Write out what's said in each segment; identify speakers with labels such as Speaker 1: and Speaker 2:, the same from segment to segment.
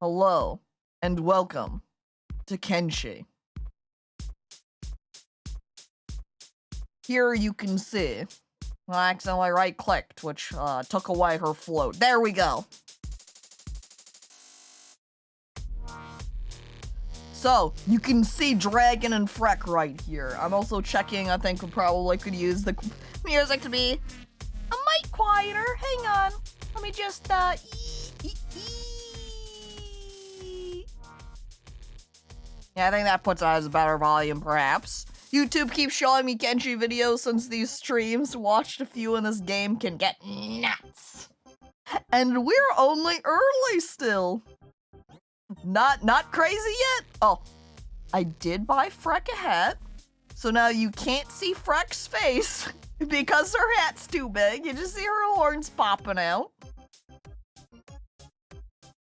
Speaker 1: Hello, and welcome to Kenshi. Here you can see, I accidentally right-clicked, which took away her float. There we go. So, you can see Dragon and Fhrek right here. I'm also checking, I think we probably could use the music to be a mite quieter. Hang on. Let me just, Yeah, I think that puts out as a better volume, perhaps. YouTube keeps showing me Kenshi videos since these streams. Watched a few in this game can get nuts. And we're only early still. Not crazy yet? Oh, I did buy Fhrek a hat. So now you can't see Frek's face because her hat's too big. You just see her horns popping out.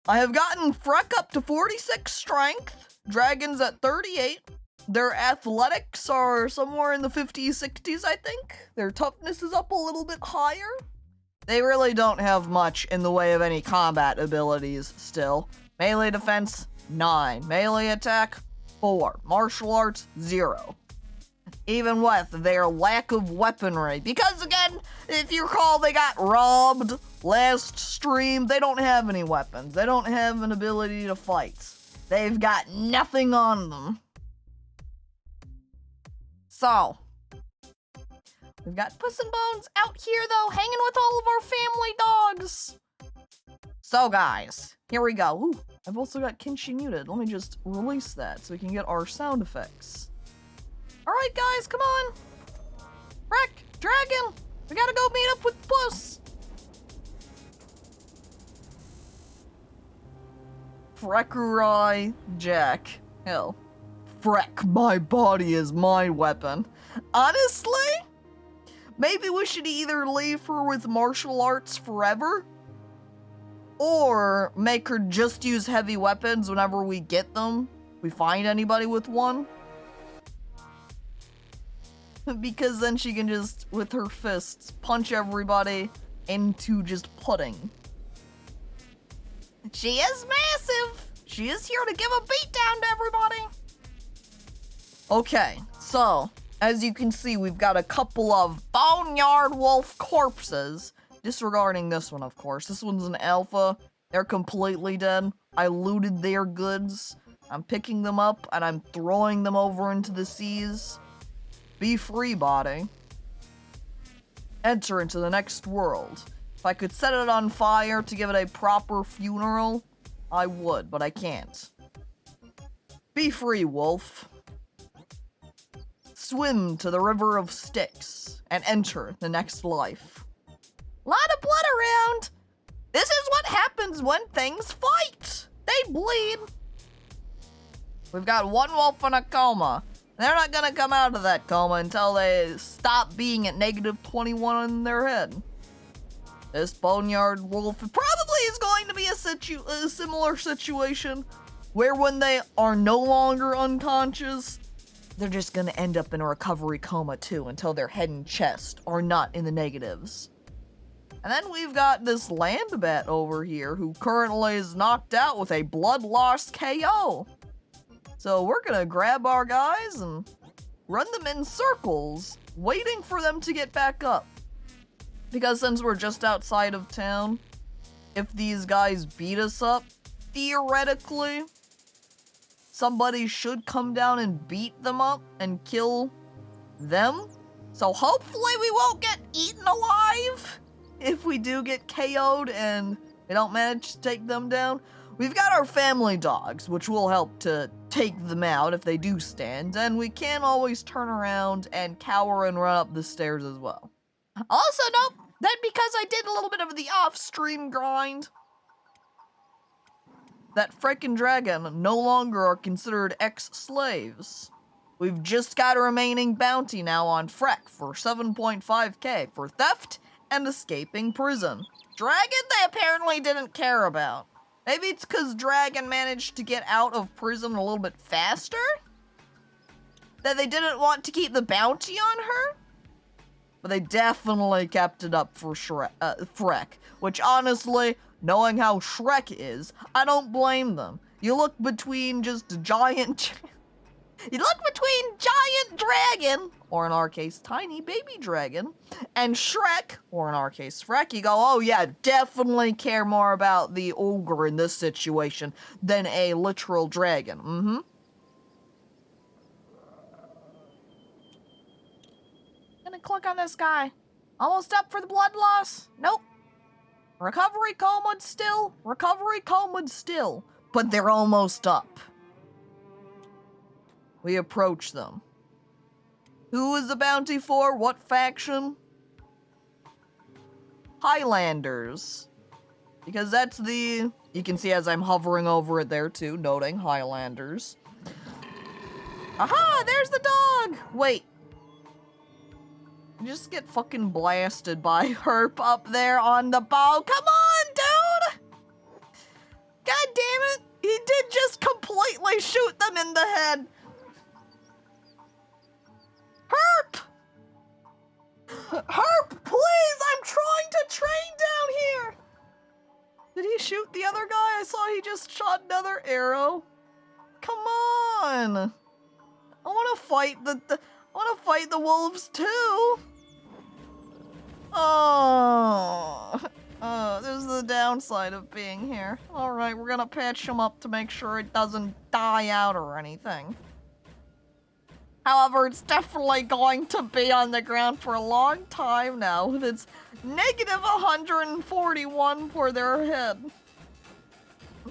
Speaker 1: I have gotten Fhrek up to 46 strength. Dragon's at 38. Their athletics are somewhere in the 50s, 60s, I think. Their toughness is up a little bit higher. They really don't have much in the way of any combat abilities still. Melee defense, 9. Melee attack, 4. Martial arts, 0. Even with their lack of weaponry. Because again, if you recall, they got robbed last stream. They don't have any weapons. They don't have an ability to fight. They've got nothing on them. So, we've got Puss and Bones out here, though, hanging with all of our family dogs. So, guys, here we go. Ooh, I've also got Kenshi muted. Let me just release that so we can get our sound effects. All right, guys, come on. Fhrek, Dragon, we gotta go meet up with Puss. Frekurai Jack. Hell. Fhrek, my body is my weapon. Honestly, maybe we should either leave her with martial arts forever, or make her just use heavy weapons whenever we get them. We find anybody with one. Because then she can just, with her fists, punch everybody into just pudding. She is massive! She is here to give a beatdown to everybody! Okay, so, as you can see, we've got a couple of boneyard wolf corpses. Disregarding this one, of course. This one's an alpha. They're completely dead. I looted their goods. I'm picking them up, and I'm throwing them over into the seas. Be free, body. Enter into the next world. If I could set it on fire to give it a proper funeral, I would, but I can't. Be free, wolf. Swim to the river of Styx and enter the next life. Lot of blood around. This is what happens when things fight. They bleed. We've got one wolf in a coma. They're not gonna come out of that coma until they stop being at -21 in their head. This boneyard wolf probably is going to be a similar situation where when they are no longer unconscious, they're just gonna end up in a recovery coma too until their head and chest are not in the negatives. And then we've got this land bat over here who currently is knocked out with a blood loss KO. So we're gonna grab our guys and run them in circles, waiting for them to get back up. Because since we're just outside of town, if these guys beat us up, theoretically, somebody should come down and beat them up and kill them. So hopefully we won't get eaten alive if we do get KO'd and we don't manage to take them down. We've got our family dogs, which will help to take them out if they do stand, and we can always turn around and cower and run up the stairs as well. Also, note that because I did a little bit of the off-stream grind, that Fhrek and Dragon no longer are considered ex-slaves. We've just got a remaining bounty now on Fhrek for 7.5k for theft and escaping prison. Dragon they apparently didn't care about. Maybe it's because Dragon managed to get out of prison a little bit faster? That they didn't want to keep the bounty on her? But they definitely kept it up for Fhrek, which honestly knowing how Fhrek is, I don't blame them. You look between just giant... You look between giant dragon, or in our case, tiny baby dragon, and Fhrek, or in our case, Fhrek, you go, oh yeah, definitely care more about the ogre in this situation than a literal dragon. Mm-hmm. Gonna click on this guy. Almost up for the blood loss? Nope. Recovery coma still. Recovery coma still. But they're almost up. We approach them. Who is the bounty for? What faction? Highlanders. Because that's the... You can see as I'm hovering over it there too, noting Highlanders. Aha! There's the dog! Wait. Just get fucking blasted by Herp up there on the ball. Come on, dude! God damn it! He did just completely shoot them in the head. Herp! Herp, please! I'm trying to train down here! Did he shoot the other guy? I saw he just shot another arrow. Come on! I want to fight I want to fight the wolves too. Oh, this is the downside of being here. All right, we're gonna patch him up to make sure it doesn't die out or anything. However, it's definitely going to be on the ground for a long time now, with its negative 141 for their head.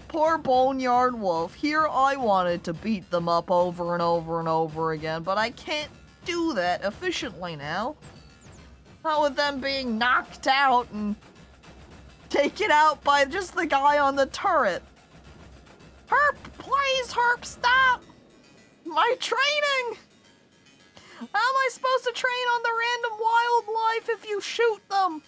Speaker 1: Poor Boneyard Wolf. Here I wanted to beat them up over and over and over again, but I can't do that efficiently now. Not with them being knocked out and taken out by just the guy on the turret. Herp, please, Herp, stop! My training! How am I supposed to train on the random wildlife if you shoot them?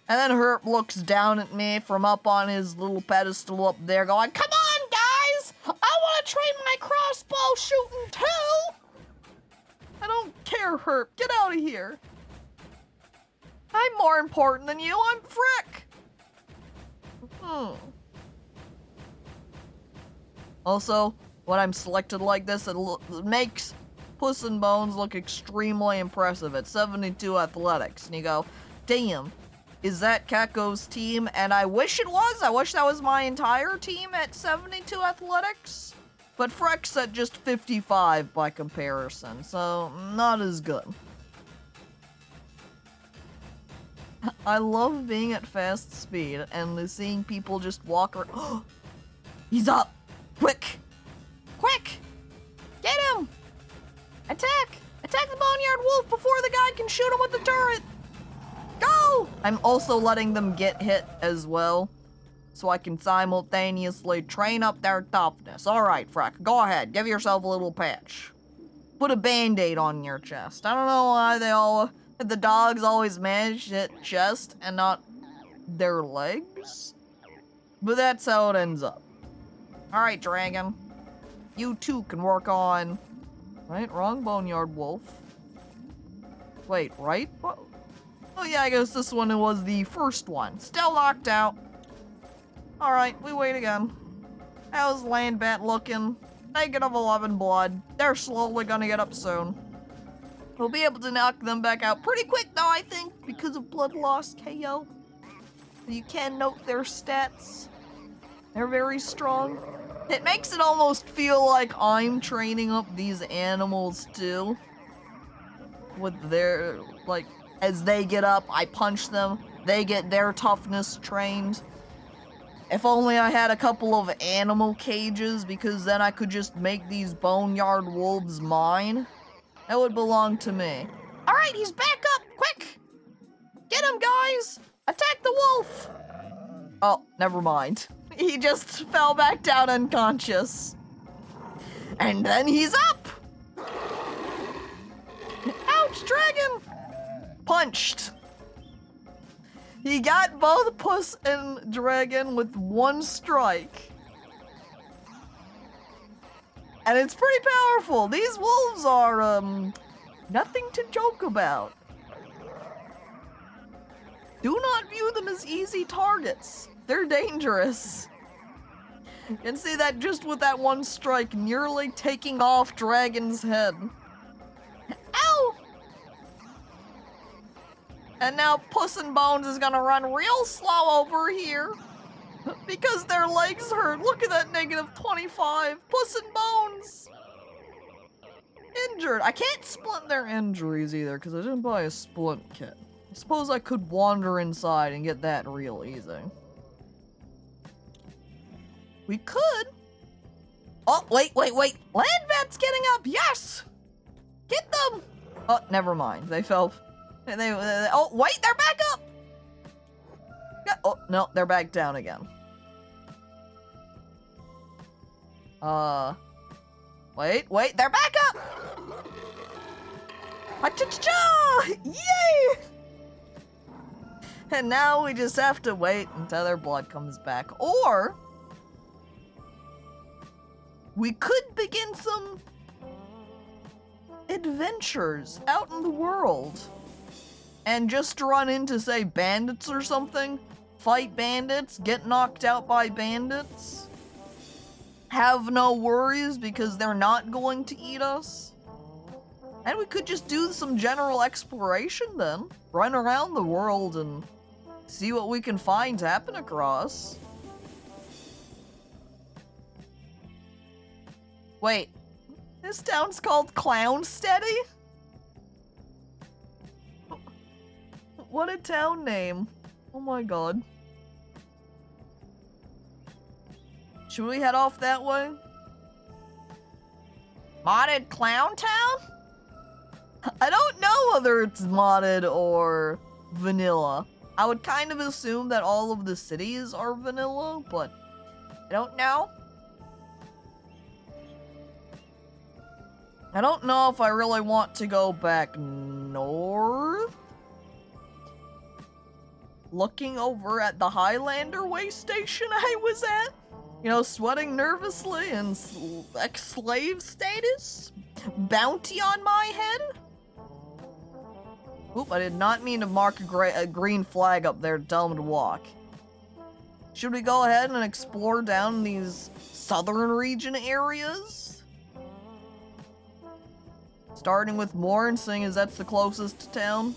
Speaker 1: And then Herp looks down at me from up on his little pedestal up there going, come on, guys! I want to train my crossbow shooting too! I don't care, Herp. Get out of here. I'm more important than you. I'm Fhrek. Also, when I'm selected like this, it makes Puss in Bones look extremely impressive at 72 athletics. And you go, damn, is that Caco's team? And I wish it was. I wish that was my entire team at 72 athletics. But Phrek's at just 55 by comparison, so not as good. I love being at fast speed and seeing people just walk around. He's up! Quick! Quick! Get him! Attack! Attack the Boneyard Wolf before the guy can shoot him with the turret! Go! I'm also letting them get hit as well, so I can simultaneously train up their toughness. Alright, Fhrek, go ahead. Give yourself a little patch. Put a band-aid on your chest. I don't know why the dogs always manage to hit chest and not their legs, but that's how it ends up. Alright, dragon. You too can work on... Right? Wrong Boneyard Wolf. Wait, right? What? Oh yeah, I guess this one was the first one. Still locked out. Alright, we wait again. How's Landbat looking? Negative 11 blood. They're slowly gonna get up soon. We'll be able to knock them back out pretty quick though, I think, because of blood loss KO. You can note their stats. They're very strong. It makes it almost feel like I'm training up these animals too. With their, like, as they get up, I punch them. They get their toughness trained. If only I had a couple of animal cages, because then I could just make these Boneyard Wolves mine. That would belong to me. Alright, he's back up! Quick! Get him, guys! Attack the wolf! Oh, never mind. He just fell back down unconscious. And then he's up! Ouch, dragon! Punched. He got both Puss and Dragon with one strike. And it's pretty powerful. These wolves are, nothing to joke about. Do not view them as easy targets. They're dangerous. You can see that just with that one strike, nearly taking off Dragon's head. Ow! And now Puss and Bones is gonna run real slow over here. Because their legs hurt. Look at that -25. Puss and Bones! Injured. I can't splint their injuries either, because I didn't buy a splint kit. I suppose I could wander inside and get that real easy. We could. Oh, wait. Land Vet's getting up. Yes! Get them! Oh, never mind. They fell. Oh, wait, they're back up! Yeah, oh, no, they're back down again. Wait, they're back up! Ha-cha-cha-cha! Yay! And now we just have to wait until their blood comes back. Or we could begin some adventures out in the world. And just run into, say, bandits or something. Fight bandits, get knocked out by bandits. Have no worries because they're not going to eat us. And we could just do some general exploration then. Run around the world and see what we can find to happen across. Wait, this town's called Clownsteady? What a town name. Oh my god. Should we head off that way? Modded Clown Town? I don't know whether it's modded or vanilla. I would kind of assume that all of the cities are vanilla, but I don't know. I don't know if I really want to go back north. Looking over at the Highlander way station I was at. You know, sweating nervously in ex-slave status. Bounty on my head. Oop, I did not mean to mark a green flag up there to tell them to walk. Should we go ahead and explore down these southern region areas? Starting with Morn, seeing as that's the closest to town.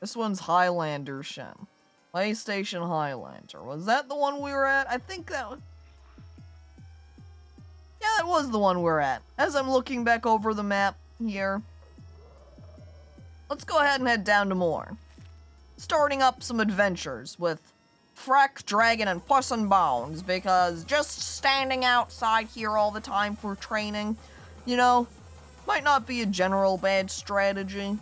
Speaker 1: This one's Highlander Shem. PlayStation Highlander. Was that the one we were at? I think that was... Yeah, that was the one we're at. As I'm looking back over the map here. Let's go ahead and head down to Morn. Starting up some adventures with Fhrek, Dragon, and Puss and Bones, because just standing outside here all the time for training, you know, might not be a general bad strategy.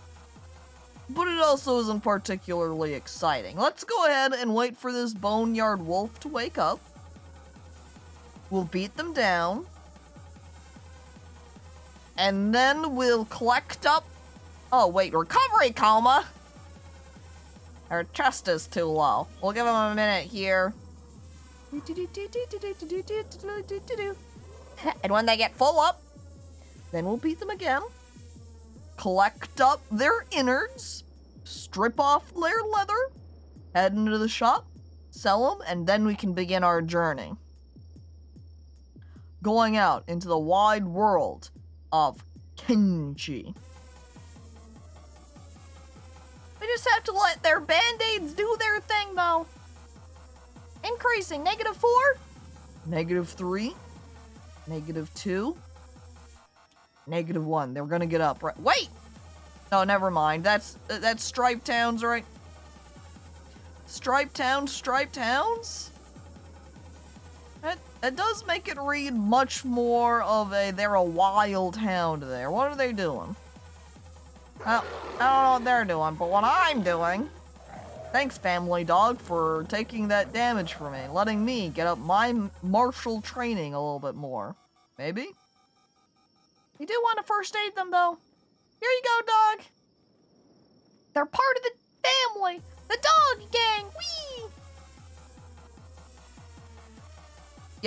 Speaker 1: But it also isn't particularly exciting. Let's go ahead and wait for this boneyard wolf to wake up. We'll beat them down. And then we'll collect up... Oh, wait, recovery coma? Our chest is too low. We'll give him a minute here. And when they get full up, then we'll beat them again. Collect up their innards, strip off their leather, head into the shop, sell them, and then we can begin our journey. Going out into the wide world of Kenshi. We just have to let their band-aids do their thing, though. Increasing, -4, -3, -2, -1. They're gonna get up, right? Wait! No, never mind. That's Stripe Towns, right? Stripe Towns? That does make it read much more of they're a wild hound there. What are they doing? I don't know what they're doing, but what I'm doing... Thanks, family dog, for taking that damage for me, letting me get up my martial training a little bit more. Maybe? You do want to first aid them, though. Here you go, dog. They're part of the family. The dog gang. Whee!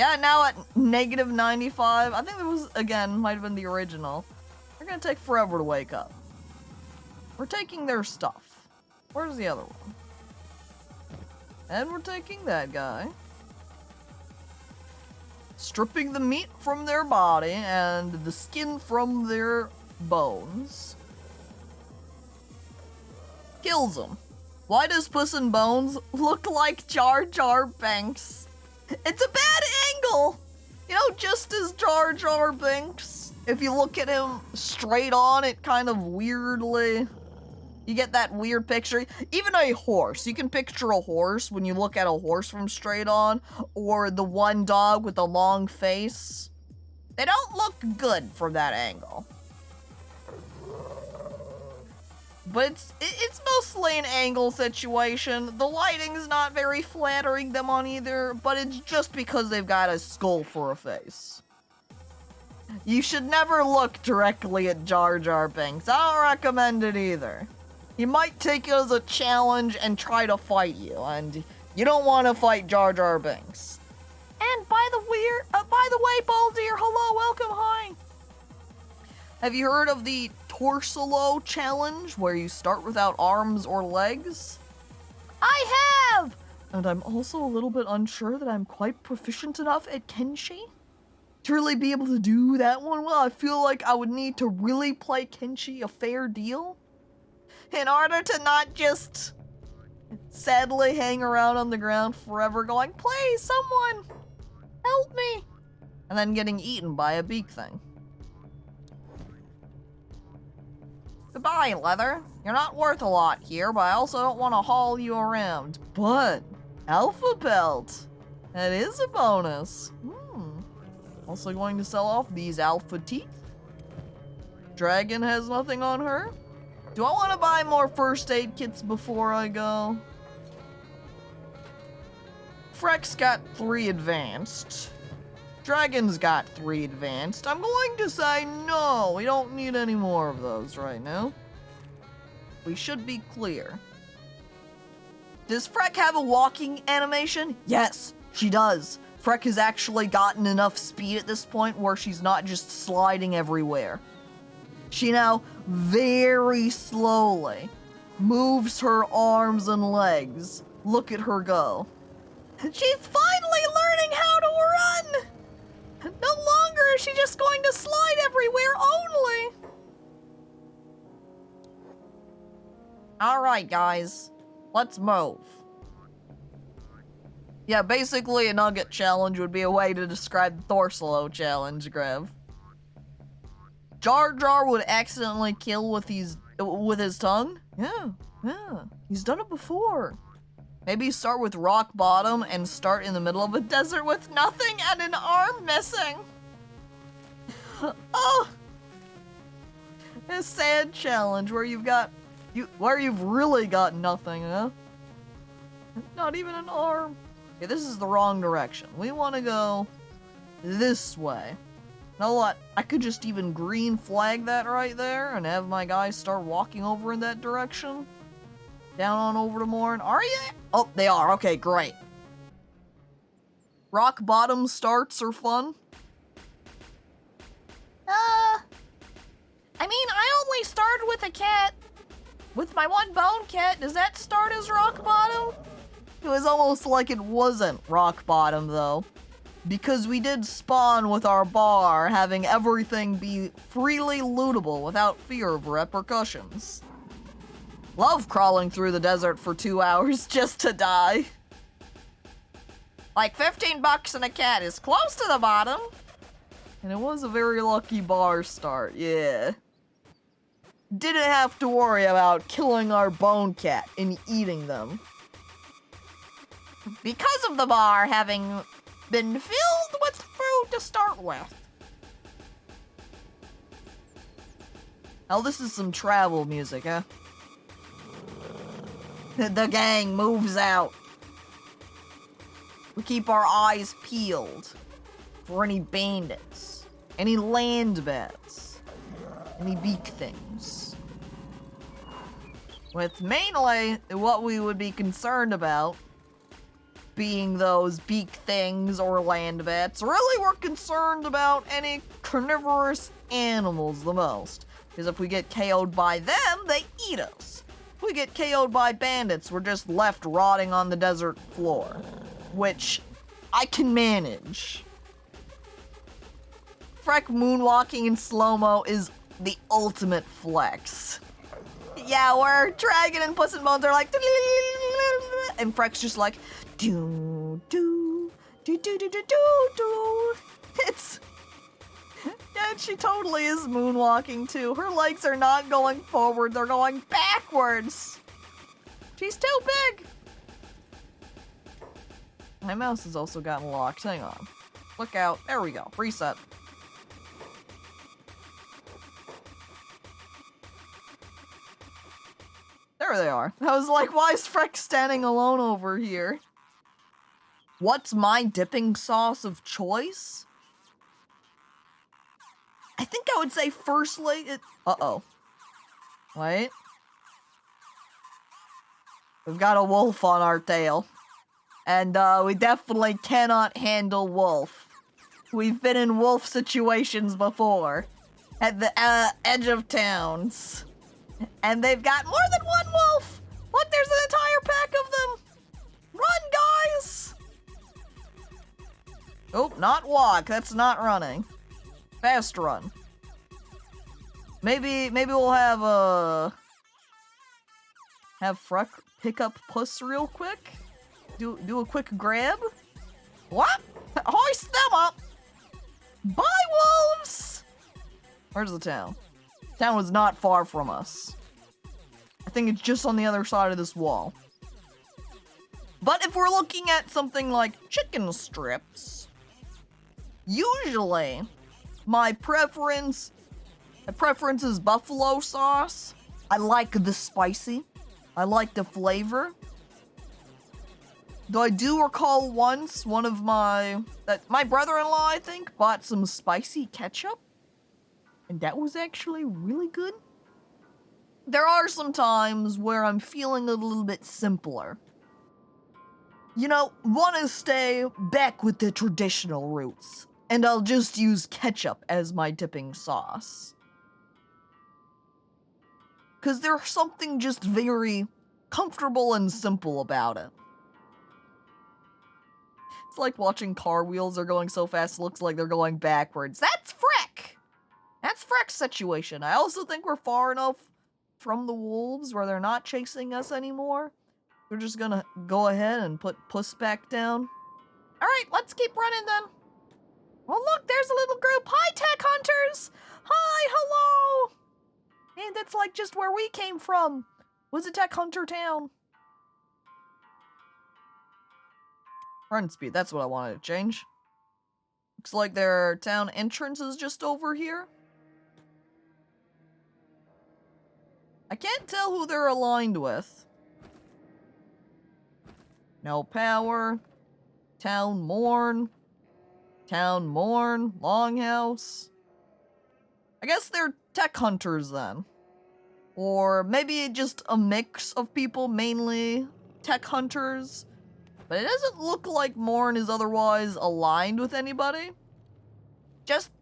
Speaker 1: Yeah, now at -95. I think it was, again, might have been the original. They're gonna take forever to wake up. We're taking their stuff. Where's the other one? And we're taking that guy. Stripping the meat from their body and the skin from their bones. Kills them. Why does Puss in Bones look like Jar Jar Binks? It's a bad angle! You know, just as Jar Jar Binks, if you look at him straight on, it kind of weirdly... You get that weird picture. Even a horse. You can picture a horse when you look at a horse from straight on, or the one dog with the long face. They don't look good from that angle. But it's mostly an angle situation. The lighting's not very flattering them on either, but it's just because they've got a skull for a face. You should never look directly at Jar Jar Binks. I don't recommend it either. He might take it as a challenge and try to fight you, and you don't want to fight Jar Jar Binks. And by the way, Baldir, hello, welcome, hi. Have you heard of the Torsolo challenge, where you start without arms or legs? I have! And I'm also a little bit unsure that I'm quite proficient enough at Kenshi to really be able to do that one well. I feel like I would need to really play Kenshi a fair deal in order to not just sadly hang around on the ground forever going, please, someone, help me, and then getting eaten by a beak thing. Goodbye, Leather. You're not worth a lot here, but I also don't want to haul you around. But Alpha Belt, that is a bonus. Also going to sell off these Alpha Teeth. Dragon has nothing on her. Do I want to buy more first aid kits before I go? Phrek's got 3 advanced. Dragon's got 3 advanced. I'm going to say no, we don't need any more of those right now. We should be clear. Does Fhrek have a walking animation? Yes, she does. Fhrek has actually gotten enough speed at this point where she's not just sliding everywhere. She now very slowly moves her arms and legs. Look at her go. She's finally learning how to run! No longer is she just going to slide everywhere only! Alright, guys. Let's move. Yeah, basically a nugget challenge would be a way to describe the Thorsolo challenge, Grev. Jar Jar would accidentally kill with his tongue? Yeah. He's done it before. Maybe start with rock bottom and start in the middle of a desert with nothing and an arm missing. Oh, a sad challenge where you've really got nothing, huh? Not even an arm. Okay, this is the wrong direction. We want to go this way. You know what? I could just even green flag that right there and have my guys start walking over in that direction. Down on over to Morn. Are you? Oh, they are. Okay, great. Rock bottom starts are fun. I mean, I only started with a cat. With my 1 bone cat, does that start as rock bottom? It was almost like it wasn't rock bottom, though. Because we did spawn with our bar, having everything be freely lootable without fear of repercussions. Love crawling through the desert for 2 hours just to die. Like 15 bucks and a cat is close to the bottom. And it was a very lucky bar start, yeah. Didn't have to worry about killing our bone cat and eating them. Because of the bar having been filled with food to start with. Oh, this is some travel music, huh? The gang moves out. We keep our eyes peeled for any bandits, any land bats, any beak things. With mainly what we would be concerned about being those beak things or land bats. Really, we're concerned about any carnivorous animals the most. Because if we get KO'd by them, they eat us. If we get KO'd by bandits, we're just left rotting on the desert floor. Which I can manage. Fhrek moonwalking in slow-mo is the ultimate flex. Yeah, where Dragon and Puss in Bones are like, and Frek's just like, do do do do do do do. It's, yeah, she totally is moonwalking too. Her legs are not going forward; they're going backwards. She's too big. My mouse has also gotten locked. Hang on. Look out. There we go. Reset. There they are. I was like, why is Fhrek standing alone over here? What's my dipping sauce of choice? I think I would say firstly, uh-oh. Wait. We've got a wolf on our tail. And, we definitely cannot handle wolf. We've been in wolf situations before. At the, edge of towns. And they've got more than one wolf! Look, there's an entire pack of them! Run, guys! Oh, not walk. That's not running. Fast run. Maybe we'll have Fhrek pick up Puss real quick. Do a quick grab. What? Hoist them up! Bye, wolves! Where's the town? Town was not far from us. I think it's just on the other side of this wall. But if we're looking at something like chicken strips, usually my preference is buffalo sauce. I like the spicy. I like the flavor. Though I do recall once my brother-in-law, I think, bought some spicy ketchup. And that was actually really good. There are some times where I'm feeling a little bit simpler. You know, want to stay back with the traditional roots. And I'll just use ketchup as my dipping sauce. Because there's something just very comfortable and simple about it. It's like watching car wheels are going so fast, it looks like they're going backwards. That's Fhrek! That's Frek's situation. I also think we're far enough from the wolves where they're not chasing us anymore. We're just gonna go ahead and put Puss back down. Alright, let's keep running then. Oh look, there's a little group. Hi, tech hunters! Hi, hello! And that's like just where we came from. Was a tech hunter town. Run speed, that's what I wanted to change. Looks like their town entrance is just over here. I can't tell who they're aligned with. No power. Town mourn. Longhouse. I guess they're tech hunters then. Or maybe just a mix of people, mainly tech hunters. But it doesn't look like Morn is otherwise aligned with anybody. Just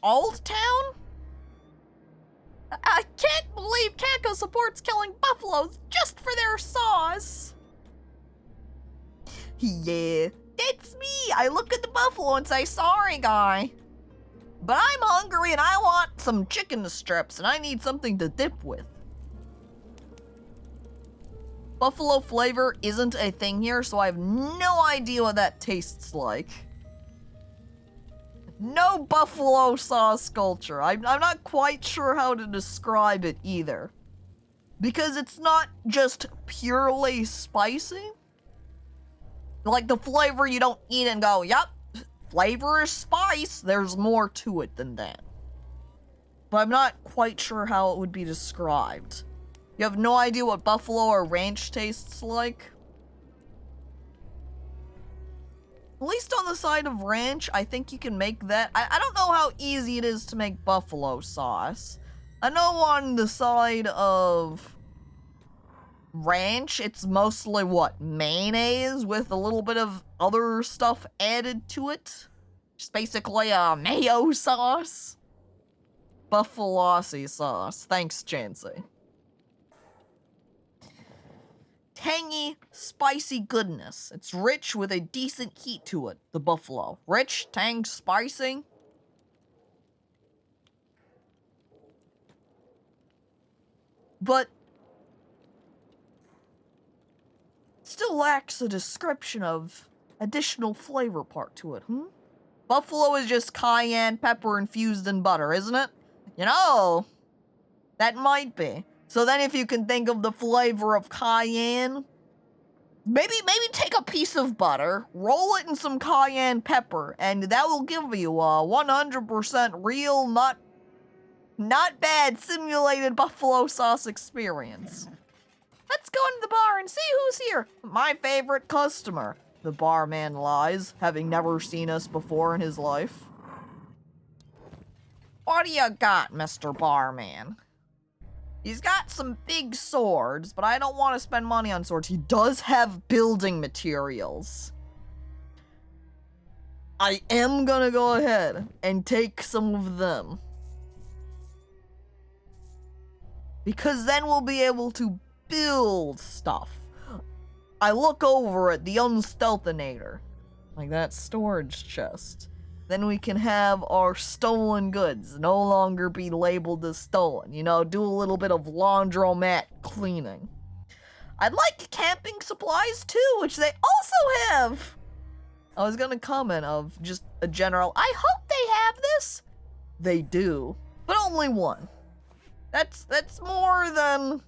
Speaker 1: Old Town? I can't believe Caco supports killing buffaloes just for their sauce. Yeah, that's me. I look at the buffalo and say, sorry, guy. But I'm hungry and I want some chicken strips and I need something to dip with. Buffalo flavor isn't a thing here, so I have no idea what that tastes like. No buffalo sauce culture. I'm not quite sure how to describe it either. Because it's not just purely spicy. Like the flavor you don't eat and go, yup, flavor is spice. There's more to it than that. But I'm not quite sure how it would be described. You have no idea what buffalo or ranch tastes like? At least on the side of ranch, I think you can make that. I don't know how easy it is to make buffalo sauce. I know on the side of ranch, it's mostly what? Mayonnaise with a little bit of other stuff added to it? Just basically a mayo sauce. Buffalossi sauce. Thanks, Chansey. Tangy, spicy goodness. It's rich with a decent heat to it, the buffalo. Rich, tang, spicy. But still lacks a description of additional flavor part to it, Buffalo is just cayenne pepper infused in butter, isn't it? You know, that might be. So then if you can think of the flavor of cayenne, maybe take a piece of butter, roll it in some cayenne pepper, and that will give you a 100% real, not bad simulated buffalo sauce experience. Let's go into the bar and see who's here. My favorite customer. The barman lies, having never seen us before in his life. What do you got, Mr. Barman? He's got some big swords, but I don't want to spend money on swords. He does have building materials. I am gonna go ahead and take some of them. Because then we'll be able to build stuff. I look over at the unstealthinator. Like that storage chest. Then we can have our stolen goods no longer be labeled as stolen. You know, do a little bit of laundromat cleaning. I'd like camping supplies too, which they also have. I was gonna comment of just a general, I hope they have this. They do, but only one. That's more than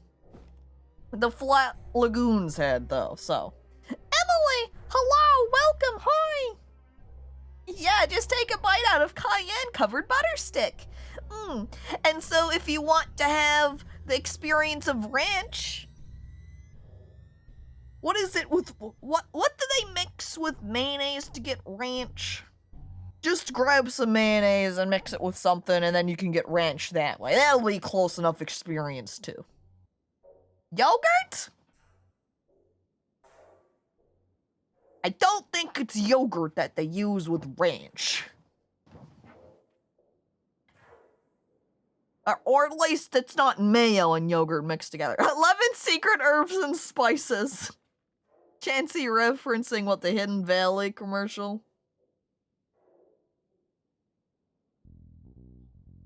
Speaker 1: the Flat Lagoons had, though, so. Emily! Hello! Welcome! Hi! Yeah, just take a bite out of cayenne-covered butter stick. And so if you want to have the experience of ranch... What is it with... What do they mix with mayonnaise to get ranch? Just grab some mayonnaise and mix it with something, and then you can get ranch that way. That'll be close enough experience, too. Yogurt? I don't think it's yogurt that they use with ranch. Or at least it's not mayo and yogurt mixed together. 11 secret herbs and spices. Chansey referencing what, the Hidden Valley commercial?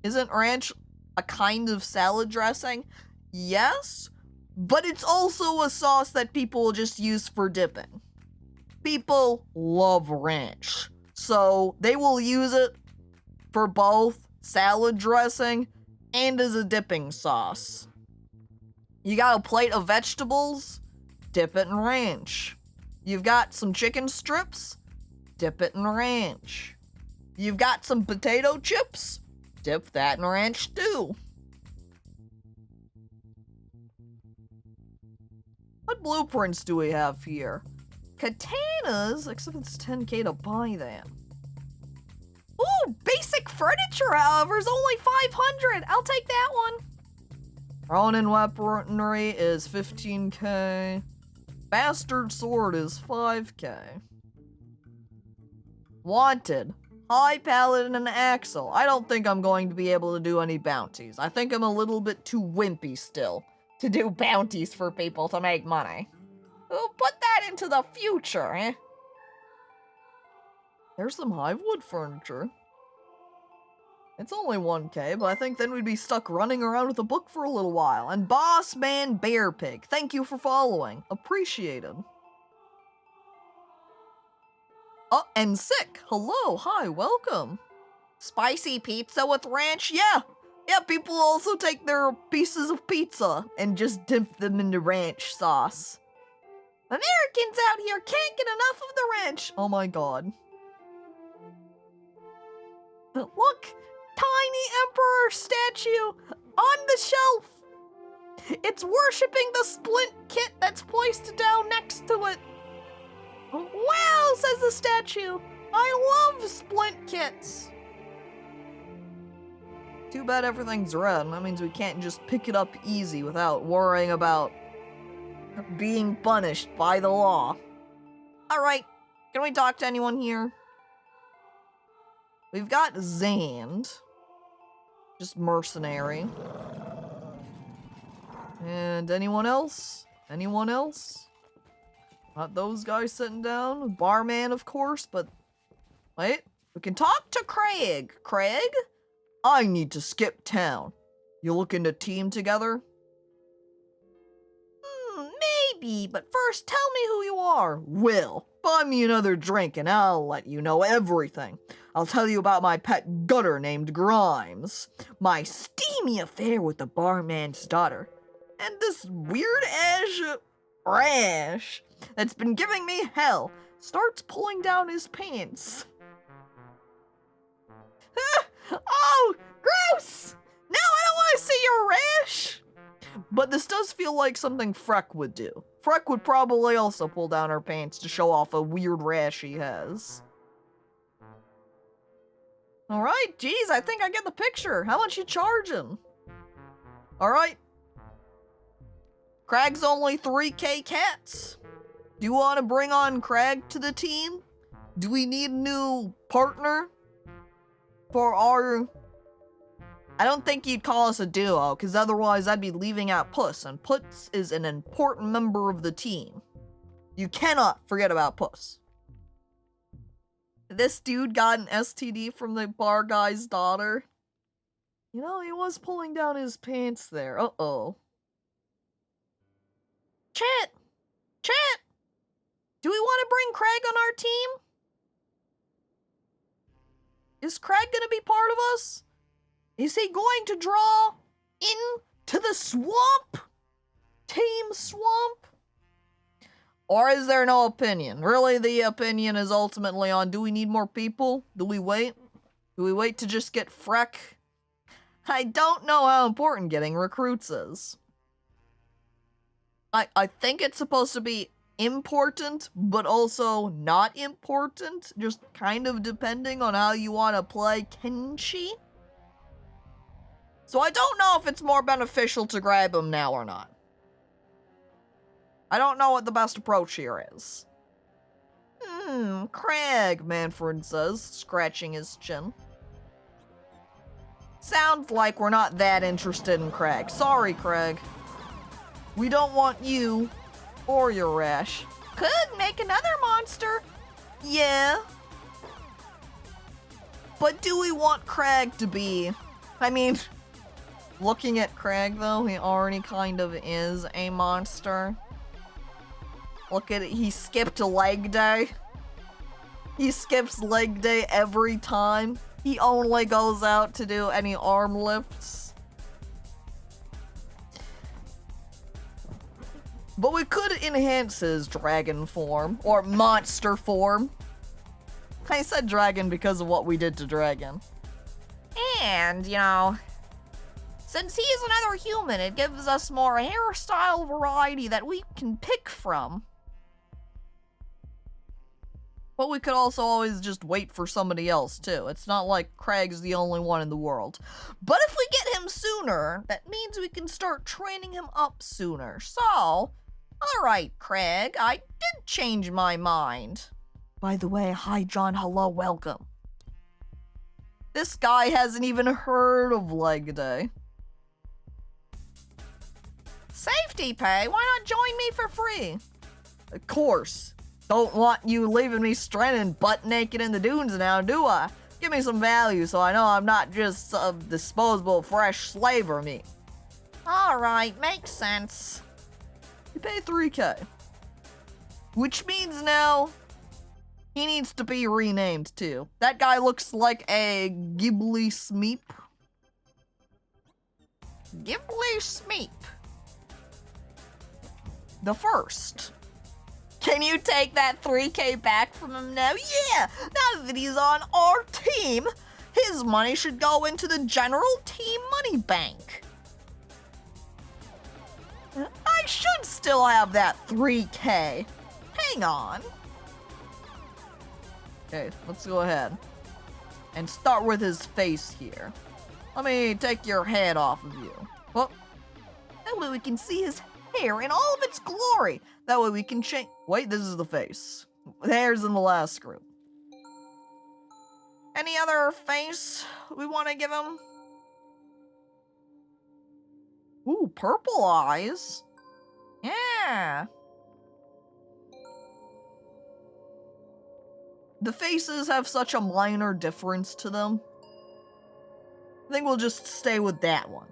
Speaker 1: Isn't ranch a kind of salad dressing? Yes, but it's also a sauce that people just use for dipping. People love ranch, so they will use it for both salad dressing and as a dipping sauce. You got a plate of vegetables? Dip it in ranch. You've got some chicken strips? Dip it in ranch. You've got some potato chips? Dip that in ranch too. What blueprints do we have here? Katanas, except it's 10k to buy them. Ooh, basic furniture, however, is only 500. I'll take that one. Ronin weaponry is 15k. Bastard sword is 5k. Wanted. High Paladin and Axle. I don't think I'm going to be able to do any bounties. I think I'm a little bit too wimpy still to do bounties for people to make money. We'll put that into the future, eh? There's some Hivewood furniture. It's only 1k, but I think then we'd be stuck running around with a book for a little while. And Boss Man Bear Pig, thank you for following. Appreciated. Oh, and Sick, hello, hi, welcome. Spicy pizza with ranch? Yeah, people also take their pieces of pizza and just dip them into ranch sauce. Americans out here can't get enough of the ranch. Oh my god. Look, tiny emperor statue on the shelf. It's worshipping the splint kit that's placed down next to it. Wow, says the statue. I love splint kits. Too bad everything's red. That means we can't just pick it up easy without worrying about being punished by the law. Alright, can we talk to anyone here? We've got Zand. Just mercenary. And anyone else? Anyone else? Not those guys sitting down. Barman, of course, but... Wait, we can talk to Craig. Craig? I need to skip town. You looking to team together? Maybe, but first tell me who you are. Will, buy me another drink and I'll let you know everything. I'll tell you about my pet gutter named Grimes, my steamy affair with the barman's daughter, and this weird-ass rash that's been giving me hell starts pulling down his pants. Oh, gross! No, I don't want to see your rash! But this does feel like something Fhrek would do. Fhrek would probably also pull down her pants to show off a weird rash he has. Alright, geez, I think I get the picture. How much you charging? Alright. Crag's only 3K cats. Do you want to bring on Crag to the team? Do we need a new partner for our... I don't think you'd call us a duo, because otherwise I'd be leaving out Puss, and Puss is an important member of the team. You cannot forget about Puss. This dude got an STD from the bar guy's daughter. You know, he was pulling down his pants there. Uh-oh. Chat! Chat! Do we want to bring Craig on our team? Is Craig gonna be part of us? Is he going to draw into the swamp? Team Swamp? Or is there no opinion? Really, the opinion is ultimately on, do we need more people? Do we wait? Do we wait to just get Fhrek? I don't know how important getting recruits is. I think it's supposed to be important, but also not important. Just kind of depending on how you want to play Kenshi. So I don't know if it's more beneficial to grab him now or not. I don't know what the best approach here is. Craig, Manfred says, scratching his chin. Sounds like we're not that interested in Craig. Sorry, Craig. We don't want you or your rash. Could make another monster. Yeah. But do we want Craig to be... I mean... Looking at Craig, though, he already kind of is a monster. Look at it, he skipped leg day. He skips leg day every time. He only goes out to do any arm lifts. But we could enhance his dragon form, or monster form. I said dragon because of what we did to Dragon. And, you know... Since he is another human, it gives us more hairstyle variety that we can pick from. But we could also always just wait for somebody else, too. It's not like Craig's the only one in the world. But if we get him sooner, that means we can start training him up sooner. So, alright, Craig, I did change my mind. By the way, hi John, hello, welcome. This guy hasn't even heard of Leg Day. Safety pay? Why not join me for free? Of course. Don't want you leaving me stranded butt naked in the dunes now, do I? Give me some value so I know I'm not just some disposable fresh slaver meat. Alright, makes sense. You pay 3K. Which means now he needs to be renamed too. That guy looks like a Ghibli Smeep. Ghibli Smeep. The first. Can you take that 3K back from him now? Yeah! Now that he's on our team, his money should go into the general team money bank. I should still have that 3K. Hang on. Okay, let's go ahead and start with his face here. Let me take your head off of you. Oh, that way we can see his hair in all of its glory. That way we can change. Wait, this is the face. The hair's in the last group. Any other face we want to give him? Ooh, purple eyes. Yeah. The faces have such a minor difference to them. I think we'll just stay with that one.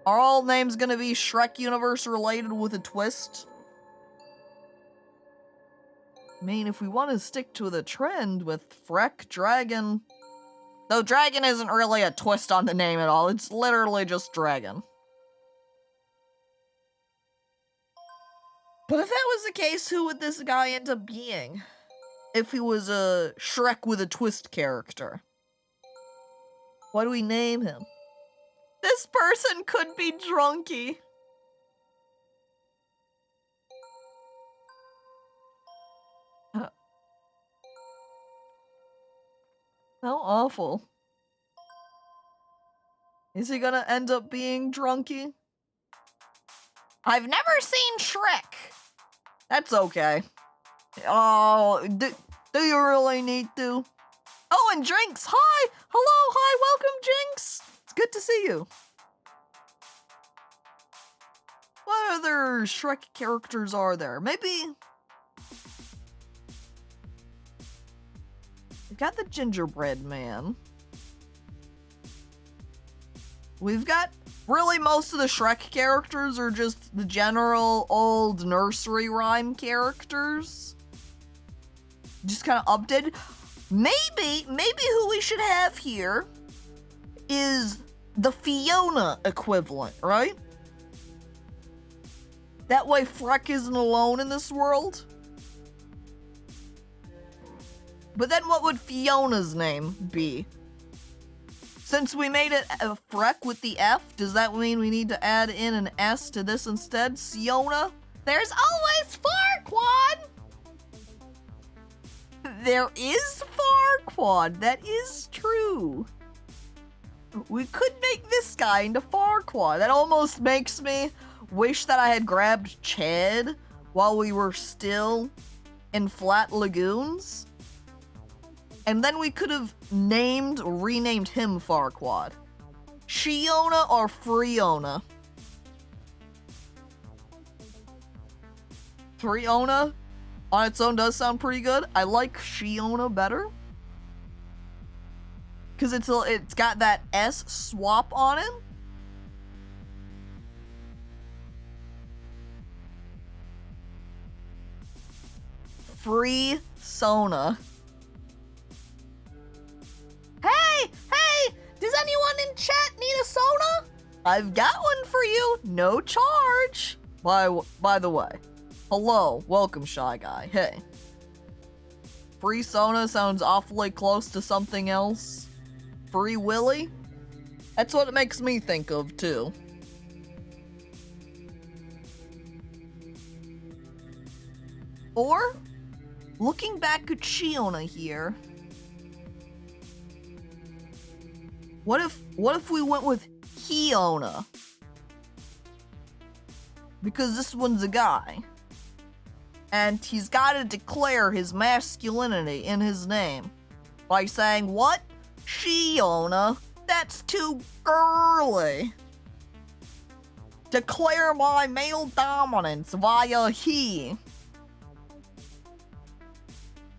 Speaker 1: Are all names gonna be Shrek universe related with a twist? I mean, if we want to stick to the trend with Fhrek, Dragon... Though Dragon isn't really a twist on the name at all, it's literally just Dragon. But if that was the case, who would this guy end up being? If he was a Shrek with a twist character. What do we name him? This person could be Drunky. How awful. Is he gonna end up being Drunky? I've never seen Shrek. That's okay. Oh, do you really need to? Oh, and Jinx, hi! Hello, hi, welcome, Jinx! It's good to see you. What other Shrek characters are there? Maybe... We've got the gingerbread man. We've got... Really, most of the Shrek characters are just the general old nursery rhyme characters. Just kind of updated. Maybe who we should have here is the Fiona equivalent, right? That way Fhrek isn't alone in this world. But then what would Fiona's name be? Since we made it a Fhrek with the F, does that mean we need to add in an S to this instead? Siona? There's always Farquaad! There is Farquaad, that is true. We could make this guy into Farquaad. That almost makes me wish that I had grabbed Chad while we were still in Flat Lagoons. And then we could have renamed him Farquaad. Shiona or Freona? Freona on its own does sound pretty good. I like Shiona better. Because it's got that S swap on it. Free Sona. Hey! Does anyone in chat need a soda? I've got one for you, no charge. By the way, hello, welcome, Shy Guy. Hey. Free Sona sounds awfully close to something else. Free Willy? That's what it makes me think of, too. Or, looking back at Shiona here, what if we went with Hiona? Because this one's a guy. And he's got to declare his masculinity in his name by saying, what? Shiona? That's too girly. Declare my male dominance via he.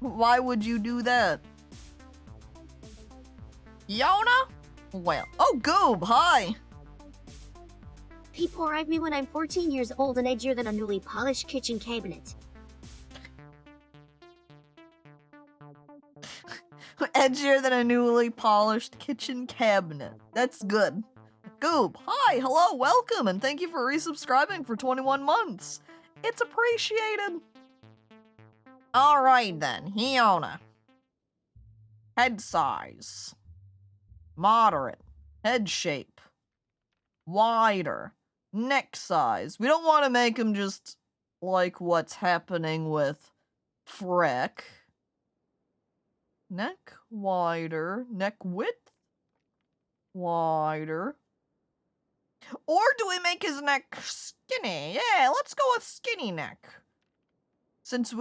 Speaker 1: Why would you do that? Yona? Well, oh, Goob, hi!
Speaker 2: People arrive me when I'm 14 years old and edgier than a newly polished kitchen cabinet.
Speaker 1: Edgier than a newly polished kitchen cabinet. That's good. Goob, hi, hello, welcome, and thank you for resubscribing for 21 months. It's appreciated. Alright then, Hiona. Head size. Moderate. Head shape. Wider. Neck size. We don't want to make him just like what's happening with Fhrek. Neck wider. Neck width wider. Or do we make his neck skinny? Yeah, let's go with skinny neck. Since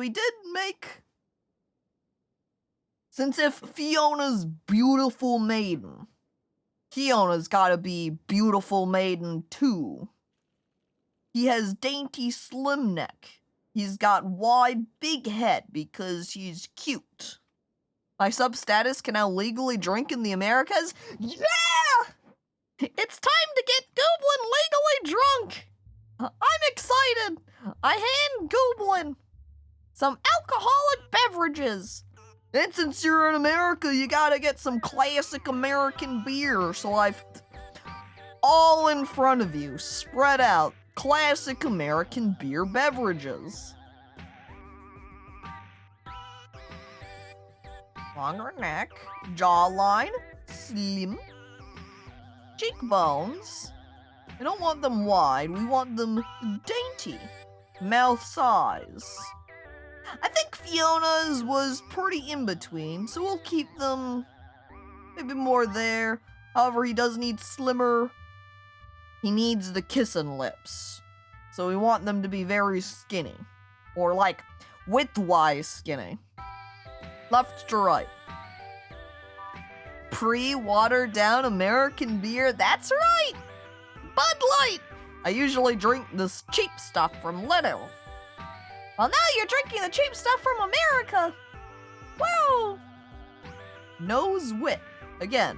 Speaker 1: if Fiona's beautiful maiden, Fiona's gotta be beautiful maiden too. He has dainty slim neck. He's got wide big head because he's cute. My sub-status can now legally drink in the Americas? Yeah! It's time to get Gooblin legally drunk! I'm excited! I hand Gooblin some alcoholic beverages. And since you're in America, you gotta get some classic American beer. So I've all in front of you, spread out, classic American beer beverages. Longer neck, jawline, slim, cheekbones. We don't want them wide, we want them dainty, mouth size. I think Fiona's was pretty in between, so we'll keep them maybe more there. However, he does need slimmer. He needs the kissin' lips. So we want them to be very skinny. Or like, width-wise skinny. Left to right. Pre-watered down American beer, that's right! Bud Light! I usually drink this cheap stuff from Lidl. Well, now you're drinking the cheap stuff from America! Whoa! Nose width. Again.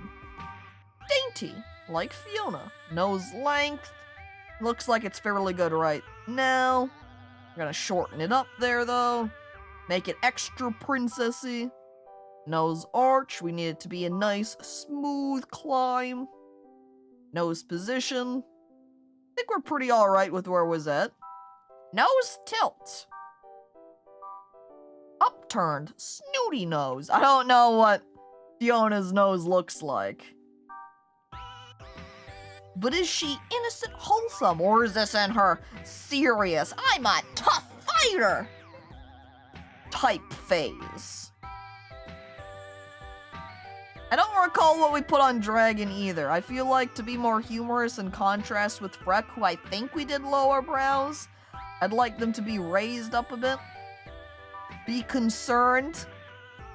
Speaker 1: Dainty, like Fiona. Nose length. Looks like it's fairly good right now. We're gonna shorten it up there, though. Make it extra princessy. Nose arch. We need it to be a nice, smooth climb. Nose position. I think we're pretty alright with where we're at. Nose tilt. Upturned, snooty nose. I don't know what Fiona's nose looks like. But is she innocent, wholesome, or is this in her serious, I'm a tough fighter type phase? I don't recall what we put on Dragon either. I feel like to be more humorous in contrast with Fhrek, who I think we did lower brows, I'd like them to be raised up a bit. Be concerned.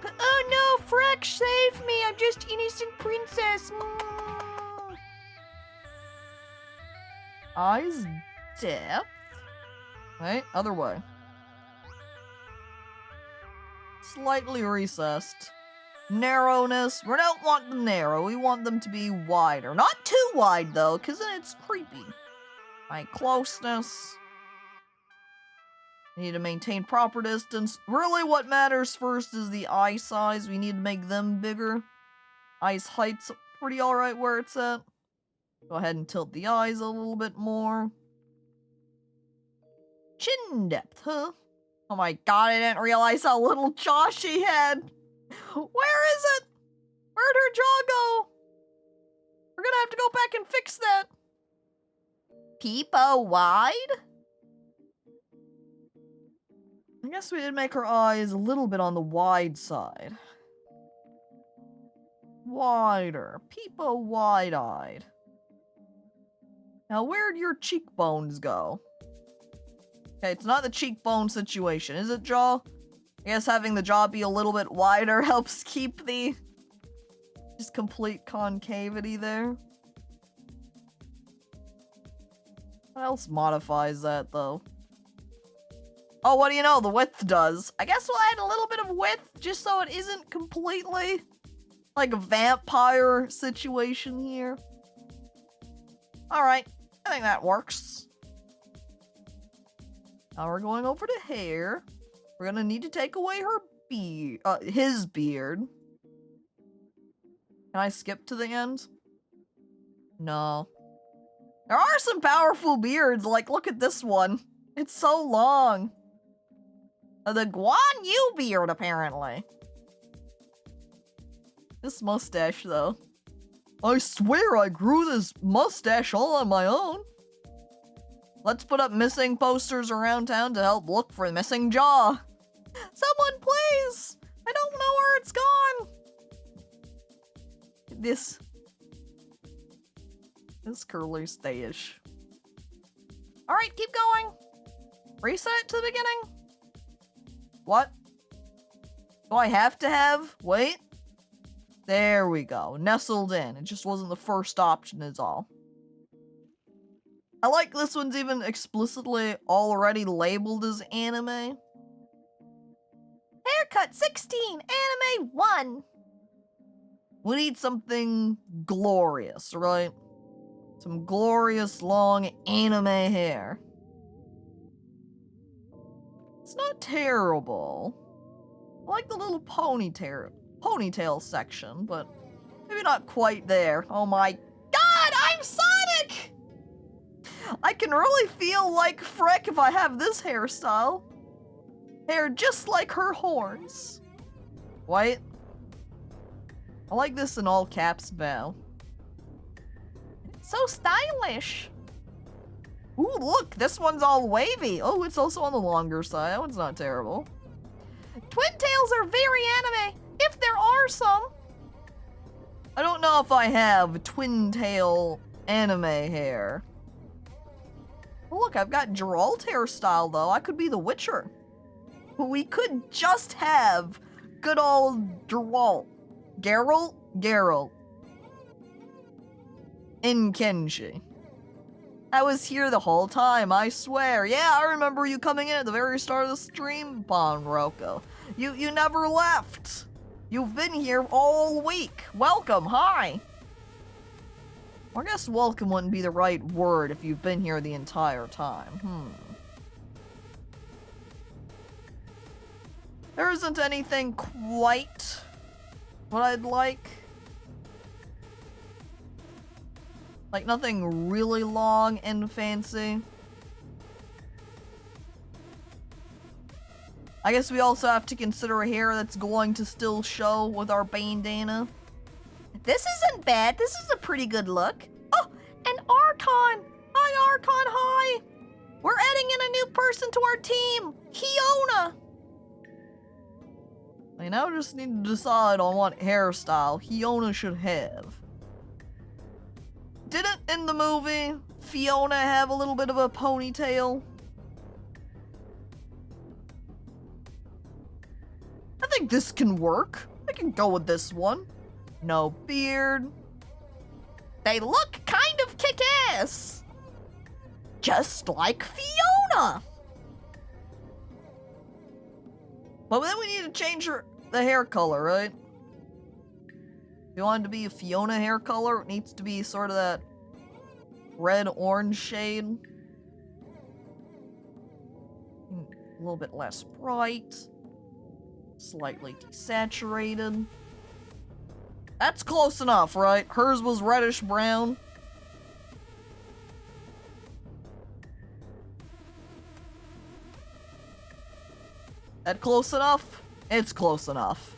Speaker 1: Oh no, Fhrek, save me. I'm just innocent princess. Eyes depth. Right, other way. Slightly recessed. Narrowness. We don't want them narrow. We want them to be wider. Not too wide though, because then it's creepy. My closeness. We need to maintain proper distance. Really what matters first is the eye size. We need to make them bigger. Eyes height's pretty alright where it's at. Go ahead and tilt the eyes a little bit more. Chin depth, huh? Oh my god, I didn't realize how little jaw she had. Where is it? Where'd her jaw go? We're gonna have to go back and fix that. Peepo wide? I guess we did make her eyes a little bit on the wide side. Wider. Peepo wide-eyed. Now, where'd your cheekbones go? Okay, it's not the cheekbone situation, is it, jaw? I guess having the jaw be a little bit wider helps keep the just complete concavity there. What else modifies that, though? Oh, what do you know? The width does. I guess we'll add a little bit of width just so it isn't completely like a vampire situation here. Alright, I think that works. Now we're going over to hair. We're gonna need to take away her his beard. Can I skip to the end? No. There are some powerful beards, like look at this one. It's so long. The Guan Yu beard, apparently. This mustache, though. I swear I grew this mustache all on my own. Let's put up missing posters around town to help look for the missing jaw. Someone, please! I don't know where it's gone. This His curly stayish. Alright, keep going. Reset to the beginning. What? Do I have to have? Wait. There we go. Nestled in. It just wasn't the first option is all. I like this one's even explicitly already labeled as anime. Haircut 16, anime 1. We need something glorious, right? Some glorious long anime hair. It's not terrible. I like the little ponytail section, but maybe not quite there. Oh my god, I'm Sonic! I can really feel like Fhrek if I have this hairstyle. Hair just like her horns. White. I like this in all caps, Val. So stylish. Ooh, look, this one's all wavy. Oh, it's also on the longer side. That one's not terrible. Twin tails are very anime, if there are some. I don't know if I have twin tail anime hair. Oh, look, I've got Geralt hairstyle, though. I could be the Witcher. We could just have good old Geralt. Geralt. In Kenshi. I was here the whole time, I swear. Yeah, I remember you coming in at the very start of the stream, Roko. You never left. You've been here all week. Welcome, hi. I guess welcome wouldn't be the right word if you've been here the entire time. There isn't anything quite what I'd like. Like, nothing really long and fancy. I guess we also have to consider a hair that's going to still show with our bandana. This isn't bad. This is a pretty good look. Oh, and Archon! Hi, Archon, hi! We're adding in a new person to our team, Fiona! I now just need to decide on what hairstyle Fiona should have. Didn't in the movie Fiona have a little bit of a ponytail? I think this can work. I can go with this one. No beard. They look kind of kick-ass. Just like Fiona. But then we need to change the hair color, right? If you want it to be a Fiona hair color, it needs to be sort of that red-orange shade. A little bit less bright. Slightly desaturated. That's close enough, right? Hers was reddish-brown. That close enough? It's close enough.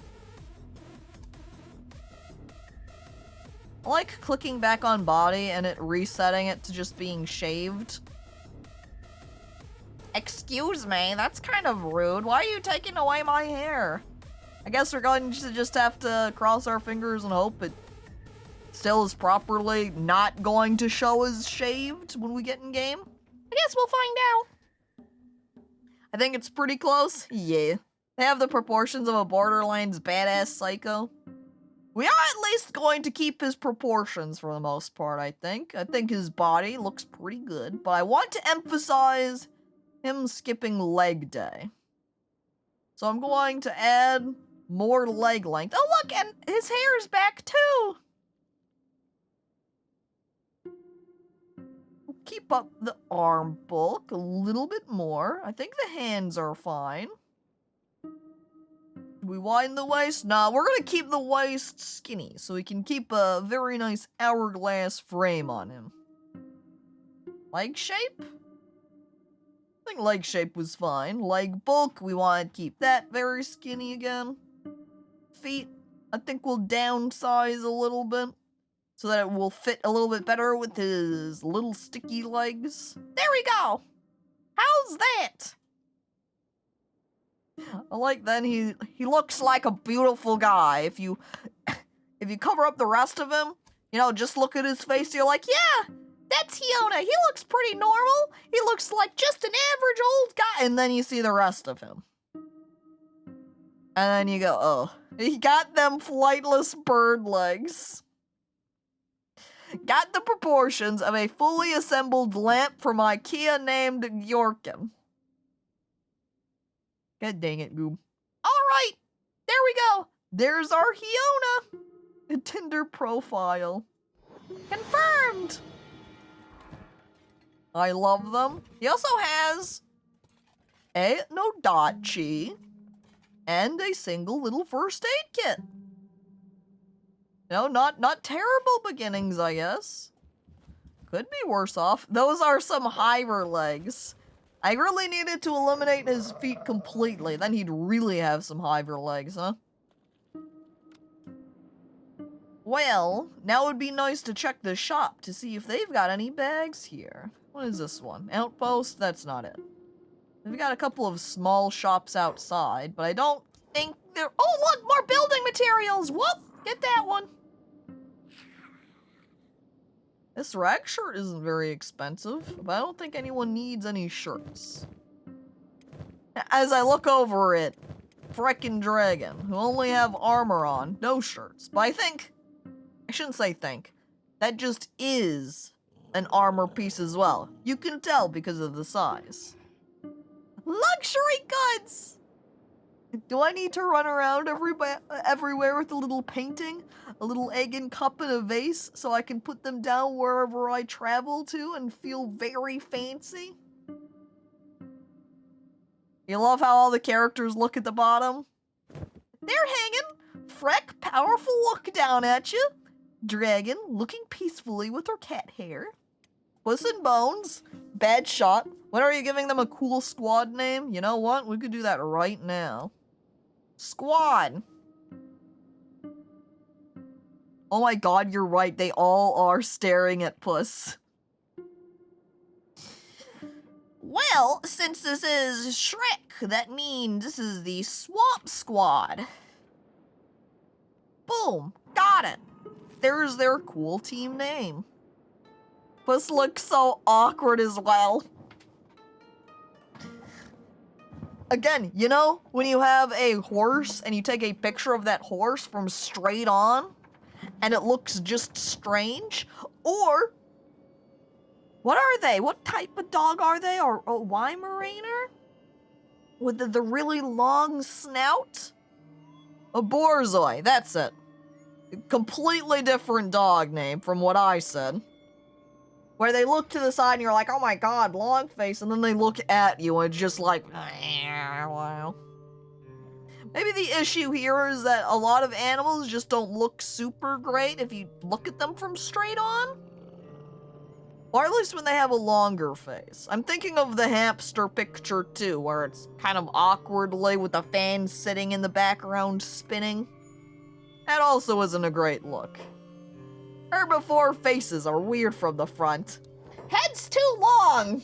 Speaker 1: I like clicking back on body and it resetting it to just being shaved. Excuse me, that's kind of rude. Why are you taking away my hair? I guess we're going to just have to cross our fingers and hope it still is properly not going to show as shaved when we get in game. I guess we'll find out. I think it's pretty close. Yeah. They have the proportions of a Borderlands badass psycho. We are at least going to keep his proportions for the most part, I think. I think his body looks pretty good, but I want to emphasize him skipping leg day. So I'm going to add more leg length. Oh look, and his hair is back too! Keep up the arm bulk a little bit more. I think the hands are fine. We widen the waist? Nah, we're gonna keep the waist skinny so we can keep a very nice hourglass frame on him. Leg shape? I think leg shape was fine. Leg bulk, we want to keep that very skinny again. Feet, I think we'll downsize a little bit so that it will fit a little bit better with his little sticky legs. There we go! How's that? I like that he looks like a beautiful guy. If you cover up the rest of him, you know, just look at his face, you're like, yeah, Hiona. He looks pretty normal. He looks like just an average old guy. And then you see the rest of him. And then you go, oh, he got them flightless bird legs. Got the proportions of a fully assembled lamp from IKEA named Yorkin. God dang it, Goob. Alright, there we go. There's our Hiona. A Tinder profile. Confirmed. I love them. He also has a Nodachi and a single little first aid kit. No, not terrible beginnings, I guess. Could be worse off. Those are some hiver legs. I really needed to eliminate his feet completely. Then he'd really have some hiver legs, huh? Well, now it would be nice to check the shop to see if they've got any bags here. What is this one? Outpost? That's not it. They've got a couple of small shops outside, but I don't think they're... Oh, look! More building materials! Whoop! Get that one! This rag shirt isn't very expensive, but I don't think anyone needs any shirts. As I look over it, Fhrek and Dragon, who only have armor on, no shirts. But I shouldn't say think, that just is an armor piece as well. You can tell because of the size. Luxury goods! Do I need to run around everywhere with a little painting? A little egg and cup in a vase so I can put them down wherever I travel to and feel very fancy? You love how all the characters look at the bottom? They're hanging. Fhrek, powerful look down at you. Dragon, looking peacefully with her cat hair. Puss and Bones, bad shot. When are you giving them a cool squad name? You know what? We could do that right now. Squad. Oh my god, you're right. They all are staring at Puss. Well, since this is Shrek, that means this is the Swamp Squad. Boom. Got it. There's their cool team name. Puss looks so awkward as well. Again, you know, when you have a horse and you take a picture of that horse from straight on, and it looks just strange? Or, what are they? What type of dog are they? Or a Weimaraner? With the really long snout? A Borzoi, that's it. A completely different dog name from what I said. Where they look to the side and you're like, oh my god, long face, and then they look at you and it's just like, wow. Maybe the issue here is that a lot of animals just don't look super great if you look at them from straight on. Or at least when they have a longer face. I'm thinking of the hamster picture too, where it's kind of awkwardly with the fan sitting in the background spinning. That also isn't a great look. Herbivore faces are weird from the front. Head's too long!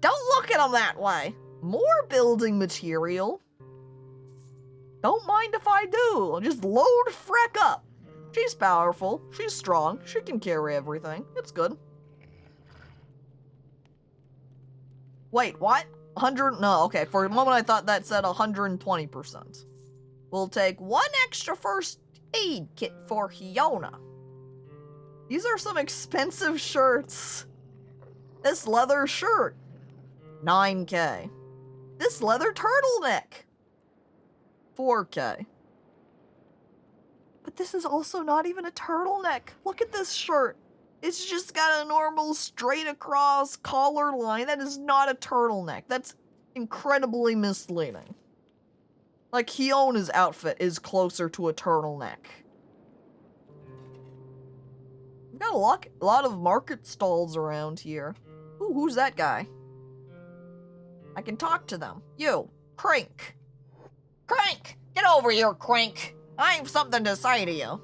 Speaker 1: Don't look at them that way. More building material. Don't mind if I do. I'll just load Fhrek up. She's powerful. She's strong. She can carry everything. It's good. Wait, what? 100? No, okay. For a moment I thought that said 120%. We'll take one extra first aid kit for Hiona. These are some expensive shirts. This leather shirt, 9K. This leather turtleneck, 4K. But this is also not even a turtleneck. Look at this shirt. It's just got a normal straight across collar line. That is not a turtleneck. That's incredibly misleading. Like, Hiona's outfit is closer to a turtleneck. We've got a lot of market stalls around here. Ooh, who's that guy? I can talk to them. You, Crank. Crank! Get over here, Crank! I have something to say to you.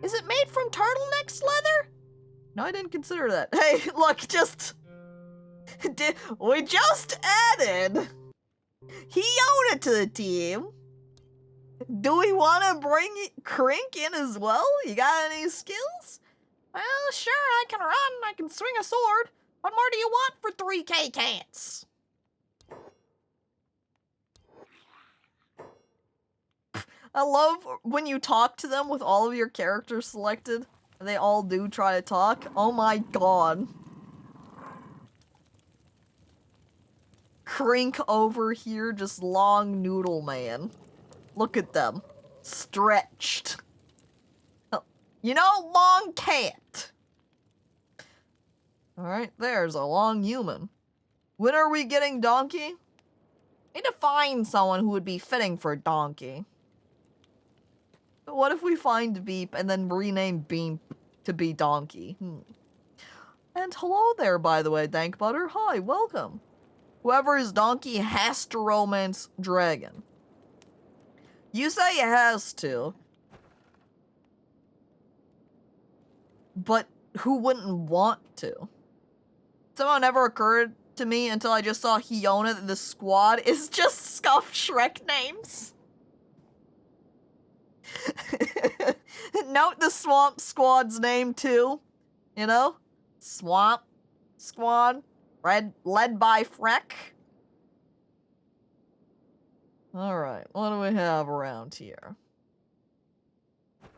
Speaker 1: Is it made from turtlenecks leather? No, I didn't consider that. Hey, look, we just added Hiona to the team. Do we want to bring Crank in as well? You got any skills? Well, sure, I can run, I can swing a sword. What more do you want for 3K cats? I love when you talk to them with all of your characters selected. They all do try to talk. Oh my god. Crink over here, just long noodle man. Look at them. Stretched. You know, long cat. Alright, there's a long human. When are we getting donkey? Need to find someone who would be fitting for donkey. But what if we find Beep and then rename Beep to be donkey? And hello there, by the way, Dank Butter. Hi, welcome. Whoever is donkey has to romance dragon. You say he has to. But who wouldn't want to? Somehow never occurred to me until I just saw Hiona that the squad is just scuffed Shrek names. Note the Swamp Squad's name too. You know? Swamp Squad. Led by Fhrek. Alright, what do we have around here?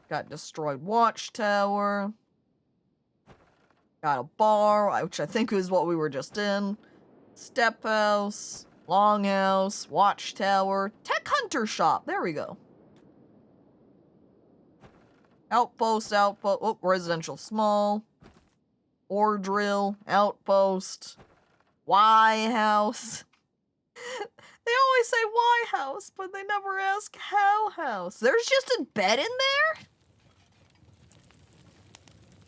Speaker 1: Got destroyed watchtower. Got a bar, which I think is what we were just in. Step house, longhouse, watchtower, tech hunter shop. There we go. Outpost, oh, residential small. Ore drill, outpost, Y house. They always say Y house, but they never ask how house. There's just a bed in there?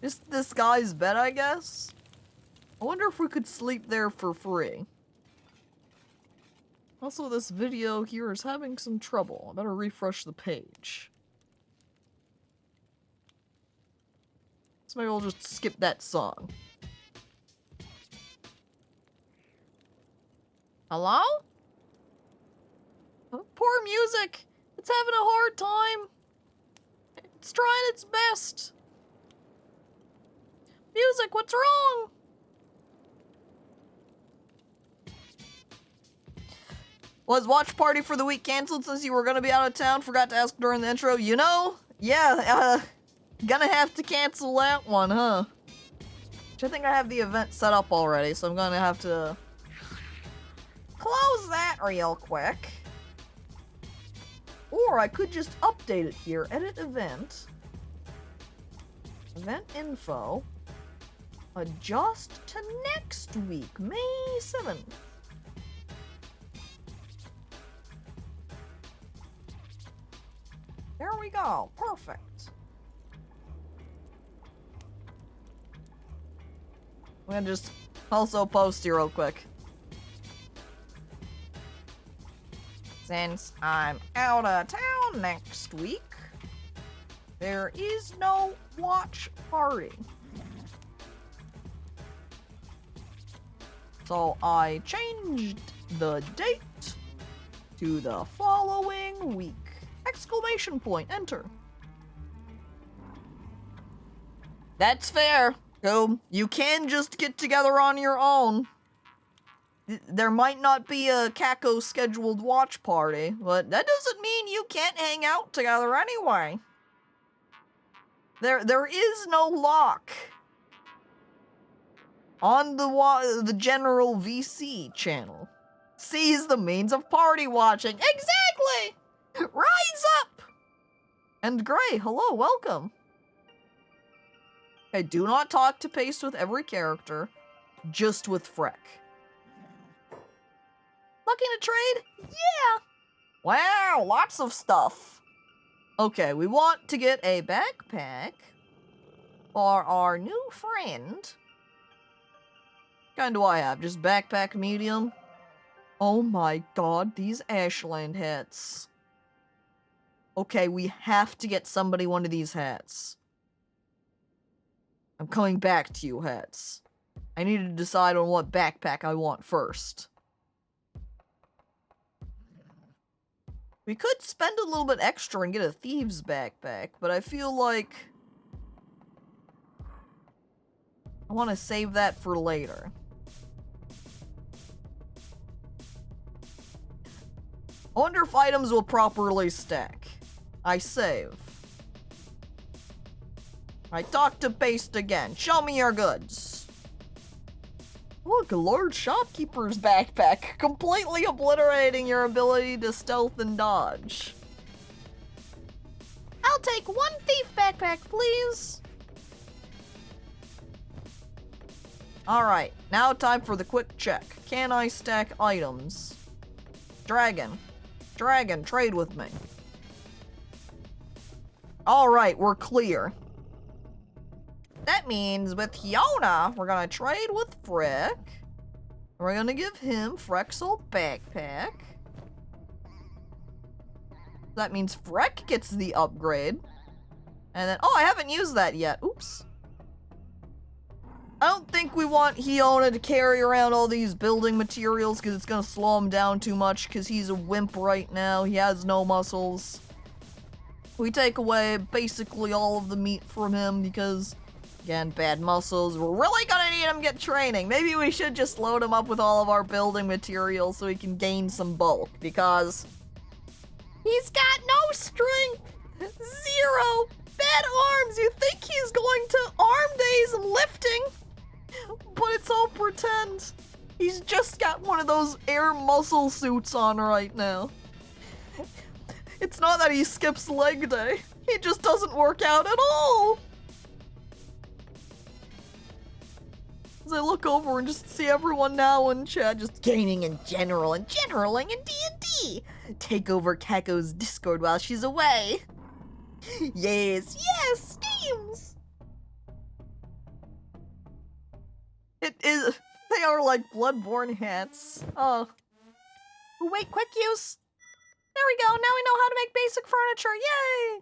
Speaker 1: Just this guy's bed, I guess? I wonder if we could sleep there for free. Also, this video here is having some trouble. I better refresh the page. So maybe we'll just skip that song. Hello? Poor music. It's having a hard time. It's trying its best. Music, what's wrong? Was watch party for the week canceled since you were gonna be out of town? Forgot to ask during the intro. You know? Yeah, gonna have to cancel that one, huh? Which I think I have the event set up already, so I'm gonna have to close that real quick. Or I could just update it here. Edit event. Event info. Adjust to next week, May 7th. There we go. Perfect. I'm gonna just also post here real quick. Since I'm out of town next week, there is no watch party. So I changed the date to the following week. Exclamation point, enter. That's fair. So you can just get together on your own. There might not be a Caco scheduled watch party, but that doesn't mean you can't hang out together anyway. There is no lock on the general VC channel. Seize the means of party watching. Exactly! Rise up! And Gray, hello, welcome. Okay, do not talk to paste with every character, just with Fhrek. Looking to trade? Yeah! Wow, lots of stuff. Okay, we want to get a backpack for our new friend. What kind do I have? Just backpack medium? Oh my god, these Ashland hats. Okay, we have to get somebody one of these hats. I'm coming back to you, hats. I need to decide on what backpack I want first. We could spend a little bit extra and get a thieves backpack, but I feel like I want to save that for later. I wonder if items will properly stack. I save. I talk to Paste again. Show me your goods. Look, a large shopkeeper's backpack, completely obliterating your ability to stealth and dodge. I'll take one thief backpack, please. Alright, now time for the quick check. Can I stack items? Dragon, trade with me. Alright, we're clear. That means with Hyona, we're gonna trade with Fhrek. We're gonna give him Phrek's old backpack. That means Fhrek gets the upgrade. And then, oh, I haven't used that yet. Oops. I don't think we want Hyona to carry around all these building materials because it's gonna slow him down too much because he's a wimp right now. He has no muscles. We take away basically all of the meat from him because, again, bad muscles. We're really gonna need him to get training. Maybe we should just load him up with all of our building materials so he can gain some bulk because he's got no strength. 0. Bad arms. You think he's going to arm days and lifting, but it's all pretend. He's just got one of those air muscle suits on right now. It's not that he skips leg day. He just doesn't work out at all. As I look over and just see everyone now in chat just gaining in general and generaling in D&D. Take over Caco's Discord while she's away. Yes, schemes. It is. They are like bloodborne hats. Oh. Wait, quick use. There we go. Now we know how to make basic furniture. Yay!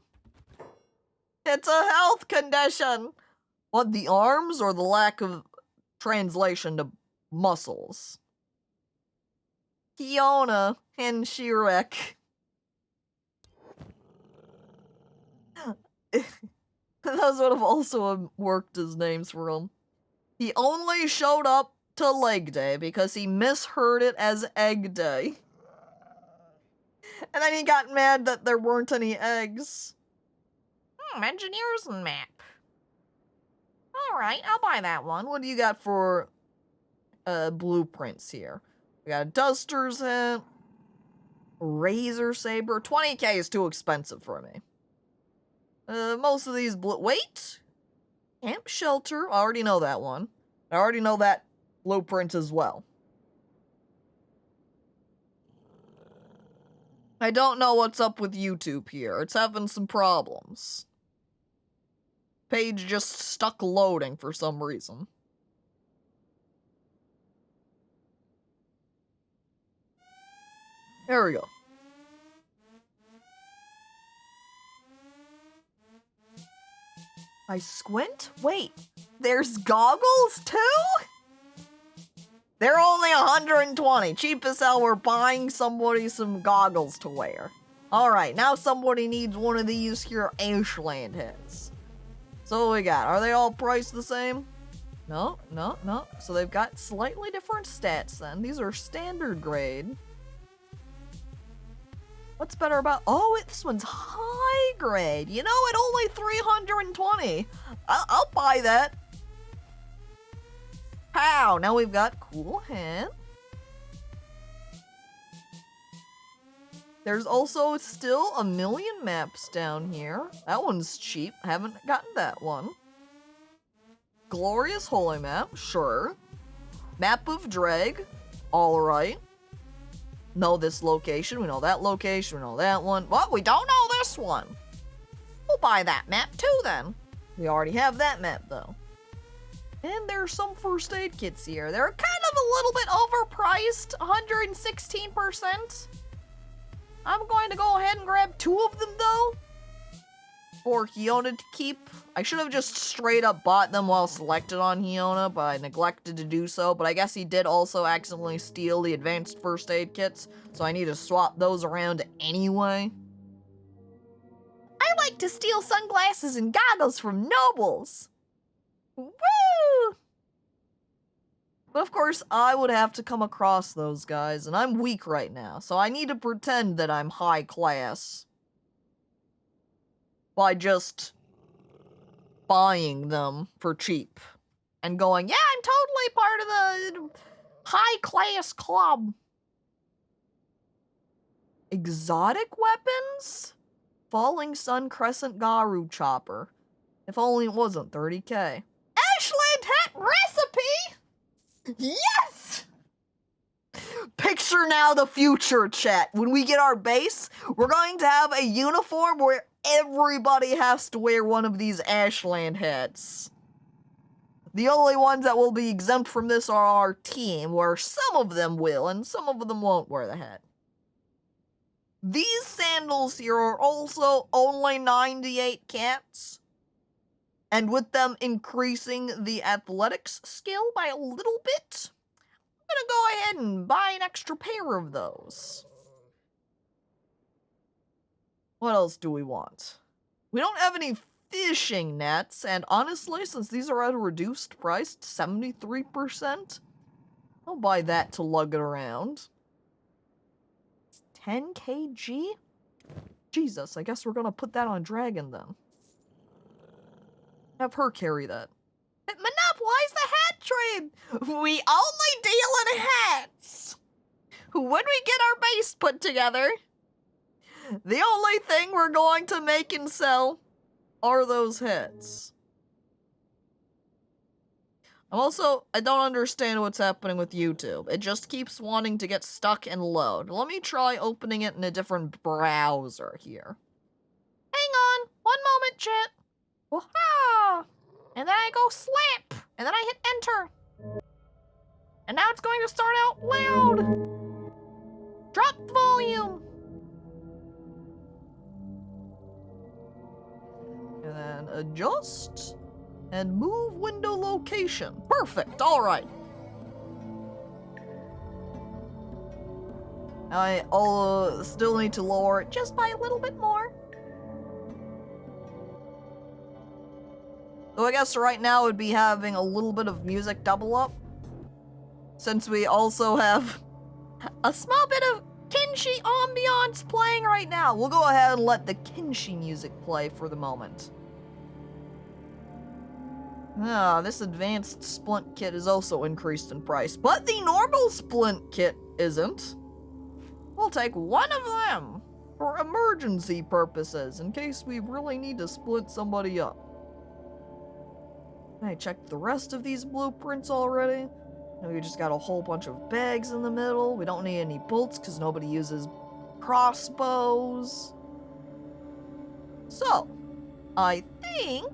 Speaker 1: It's a health condition. What, the arms or the lack of translation to muscles? Hyona and Shrek. Those would have also worked as names for him. He only showed up to leg day because he misheard it as egg day. And then he got mad that there weren't any eggs. Engineer's map. Alright, I'll buy that one. What do you got for blueprints here? We got a Duster's Hint, Razor Saber. 20k is too expensive for me. Most of these wait! Camp Shelter. I already know that one. I already know that blueprint as well. I don't know what's up with YouTube here. It's having some problems. Page just stuck loading for some reason. There we go. I squint? Wait, there's goggles too? They're only 120. Cheap as hell, we're buying somebody some goggles to wear. Alright, now somebody needs one of these here Ashland hits. So what we got? Are they all priced the same? No. So they've got slightly different stats then. These are standard grade. What's better about... Oh, this one's high grade. You know, at only 320. I'll buy that. Pow! Now we've got cool hand. There's also still a million maps down here. That one's cheap. Haven't gotten that one. Glorious Holy Map. Sure. Map of Drag. Alright. Know this location. We know that location. We know that one. What? We don't know this one. We'll buy that map too then. We already have that map though. And there's some first aid kits here. They're kind of a little bit overpriced. 116%. I'm going to go ahead and grab 2 of them though. For Hyona to keep. I should have just straight up bought them while selected on Hyona, but I neglected to do so. But I guess he did also accidentally steal the advanced first aid kits, so I need to swap those around anyway. I like to steal sunglasses and goggles from nobles. Woo! But of course, I would have to come across those guys, and I'm weak right now, so I need to pretend that I'm high class by just buying them for cheap and going, yeah, I'm totally part of the high class club. Exotic weapons? Falling Sun Crescent Garu Chopper. If only it wasn't 30k. Ashland hat recipe! Yes! Picture now the future, chat. When we get our base, we're going to have a uniform where everybody has to wear one of these Ashland hats. The only ones that will be exempt from this are our team, where some of them will and some of them won't wear the hat. These sandals here are also only 98 cats. And with them increasing the athletics skill by a little bit, I'm gonna go ahead and buy an extra pair of those. What else do we want? We don't have any fishing nets, and honestly, since these are at a reduced price, 73%, I'll buy that to lug it around. 10 kg? Jesus, I guess we're gonna put that on Dragon then. Have her carry that. It monopolize the hat trade! We only deal in hats! When we get our base put together, the only thing we're going to make and sell are those hats. I don't understand what's happening with YouTube. It just keeps wanting to get stuck and load. Let me try opening it in a different browser here. Hang on, one moment, chat. Wah-ha! And then I go slap, and then I hit enter. And now it's going to start out loud. Drop the volume. And then adjust. And move window location. Perfect, alright. I'll still need to lower it just by a little bit more. So I guess right now would be having a little bit of music double up. Since we also have a small bit of Kenshi ambiance playing right now. We'll go ahead and let the Kenshi music play for the moment. This advanced splint kit is also increased in price, but the normal splint kit isn't. We'll take one of them for emergency purposes, in case we really need to split somebody up. I checked the rest of these blueprints already. And we just got a whole bunch of bags in the middle. We don't need any bolts because nobody uses crossbows. So, I think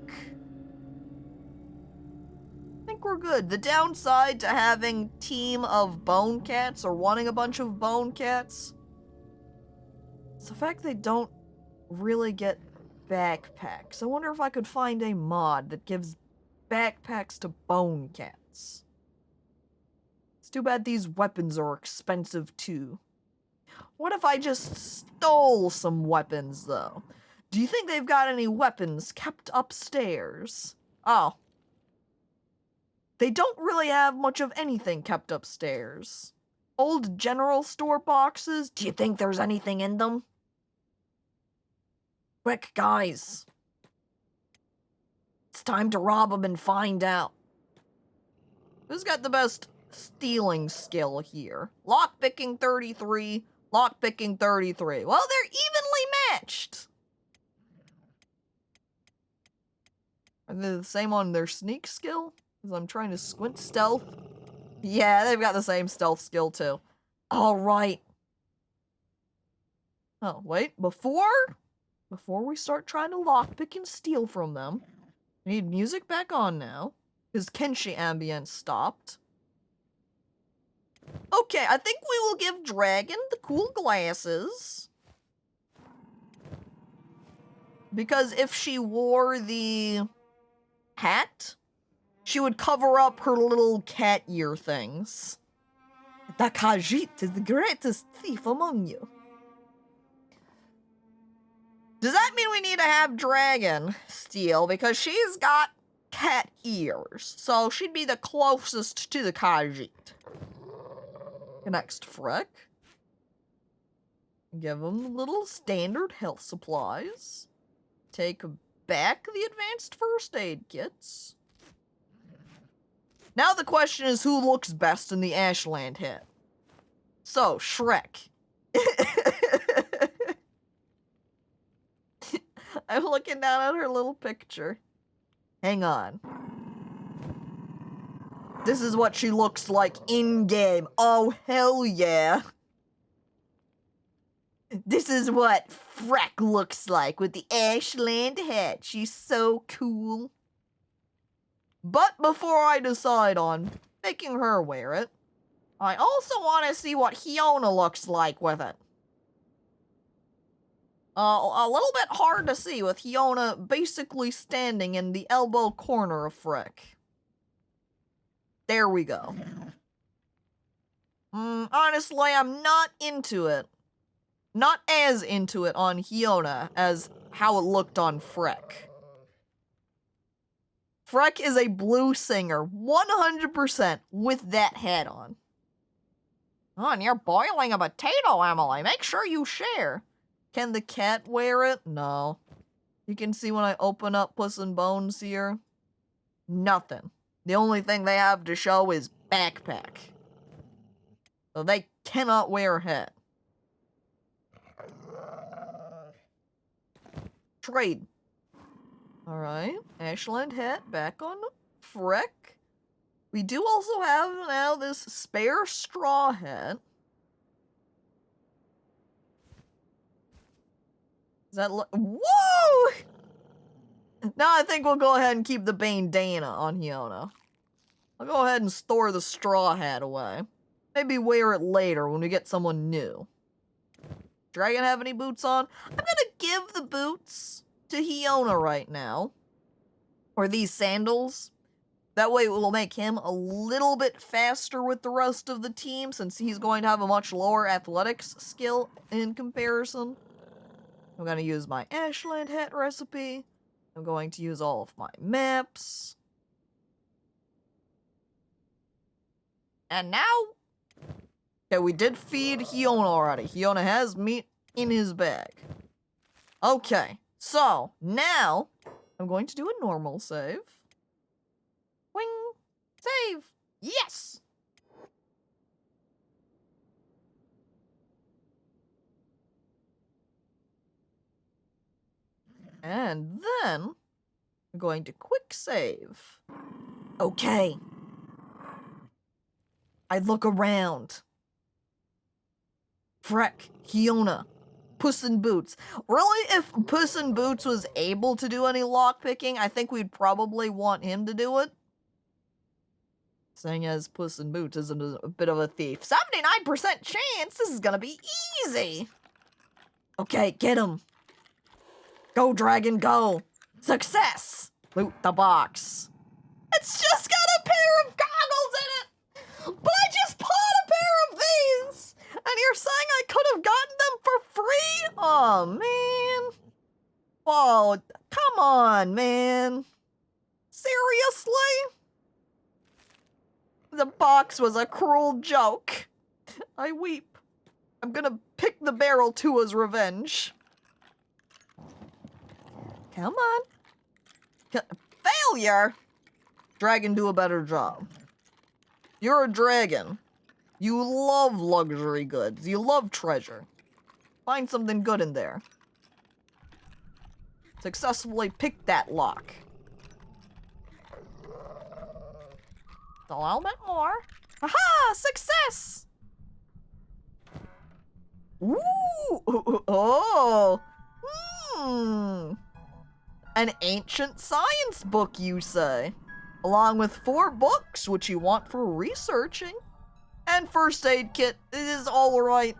Speaker 1: we're good. The downside to having team of bone cats or wanting a bunch of bone cats is the fact they don't really get backpacks. I wonder if I could find a mod that gives backpacks to bone cats. It's too bad these weapons are expensive too. What if I just stole some weapons though? Do you think they've got any weapons kept upstairs? Oh. They don't really have much of anything kept upstairs. Old general store boxes, do you think there's anything in them? Quick, guys. It's time to rob them and find out. Who's got the best stealing skill here? Lockpicking 33, lockpicking 33. Well, they're evenly matched. Are they the same on their sneak skill? Because I'm trying to squint stealth. Yeah, they've got the same stealth skill too. All right. Oh, wait. Before we start trying to lockpick and steal from them, we need music back on now. Because Kenshi ambience stopped. Okay, I think we will give Dragon the cool glasses. Because if she wore the hat, she would cover up her little cat ear things. The Khajiit is the greatest thief among you. Does that mean we need to have Dragon steal? Because she's got cat ears, so she'd be the closest to the Khajiit. Next, Fhrek. Give him little standard health supplies. Take back the advanced first aid kits. Now the question is who looks best in the Ashland hat? So, Shrek. I'm looking down at her little picture. Hang on. This is what she looks like in-game. Oh, hell yeah. This is what Fhrek looks like with the Ashland hat. She's so cool. But before I decide on making her wear it, I also want to see what Hyona looks like with it. A little bit hard to see with Hyona basically standing in the elbow corner of Fhrek. There we go. Honestly, I'm not into it. Not as into it on Hyona as how it looked on Fhrek. Fhrek is a blue singer, 100% with that hat on. Oh, and you're boiling a potato, Emily. Make sure you share. Can the cat wear it? No. You can see when I open up Puss in Bones here. Nothing. The only thing they have to show is backpack. So they cannot wear a hat. Trade. Alright. Ashland hat back on Fhrek. We do also have now this spare straw hat. Does that look? Whoa! Now I think we'll go ahead and keep the bandana on Hyona. I'll go ahead and store the straw hat away. Maybe wear it later when we get someone new. Dragon have any boots on? I'm gonna give the boots to Hyona right now. Or these sandals. That way it will make him a little bit faster with the rest of the team since he's going to have a much lower athletics skill in comparison. I'm going to use my Ashland hat recipe. I'm going to use all of my maps. And now... Okay, we did feed Hyona already. Hyona has meat in his bag. Okay, so now I'm going to do a normal save. Wing! Save! Yes! And then I'm going to quick save. Okay. I look around. Fhrek, Hyona, Puss in Boots. Really, if Puss in Boots was able to do any lockpicking, I think we'd probably want him to do it. Saying as Puss in Boots isn't a bit of a thief. 79% chance! This is gonna be easy! Okay, get him. Go, dragon, go! Success! Loot the box. It's just got a pair of goggles in it! But I just bought a pair of these! And you're saying I could have gotten them for free? Oh, man. Oh, come on, man. Seriously? The box was a cruel joke. I weep. I'm gonna pick the barrel too as revenge. Come on. Failure! Dragon, do a better job. You're a dragon. You love luxury goods. You love treasure. Find something good in there. Successfully pick that lock. A little bit more. Aha! Success! Ooh! Oh! An ancient science book, you say? Along with 4 books, which you want for researching. And first aid kit is alright.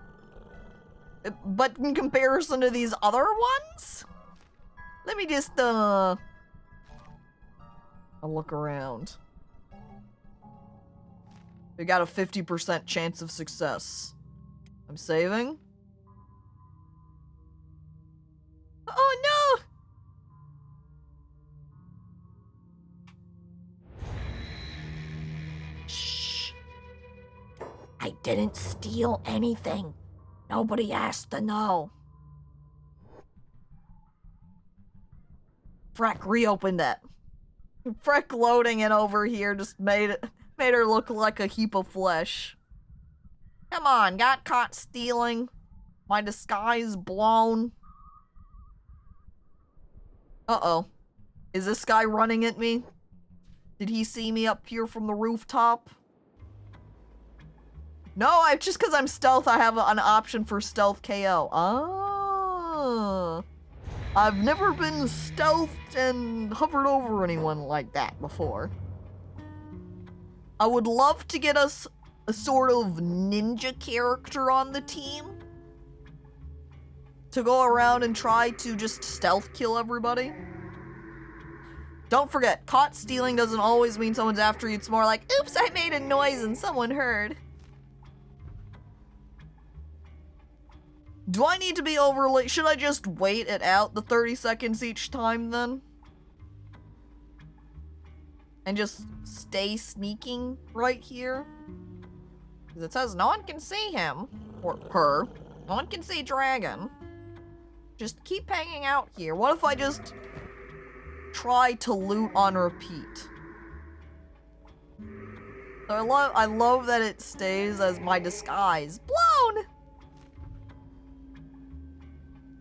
Speaker 1: But in comparison to these other ones? Let me just, I'll look around. We got a 50% chance of success. I'm saving. Oh no! I didn't steal anything. Nobody asked to know. Fhrek, reopen that. Fhrek loading it over here just made her look like a heap of flesh. Come on, got caught stealing. My disguise blown. Uh-oh. Is this guy running at me? Did he see me up here from the rooftop? No, just because I'm stealth, I have an option for stealth KO. Ah. I've never been stealthed and hovered over anyone like that before. I would love to get us a sort of ninja character on the team to go around and try to just stealth kill everybody. Don't forget, caught stealing doesn't always mean someone's after you. It's more like, oops, I made a noise and someone heard. Do I need to be overly... Should I just wait it out the 30 seconds each time then? And just stay sneaking right here? Because it says no one can see him. Or her. No one can see Dragon. Just keep hanging out here. What if I just try to loot on repeat? So I love that it stays as my disguise. Blown!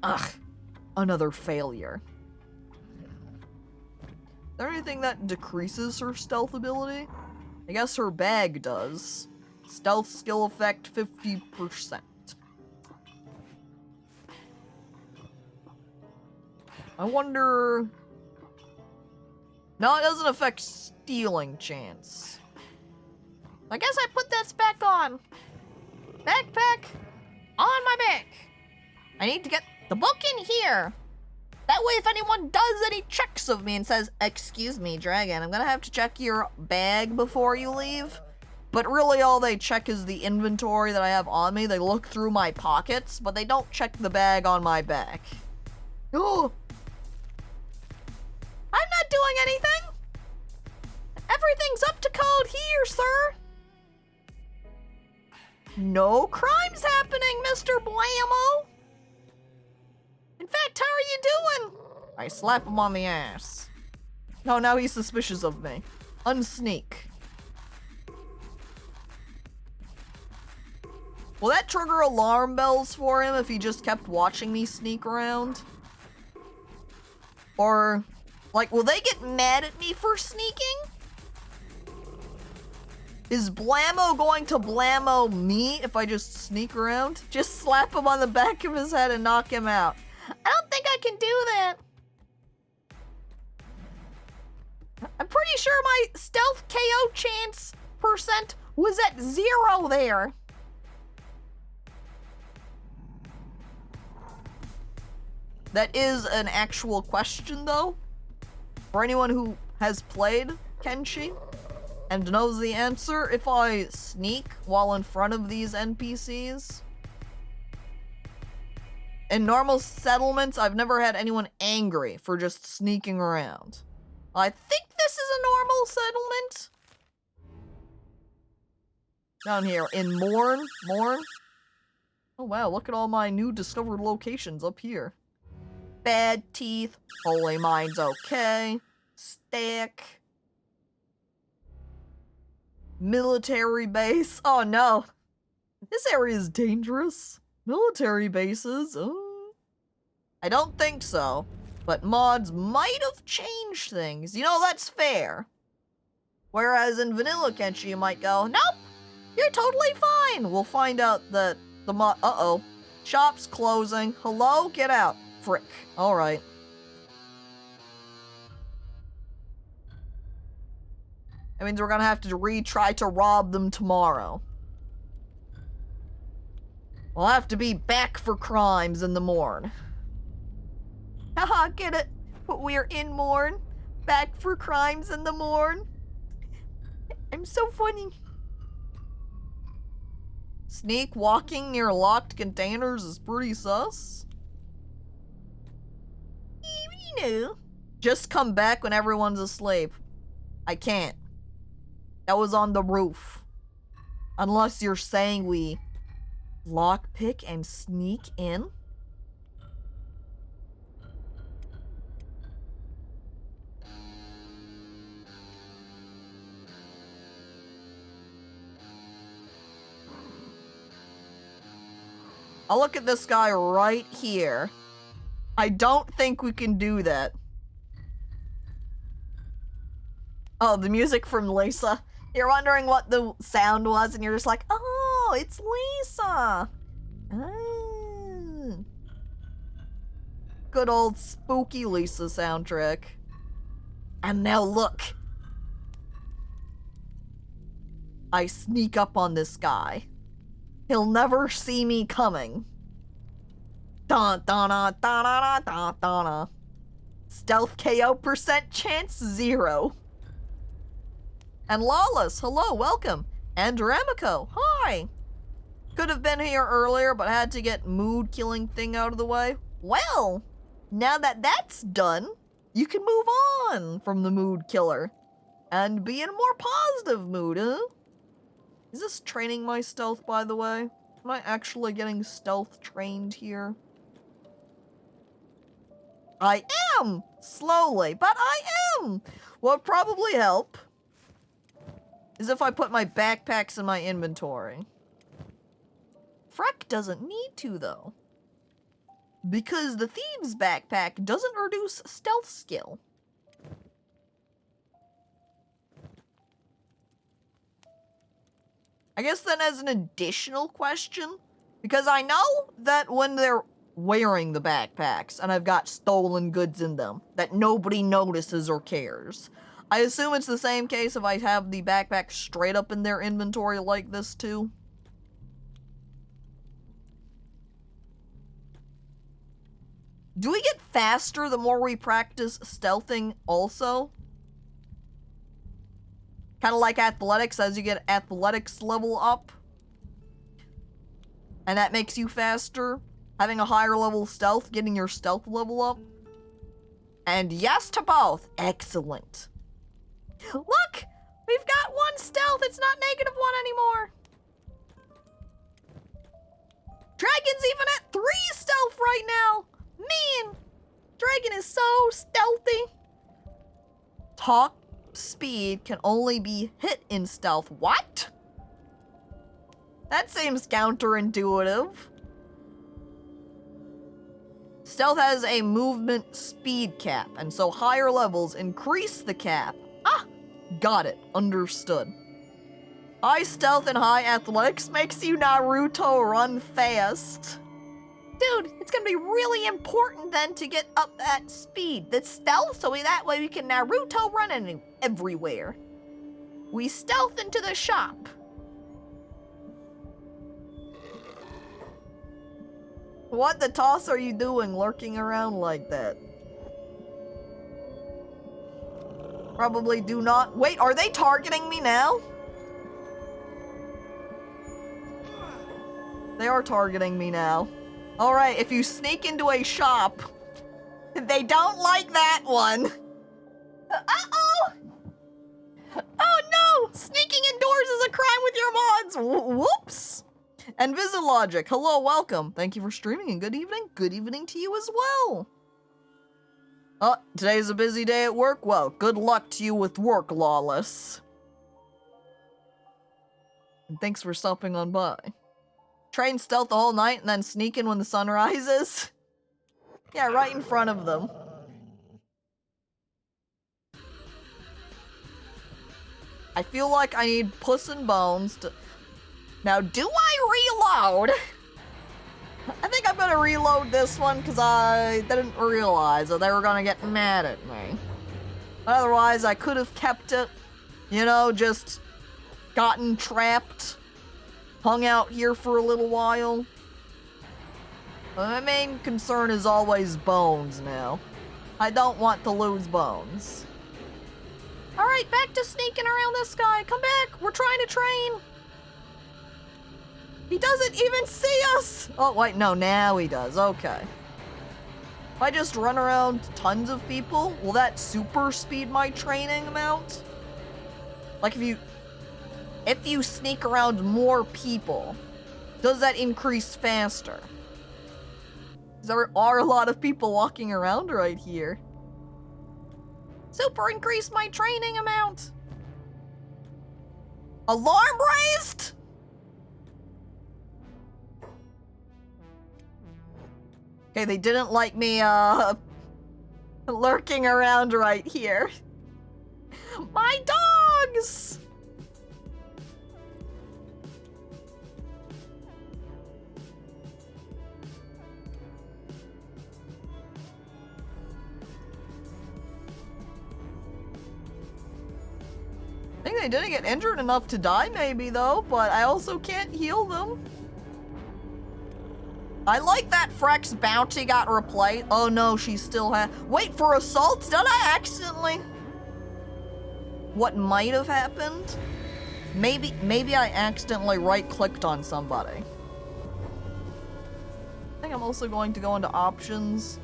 Speaker 1: Ugh. Another failure. Is there anything that decreases her stealth ability? I guess her bag does. Stealth skill effect 50%. I wonder... No, it doesn't affect stealing chance. I guess I put this back on. Backpack on my back. I need to get the book in here. That way if anyone does any checks of me and says, excuse me, Dragon, I'm gonna have to check your bag before you leave. But really all they check is the inventory that I have on me. They look through my pockets, but they don't check the bag on my back. Oh. I'm not doing anything. Everything's up to code here, sir. No crimes happening, Mr. Blammo. In fact, how are you doing? I slap him on the ass. No, now he's suspicious of me. Unsneak. Will that trigger alarm bells for him if he just kept watching me sneak around? Or, like, will they get mad at me for sneaking? Is Blammo going to Blammo me if I just sneak around? Just slap him on the back of his head and knock him out. I don't think I can do that. I'm pretty sure my stealth KO chance percent was at 0 there. That is an actual question, though. For anyone who has played Kenshi and knows the answer, if I sneak while in front of these NPCs... In normal settlements, I've never had anyone angry for just sneaking around. I think this is a normal settlement. Down here in Morn. Oh wow, look at all my new discovered locations up here. Bad Teeth, Holy Mind's okay, Stack, military base. Oh no, this area is dangerous. Military bases, oh. I don't think so, but mods might have changed things. You know, that's fair. Whereas in vanilla Kenshi, you might go, nope, you're totally fine. We'll find out that the mod, uh-oh, shop's closing. Hello, get out. Frick, all right. That means we're gonna have to retry to rob them tomorrow. We'll have to be back for crimes in the morn. Haha, get it? We're in morn. Back for crimes in the morn. I'm so funny. Sneak walking near locked containers is pretty sus. You know. Just come back when everyone's asleep. I can't. That was on the roof. Unless you're saying we lockpick and sneak in. I'll look at this guy right here. I don't think we can do that. Oh, the music from Lisa. You're wondering what the sound was, and you're just like, oh, it's Lisa. Ah. Good old spooky Lisa soundtrack. And now look. I sneak up on this guy. He'll never see me coming. Dun dun dun dun dun dun dun. Stealth KO % chance 0. And Lawless, hello, welcome. And Ramiko, hi. Could have been here earlier, but had to get mood killing thing out of the way. Well, now that that's done, you can move on from the mood killer and be in a more positive mood, huh? Is this training my stealth, by the way? Am I actually getting stealth trained here? I am! Slowly, but I am! What would probably help is if I put my backpacks in my inventory. Fhrek doesn't need to, though. Because the Thieves' backpack doesn't reduce stealth skill. I guess then as an additional question, because I know that when they're wearing the backpacks and I've got stolen goods in them that nobody notices or cares, I assume it's the same case if I have the backpack straight up in their inventory like this too. Do we get faster the more we practice stealthing also? Kind of like athletics, as you get athletics level up. And that makes you faster. Having a higher level stealth, getting your stealth level up. And yes to both. Excellent. Look! We've got 1 stealth. It's not -1 anymore. Dragon's even at 3 stealth right now. Man! Dragon is so stealthy. Talk speed can only be hit in stealth. What? That seems counterintuitive. Stealth has a movement speed cap, and so higher levels increase the cap. Ah! Got it. Understood. High stealth and high athletics makes you Naruto run fast. Dude, it's gonna be really important then to get up that speed. That's stealth, so that way we can Naruto run everywhere. We stealth into the shop. What the toss are you doing lurking around like that? Probably do not. Wait, are they targeting me now? They are targeting me now. Alright, if you sneak into a shop, they don't like that one. Uh-oh! Oh no! Sneaking indoors is a crime with your mods! Whoops! And Visilogic, hello, welcome. Thank you for streaming and good evening. Good evening to you as well. Today's a busy day at work? Well, good luck to you with work, Lawless. And thanks for stopping on by. Train stealth the whole night and then sneak in when the sun rises? Yeah, right in front of them. I feel like I need Puss and Bones to... Now, do I reload? I think I'm gonna reload this one because I didn't realize that they were gonna get mad at me. Otherwise, I could have kept it, you know, just gotten trapped, hung out here for a little while. But my main concern is always Bones now. I don't want to lose Bones. Alright, back to sneaking around this guy. Come back, we're trying to train. He doesn't even see us! Oh, wait, no, now he does. Okay. If I just run around tons of people, will that super speed my training amount? Like if you... if you sneak around more people, does that increase faster? There are a lot of people walking around right here. Super increase my training amount. Alarm raised? Okay, they didn't like me, lurking around right here. My dogs! I think they didn't get injured enough to die maybe though, but I also can't heal them. I like that Phrek's bounty got replaced. Oh no, she still has. Wait, for assault? Did I accidentally? What might have happened? Maybe I accidentally right-clicked on somebody. I think I'm also going to go into options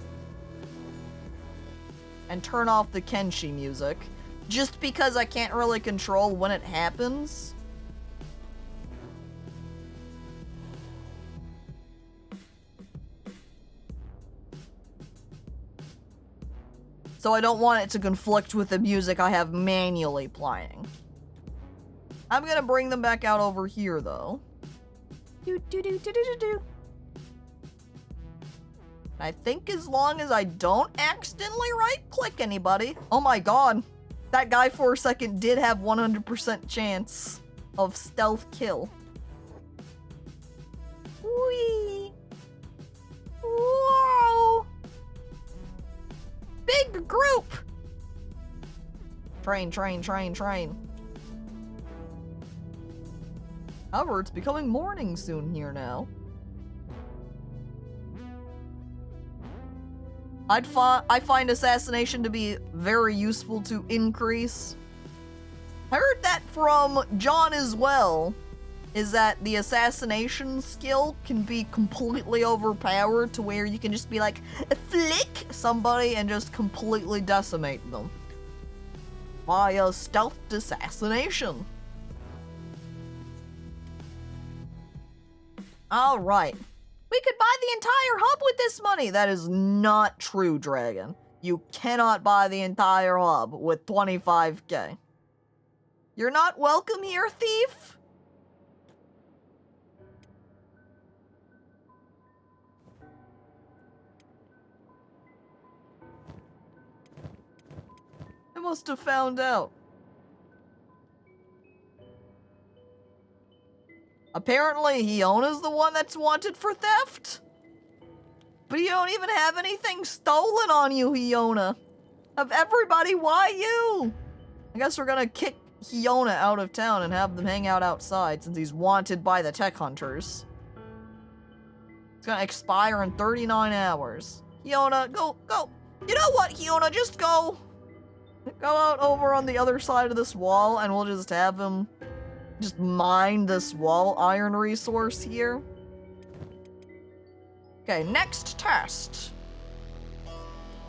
Speaker 1: and turn off the Kenshi music, just because I can't really control when it happens. So I don't want it to conflict with the music I have manually playing. I'm gonna bring them back out over here, though. I think as long as I don't accidentally right-click anybody. Oh my god. That guy for a second did have 100% chance of stealth kill. Whee! Whoa! Big group! Train. However, it's becoming morning soon here now. I find assassination to be very useful to increase. I heard that from John as well, is that the assassination skill can be completely overpowered to where you can just be like, flick somebody and just completely decimate them via stealthed assassination. Alright. We could buy the entire hub with this money. That is not true, Dragon. You cannot buy the entire hub with 25k. You're not welcome here, thief. I must have found out. Apparently, Hiona's the one that's wanted for theft? But you don't even have anything stolen on you, Hiona. Of everybody, why you? I guess we're gonna kick Hiona out of town and have them hang out outside since he's wanted by the tech hunters. It's gonna expire in 39 hours. Hiona, go. You know what, Hiona, just go. Go out over on the other side of this wall and we'll just have him just mine this wall iron resource here. Okay, next test.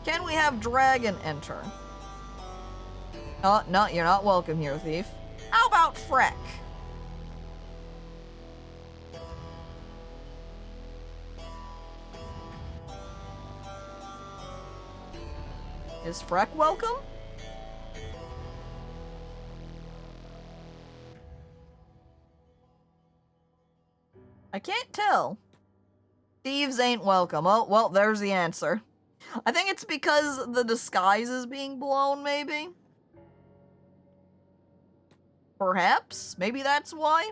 Speaker 1: Can we have Dragon enter? Oh, no, you're not welcome here, thief. How about Fhrek? Is Fhrek welcome? I can't tell. Thieves ain't welcome. Oh, well, there's the answer. I think it's because the disguise is being blown, maybe? Perhaps? Maybe that's why?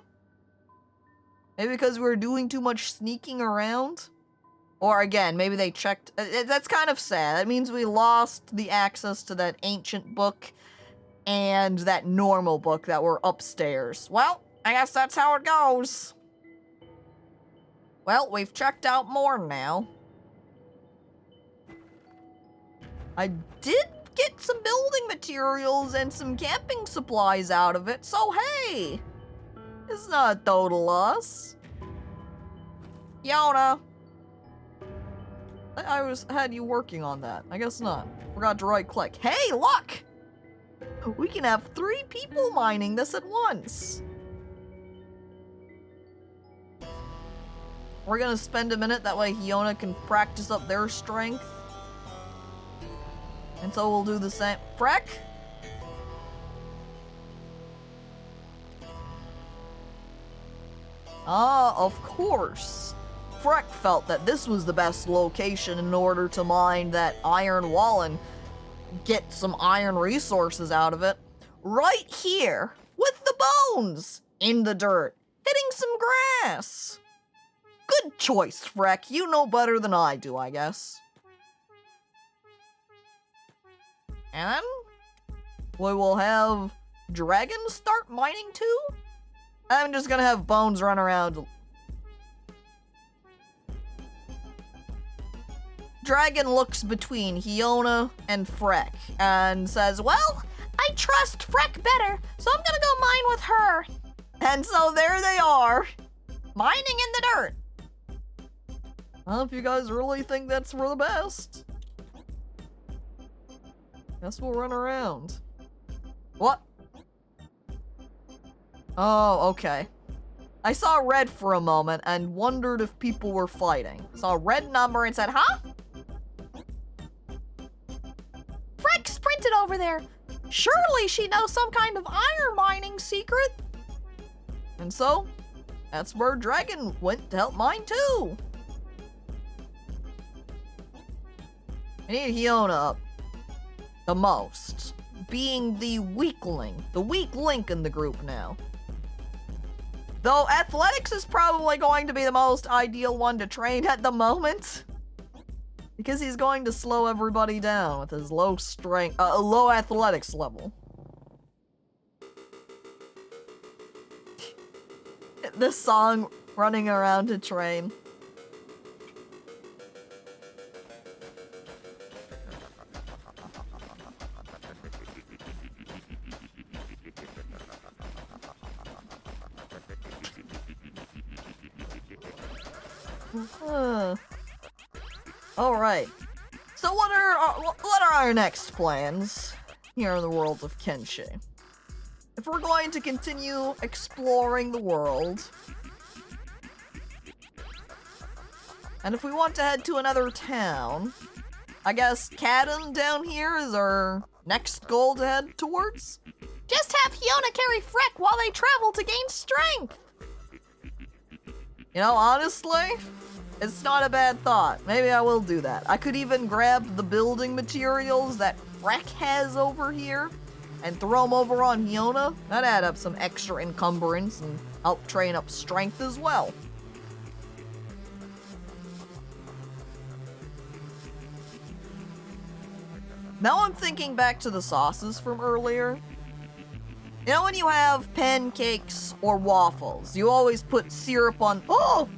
Speaker 1: Maybe because we're doing too much sneaking around? Or again, maybe they checked... That's kind of sad. That means we lost the access to that ancient book and that normal book that were upstairs. Well, I guess that's how it goes. Well, we've checked out more now. I did get some building materials and some camping supplies out of it, so hey! It's not a total loss. Yona! I had you working on that. I guess not. Forgot to right-click. Hey, look! We can have 3 people mining this at once. We're gonna spend a minute, that way Hiona can practice up their strength. And so we'll do the same. Fhrek? Ah, of course. Fhrek felt that this was the best location in order to mine that iron wall and get some iron resources out of it. Right here, with the bones, in the dirt, hitting some grass. Good choice, Fhrek. You know better than I do, I guess. And then we will have dragons start mining too? I'm just gonna have bones run around. Dragon looks between Hiona and Fhrek and says, well, I trust Fhrek better, so I'm gonna go mine with her. And so there they are, mining in the dirt. Well, if you guys really think that's for the best, guess we'll run around. What? Oh, okay. I saw red for a moment and wondered if people were fighting. Saw a red number and said, huh? Fhrek sprinted over there. Surely she knows some kind of iron mining secret. And so, that's where Dragon went to help mine too. I need Hiona up the most, being the weakling, the weak link in the group now. Though athletics is probably going to be the most ideal one to train at the moment, because he's going to slow everybody down with his low strength, low athletics level. This song, running around to train. Alright. So what are our next plans here in the world of Kenshi? If we're going to continue exploring the world, and if we want to head to another town, I guess Cadden down here is our next goal to head towards? Just have Hiona carry Fhrek while they travel to gain strength! You know, honestly, it's not a bad thought. Maybe I will do that. I could even grab the building materials that Fhrek has over here and throw them over on Hiona. That'd add up some extra encumbrance and help train up strength as well. Now I'm thinking back to the sauces from earlier. You know when you have pancakes or waffles, you always put syrup on— oh!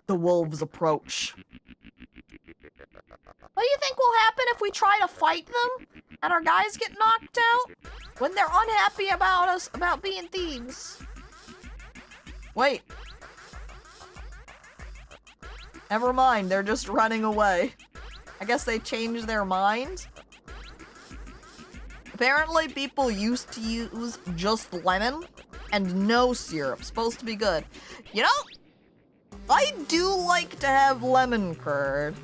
Speaker 1: The wolves approach. What do you think will happen if we try to fight them and our guys get knocked out? When they're unhappy about us, about being thieves? Wait. Never mind, they're just running away. I guess they changed their mind. Apparently people used to use just lemon and no syrup. Supposed to be good. You know, I do like to have lemon curd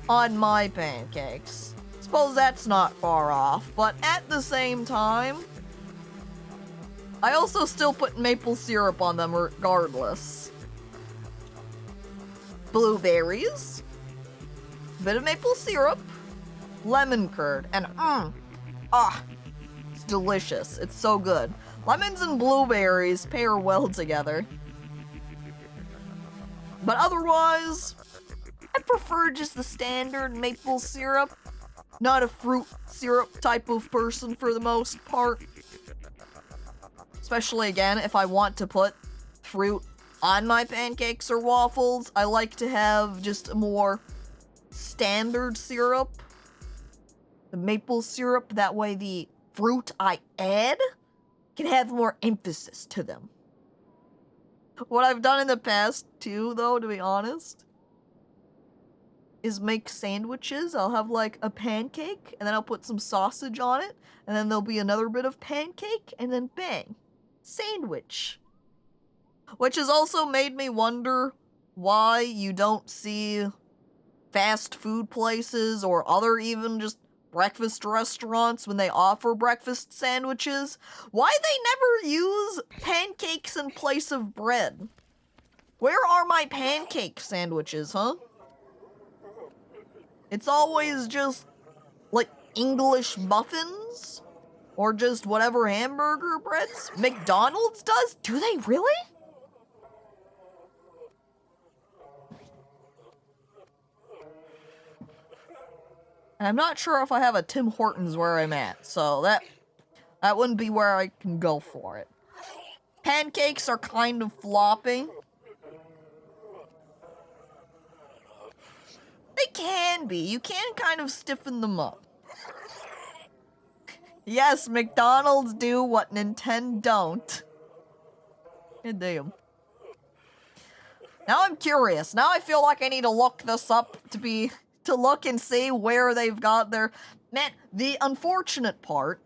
Speaker 1: on my pancakes. Suppose that's not far off, but at the same time, I also still put maple syrup on them regardless. Blueberries, bit of maple syrup, lemon curd, and it's delicious. It's so good. Lemons and blueberries pair well together. But otherwise, I prefer just the standard maple syrup. Not a fruit syrup type of person for the most part. Especially, again, if I want to put fruit on my pancakes or waffles, I like to have just a more standard syrup. The maple syrup, that way the fruit I add can have more emphasis to them. What I've done in the past, too, though, to be honest, is make sandwiches. I'll have, like, a pancake, and then I'll put some sausage on it, and then there'll be another bit of pancake, and then bang. Sandwich. Which has also made me wonder why you don't see fast food places or other even just breakfast restaurants when they offer breakfast sandwiches. Why they never use pancakes in place of bread? Where are my pancake sandwiches, huh? It's always just, like, English muffins? Or just whatever hamburger breads McDonald's does? Do they really? And I'm not sure if I have a Tim Hortons where I'm at, so that wouldn't be where I can go for it. Pancakes are kind of floppy. They can be. You can kind of stiffen them up. Yes, McDonald's do what Nintendo don't. God damn. Now I'm curious. Now I feel like I need to look this up to look and see where they've got their... Man, the unfortunate part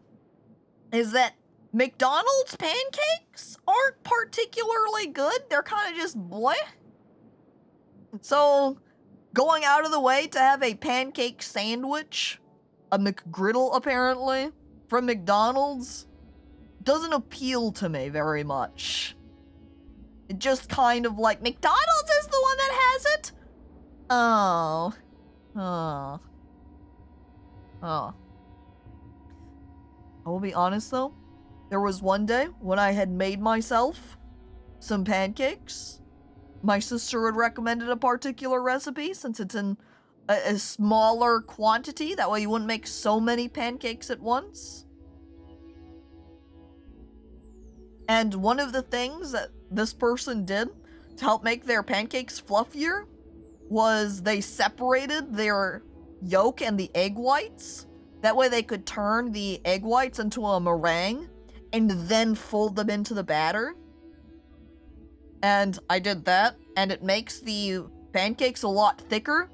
Speaker 1: is that McDonald's pancakes aren't particularly good. They're kind of just bleh. So, going out of the way to have a pancake sandwich, a McGriddle apparently, from McDonald's, doesn't appeal to me very much. It just kind of like, McDonald's is the one that has it? Oh. Oh. Oh. I will be honest though, there was one day when I had made myself some pancakes. My sister had recommended a particular recipe since it's in a smaller quantity. That way you wouldn't make so many pancakes at once. And one of the things that this person did to help make their pancakes fluffier was they separated their yolk and the egg whites. That way they could turn the egg whites into a meringue and then fold them into the batter. And I did that, and it makes the pancakes a lot thicker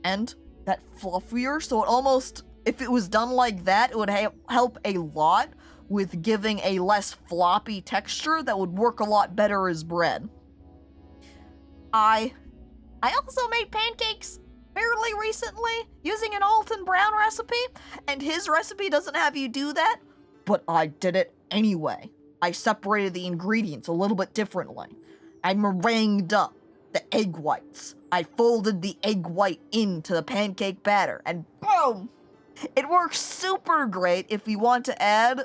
Speaker 1: and that fluffier. So it almost, if it was done like that, it would help a lot with giving a less floppy texture that would work a lot better as bread. I also made pancakes fairly recently using an Alton Brown recipe, and his recipe doesn't have you do that, but I did it anyway. I separated the ingredients a little bit differently. I meringued up the egg whites. I folded the egg white into the pancake batter, and boom! It works super great if you want to add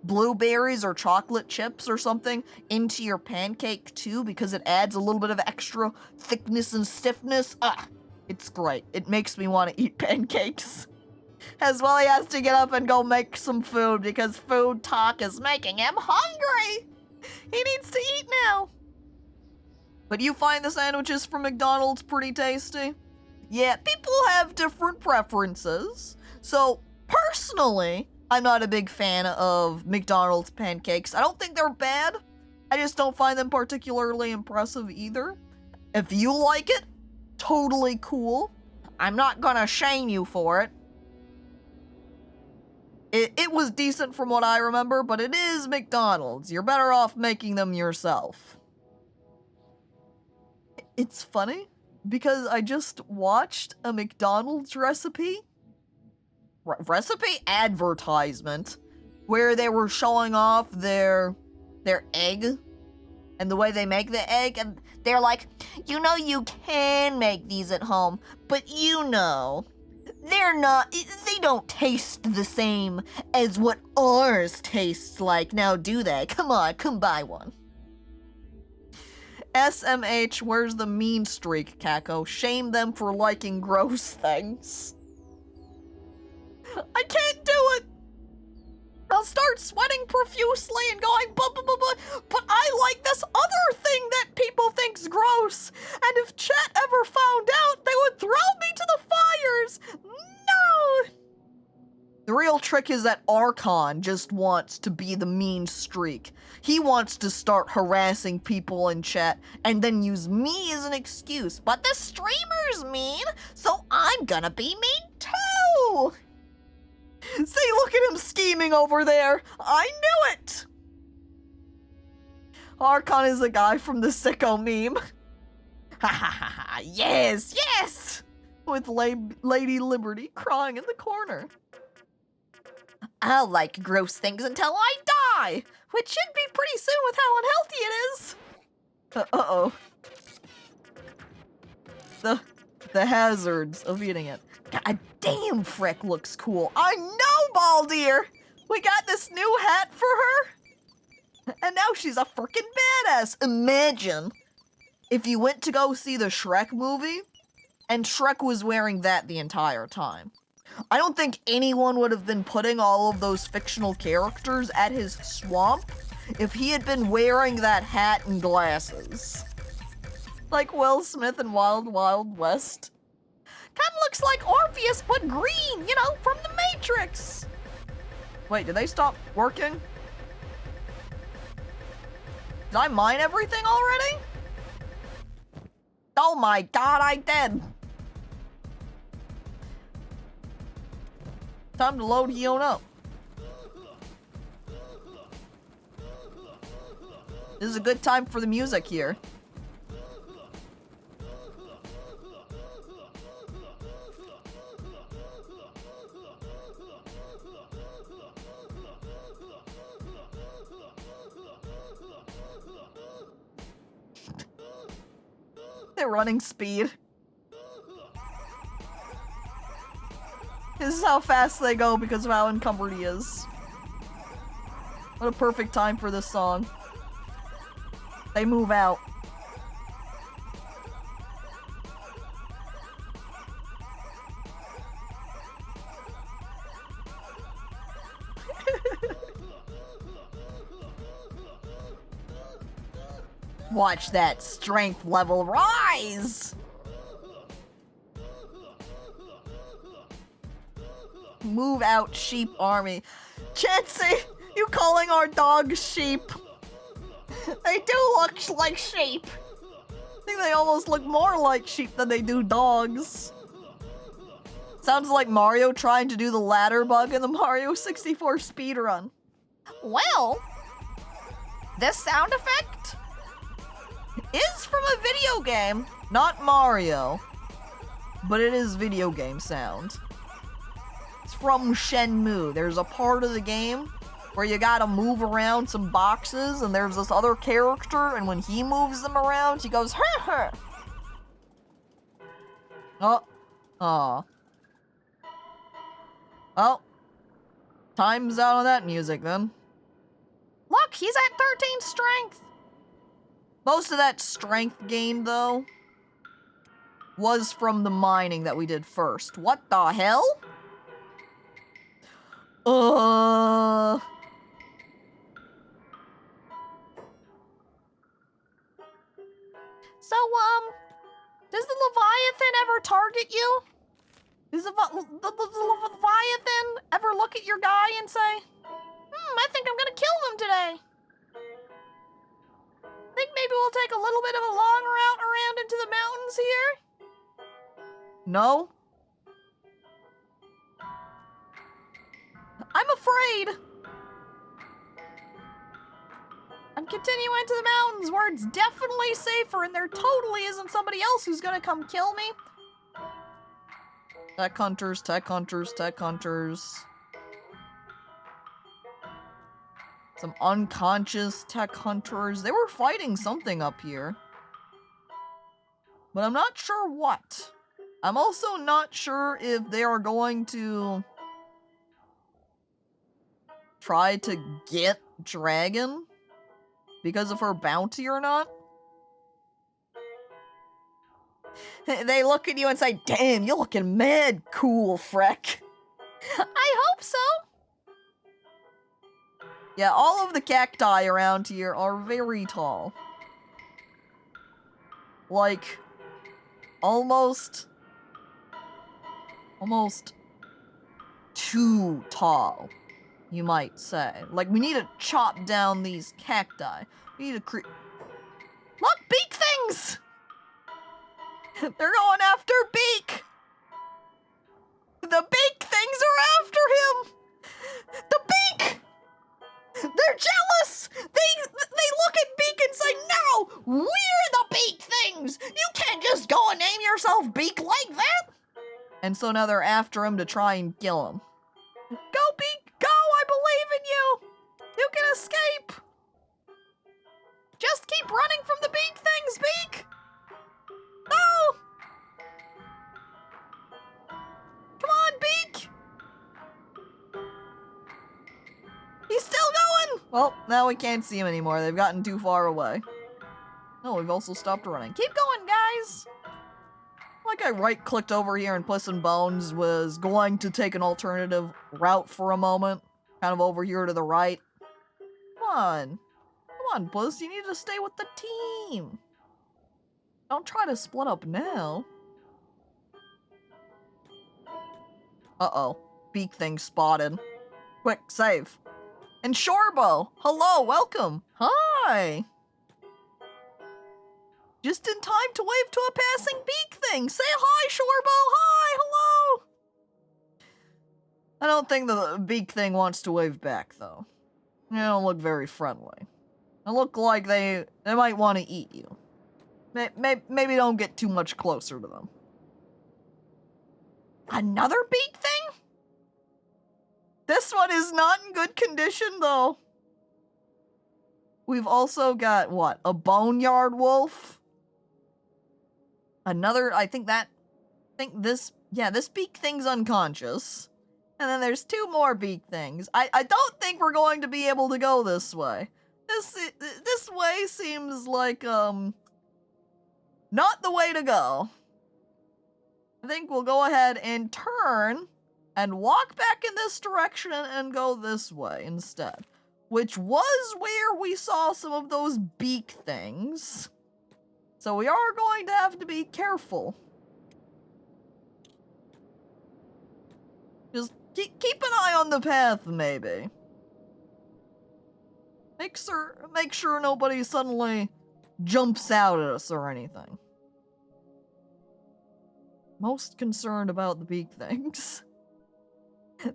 Speaker 1: blueberries or chocolate chips or something into your pancake too, because it adds a little bit of extra thickness and stiffness. It's great. It makes me want to eat pancakes. As well, he has to get up and go make some food because food talk is making him hungry. He needs to eat now. But you find the sandwiches from McDonald's pretty tasty? Yeah, people have different preferences. So, personally, I'm not a big fan of McDonald's pancakes. I don't think they're bad. I just don't find them particularly impressive either. If you like it, totally cool. I'm not gonna shame you for it. It was decent from what I remember, but it is McDonald's. You're better off making them yourself. It's funny because I just watched a McDonald's recipe advertisement where they were showing off their egg and the way they make the egg, and they're like, you know, you can make these at home, but you know, they don't taste the same as what ours tastes like. Now do they? Come on, come buy one. SMH, where's the mean streak, Caco? Shame them for liking gross things. I can't do it! I'll start sweating profusely and going, but I like this other thing that people think's gross. And if chat ever found out, they would throw me to the fires. No! The real trick is that Archon just wants to be the mean streak. He wants to start harassing people in chat and then use me as an excuse. But the streamer's mean, so I'm gonna be mean too! See, look at him scheming over there. I knew it! Archon is the guy from the sicko meme. Ha ha ha ha, yes, yes! With Lady Liberty crying in the corner. I'll like gross things until I die, which should be pretty soon with how unhealthy it is. Uh-oh. The hazards of eating it. God damn, Fhrek looks cool. I know, Baldir! We got this new hat for her, and now she's a freaking badass. Imagine if you went to go see the Shrek movie, and Shrek was wearing that the entire time. I don't think anyone would have been putting all of those fictional characters at his swamp if he had been wearing that hat and glasses. Like Will Smith in Wild Wild West. Kinda looks like Orpheus, but green, you know, from the Matrix. Wait, did they stop working? Did I mine everything already? Oh my god, I did. Time to load Hion up. This is a good time for the music here. They're running speed. This is how fast they go because of how encumbered he is. What a perfect time for this song. They move out. Watch that strength level rise! Move out, sheep army. Chansey, you calling our dogs sheep? They do look like sheep. I think they almost look more like sheep than they do dogs. Sounds like Mario trying to do the ladder bug in the Mario 64 speedrun. Well, this sound effect is from a video game, not Mario, but it is video game sound. It's from Shenmue. There's a part of the game where you gotta move around some boxes, and there's this other character, and when he moves them around, he goes, "Huh, huh." Oh. Aw. Oh. Time's out on that music, then. Look, he's at 13 strength! Most of that strength gain, though, was from the mining that we did first. What the hell? So, does the Leviathan ever target you? Does the Leviathan ever look at your guy and say, I think I'm gonna kill them today? Think maybe we'll take a little bit of a long route around into the mountains here? No? I'm afraid. I'm continuing to the mountains where it's definitely safer and there totally isn't somebody else who's gonna come kill me. Tech hunters, tech hunters, tech hunters. Some unconscious tech hunters. They were fighting something up here. But I'm not sure what. I'm also not sure if they are going to try to get Dragon because of her bounty or not. They look at you and say, "Damn, you're looking mad cool, Fhrek." I hope so. Yeah, all of the cacti around here are very tall. Like, almost too tall, you might say. Like, we need to chop down these cacti. We need to Look, beak things! They're going after Beak! The beak things are after him! The beak! They're jealous! They look at Beak and We're the beak things! You can't just go and name yourself Beak like that! And so now they're after him to try and kill him. Go, Beak! Go! I believe in you! You can escape! Just keep running from the beak things, Beak! No! Come on, Beak! He's still going! Well, now we can't see him anymore. They've gotten too far away. No, we've also stopped running. Keep going, guys! Like I right-clicked over here and Puss and Bones was going to take an alternative route for a moment. Kind of over here to the right. Come on. Come on, Puss. You need to stay with the team. Don't try to split up now. Uh-oh. Beak thing spotted. Quick, save. And Shorbo! Hello, welcome! Hi! Just in time to wave to a passing beak thing! Say hi, Shorbo! Hi! Hello! I don't think the beak thing wants to wave back, though. They don't look very friendly. They look like they might want to eat you. Maybe don't get too much closer to them. Another beak thing? This one is not in good condition, though. We've also got, what, a boneyard wolf? Another, this beak thing's unconscious. And then there's two more beak things. I don't think we're going to be able to go this way. This way seems like, not the way to go. I think we'll go ahead and turn and walk back in this direction and go this way instead. Which was where we saw some of those beak things. So we are going to have to be careful. Just keep an eye on the path, maybe. Make sure nobody suddenly jumps out at us or anything. Most concerned about the beak things.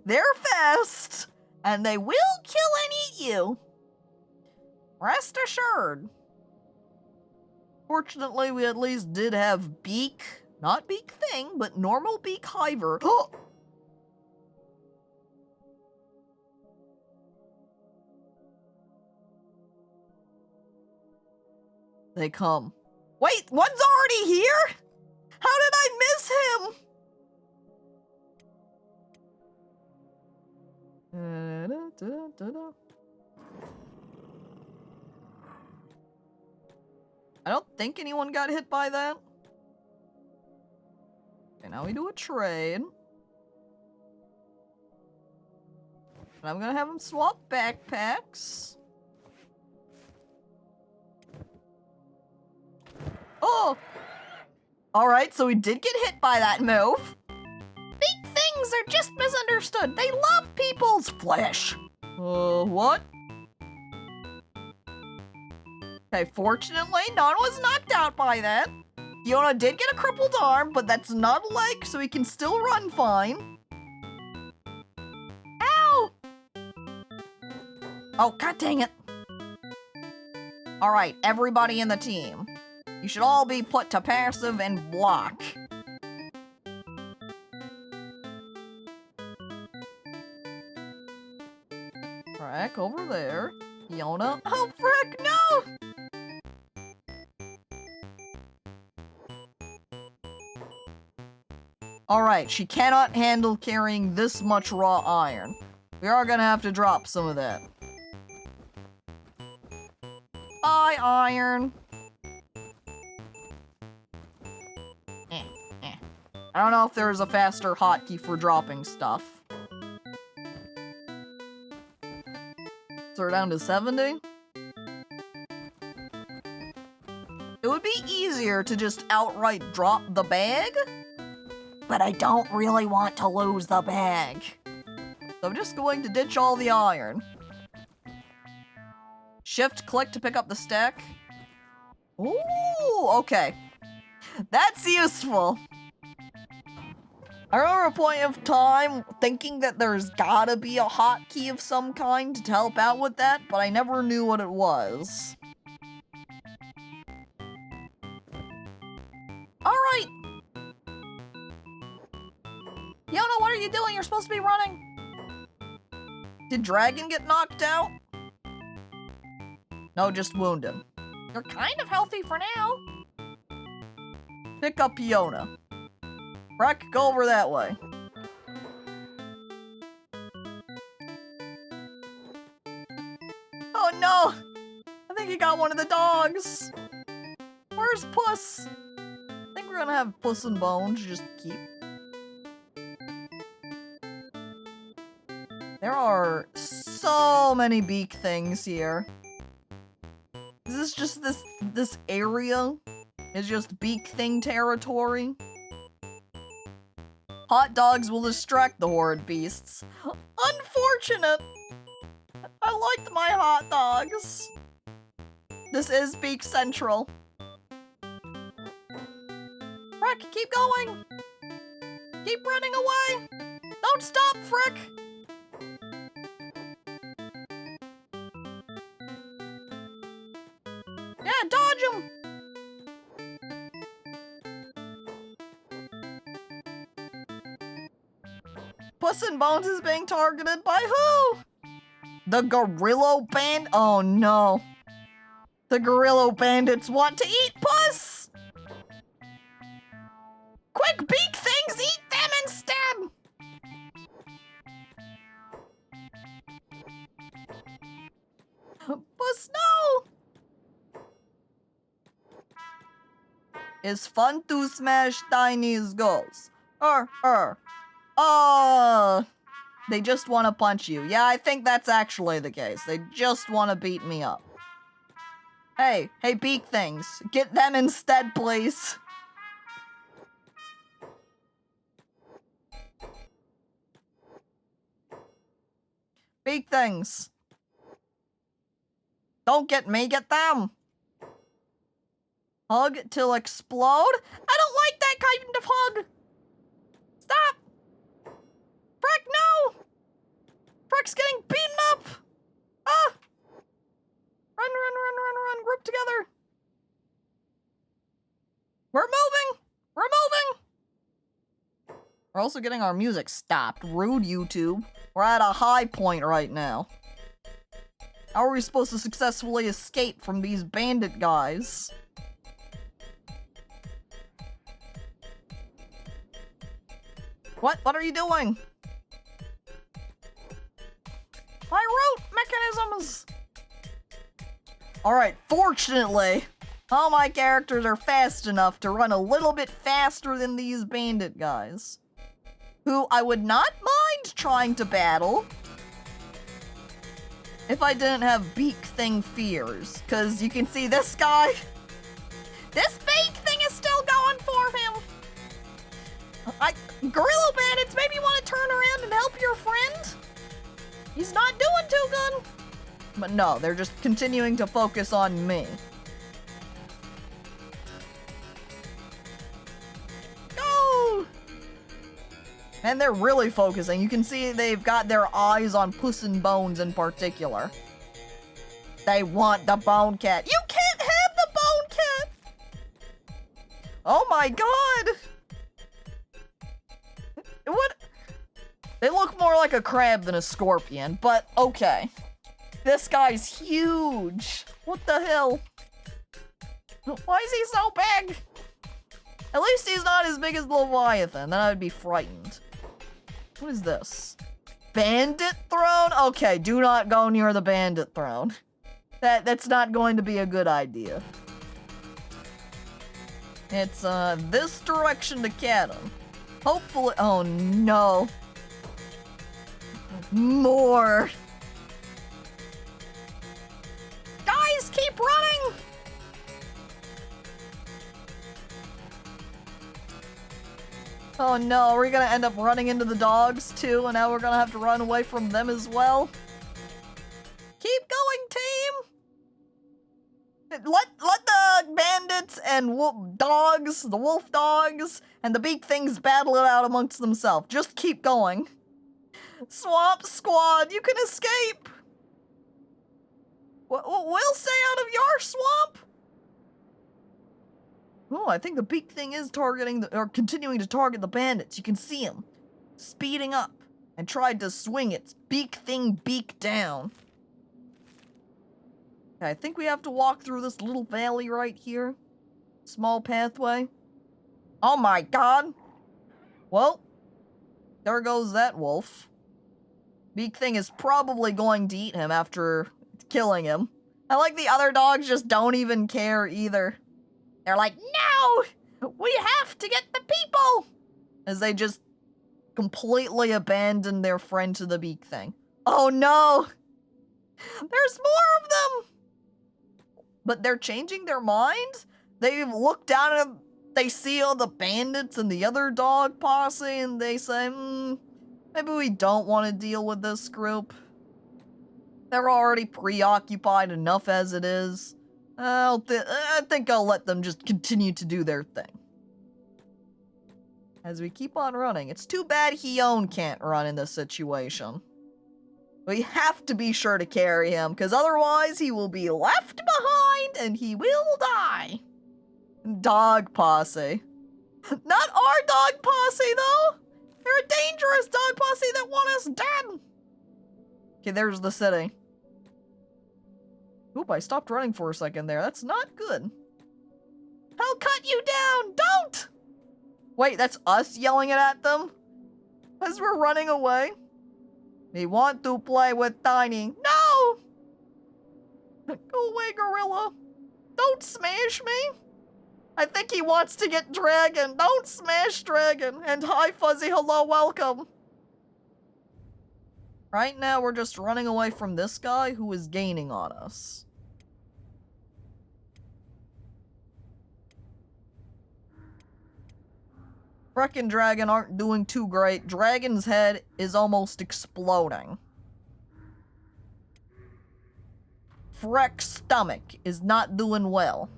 Speaker 1: They're fast, and they will kill and eat you. Rest assured. Fortunately, we at least did have beak, not beak thing, but normal beak hiver. They come. Wait, one's already here? How did I miss him? I don't think anyone got hit by that. Okay, now we do a trade. And I'm gonna have him swap backpacks. Oh! Alright, so we did get hit by that move. Big things are just misunderstood. They love people's flesh. What? Okay, fortunately, none was knocked out by that. Fiona did get a crippled arm, but that's not a leg, so he can still run fine. Ow! Oh, god dang it. Alright, everybody in the team. You should all be put to passive and block. Fhrek over there. Fiona. Oh, Fhrek, no! Alright, she cannot handle carrying this much raw iron. We are gonna have to drop some of that. Bye, iron. I don't know if there's a faster hotkey for dropping stuff. So we're down to 70? It would be easier to just outright drop the bag, but I don't really want to lose the bag. So I'm just going to ditch all the iron. Shift-click to pick up the stack. Ooh, okay. That's useful. I remember a point of time thinking that there's gotta be a hotkey of some kind to help out with that, but I never knew what it was. you doing? You're supposed to be running. Did Dragon get knocked out? No, just wounded. You're kind of healthy for now. Pick up Fiona. Fhrek, go over that way. Oh no! I think he got one of the dogs. Where's Puss? I think we're gonna have Puss and Bones just keep. There are so many beak things here. Is this just this area? Is just beak thing territory? Hot dogs will distract the horrid beasts. Unfortunate! I liked my hot dogs. This is Beak Central. Fhrek, keep going! Keep running away! Don't stop, Fhrek! Yeah, dodge him! Puss in Bones is being targeted by who? The Gorilla Band? Oh no. The Gorilla Bandits want to eat Puss! Quick, beak things, eat them instead! Puss, no! It's fun to smash Tiny's goals. They just want to punch you. Yeah, I think that's actually the case. They just want to beat me up. Hey, beak things. Get them instead, please. Beak things. Don't get me, get them. Hug till explode? I don't like that kind of hug. Stop. Fhrek, no. Frek's getting beaten up. Ah. Run. Group together. We're moving. We're also getting our music stopped. Rude, YouTube. We're at a high point right now. How are we supposed to successfully escape from these bandit guys? What are you doing? My root mechanisms! Alright, fortunately, all my characters are fast enough to run a little bit faster than these bandit guys. Who I would not mind trying to battle if I didn't have beak thing fears. Because you can see this guy. This beak thing is still going for him. Gorilla Bandits, maybe you want to turn around and help your friend? He's not doing too good. But no, they're just continuing to focus on me. Go! And they're really focusing. You can see they've got their eyes on Puss and Bones in particular. They want the Bone Cat. You can't have the Bone Cat! Oh my god! What? They look more like a crab than a scorpion, but okay. This guy's huge. What the hell? Why is he so big? At least he's not as big as Leviathan, then I would be frightened. What is this? Bandit Throne? Okay, do not go near the Bandit Throne. That's not going to be a good idea. It's, this direction to Cadam. Hopefully- oh no. More. Guys, keep running! Oh no, we're gonna end up running into the dogs too, and now we're gonna have to run away from them as well. Keep going, team! Let the bandits and the wolf dogs, and the beak things battle it out amongst themselves. Just keep going. Swamp Squad, you can escape! We'll stay out of your swamp! Oh, I think the beak thing is continuing to target the bandits. You can see him. speeding up and tried to swing its beak down. Okay, I think we have to walk through this little valley right here. Small pathway. Oh my god! Well, there goes that wolf. Beak thing is probably going to eat him after killing him. I like the other dogs just don't even care either. They're like, no! We have to get the people! As they just completely abandon their friend to the beak thing. Oh no! There's more of them! But they're changing their minds? They look down and they see all the bandits and the other dog posse and they say, maybe we don't want to deal with this group. They're already preoccupied enough as it is. I think I'll let them just continue to do their thing. As we keep on running. It's too bad Hion can't run in this situation. We have to be sure to carry him, because otherwise he will be left behind and he will die. Dog posse. Not our dog posse, though! They're a dangerous dog posse that want us dead! Okay, there's the city. Oop, I stopped running for a second there. That's not good. I'll cut you down! Don't! Wait, that's us yelling it at them? As we're running away? We want to play with Tiny. No! Go away, gorilla. Don't smash me. I think he wants to get Dragon. Don't smash Dragon. And hi, Fuzzy. Hello, welcome. Right now, we're just running away from this guy who is gaining on us. Fhrek and Dragon aren't doing too great. Dragon's head is almost exploding. Phrek's stomach is not doing well.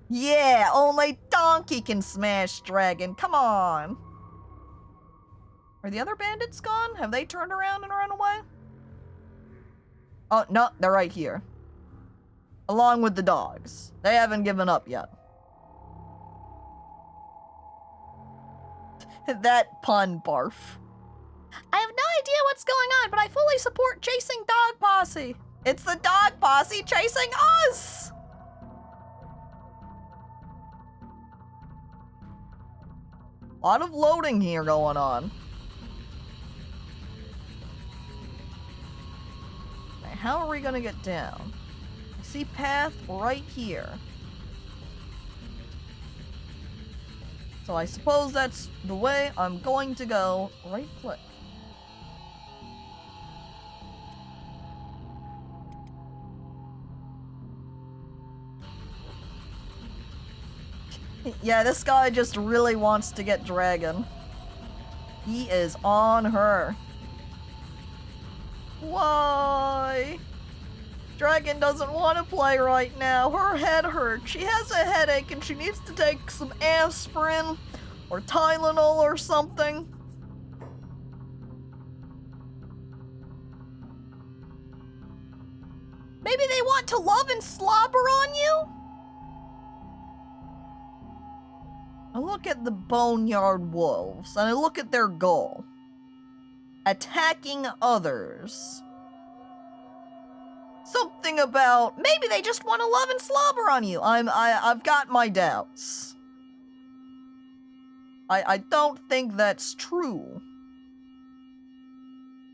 Speaker 1: Yeah, only Donkey can smash Dragon. Come on. Are the other bandits gone? Have they turned around and run away? Oh, no, they're right here. Along with the dogs. They haven't given up yet. That pun barf. I have no idea what's going on, but I fully support chasing dog posse. It's the dog posse chasing us! A lot of loading here going on. Okay, how are we gonna get down? I see path right here. So I suppose that's the way I'm going to go. Right click. Yeah, this guy just really wants to get Dragon. He is on her. Why? Dragon doesn't want to play right now. Her head hurts. She has a headache and she needs to take some aspirin or Tylenol or something. Maybe they want to love and slobber on you? I look at the Boneyard Wolves and I look at their goal. Attacking others. Something about maybe they just want to love and slobber on you. I've got my doubts. I don't think that's true.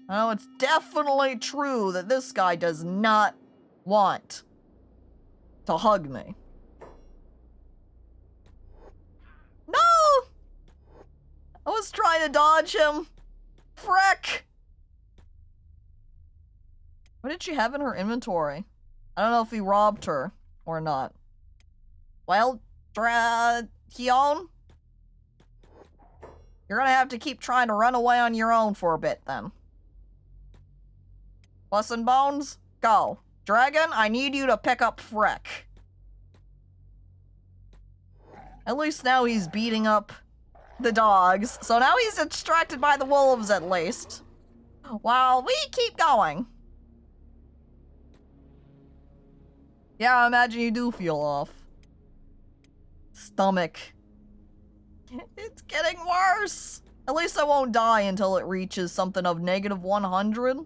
Speaker 1: No, it's definitely true that this guy does not want to hug me. No! I was trying to dodge him. Fhrek! What did she have in her inventory? I don't know if he robbed her or not. Well, Hion? You're gonna have to keep trying to run away on your own for a bit then. Puss and Bones, go. Dragon, I need you to pick up Fhrek. At least now he's beating up the dogs. So now he's distracted by the wolves at least. While we keep going. Yeah, I imagine you do feel off. Stomach. It's getting worse. At least I won't die until it reaches something of -100.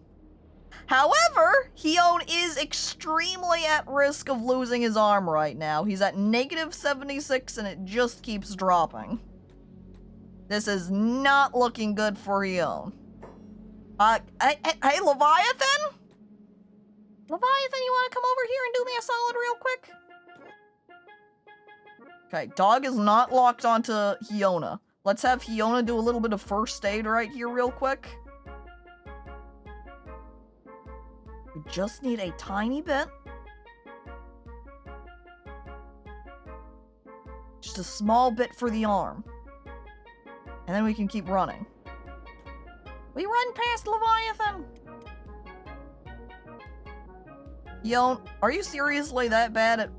Speaker 1: However, Hyun is extremely at risk of losing his arm right now. He's at -76 and it just keeps dropping. This is not looking good for Hyun. Hey, Leviathan? Leviathan, you want to come over here and do me a solid real quick? Okay, dog is not locked onto Hyuna. Let's have Hyuna do a little bit of first aid right here real quick. We just need a tiny bit. Just a small bit for the arm. And then we can keep running. We run past Leviathan! Hyun, are you seriously that bad at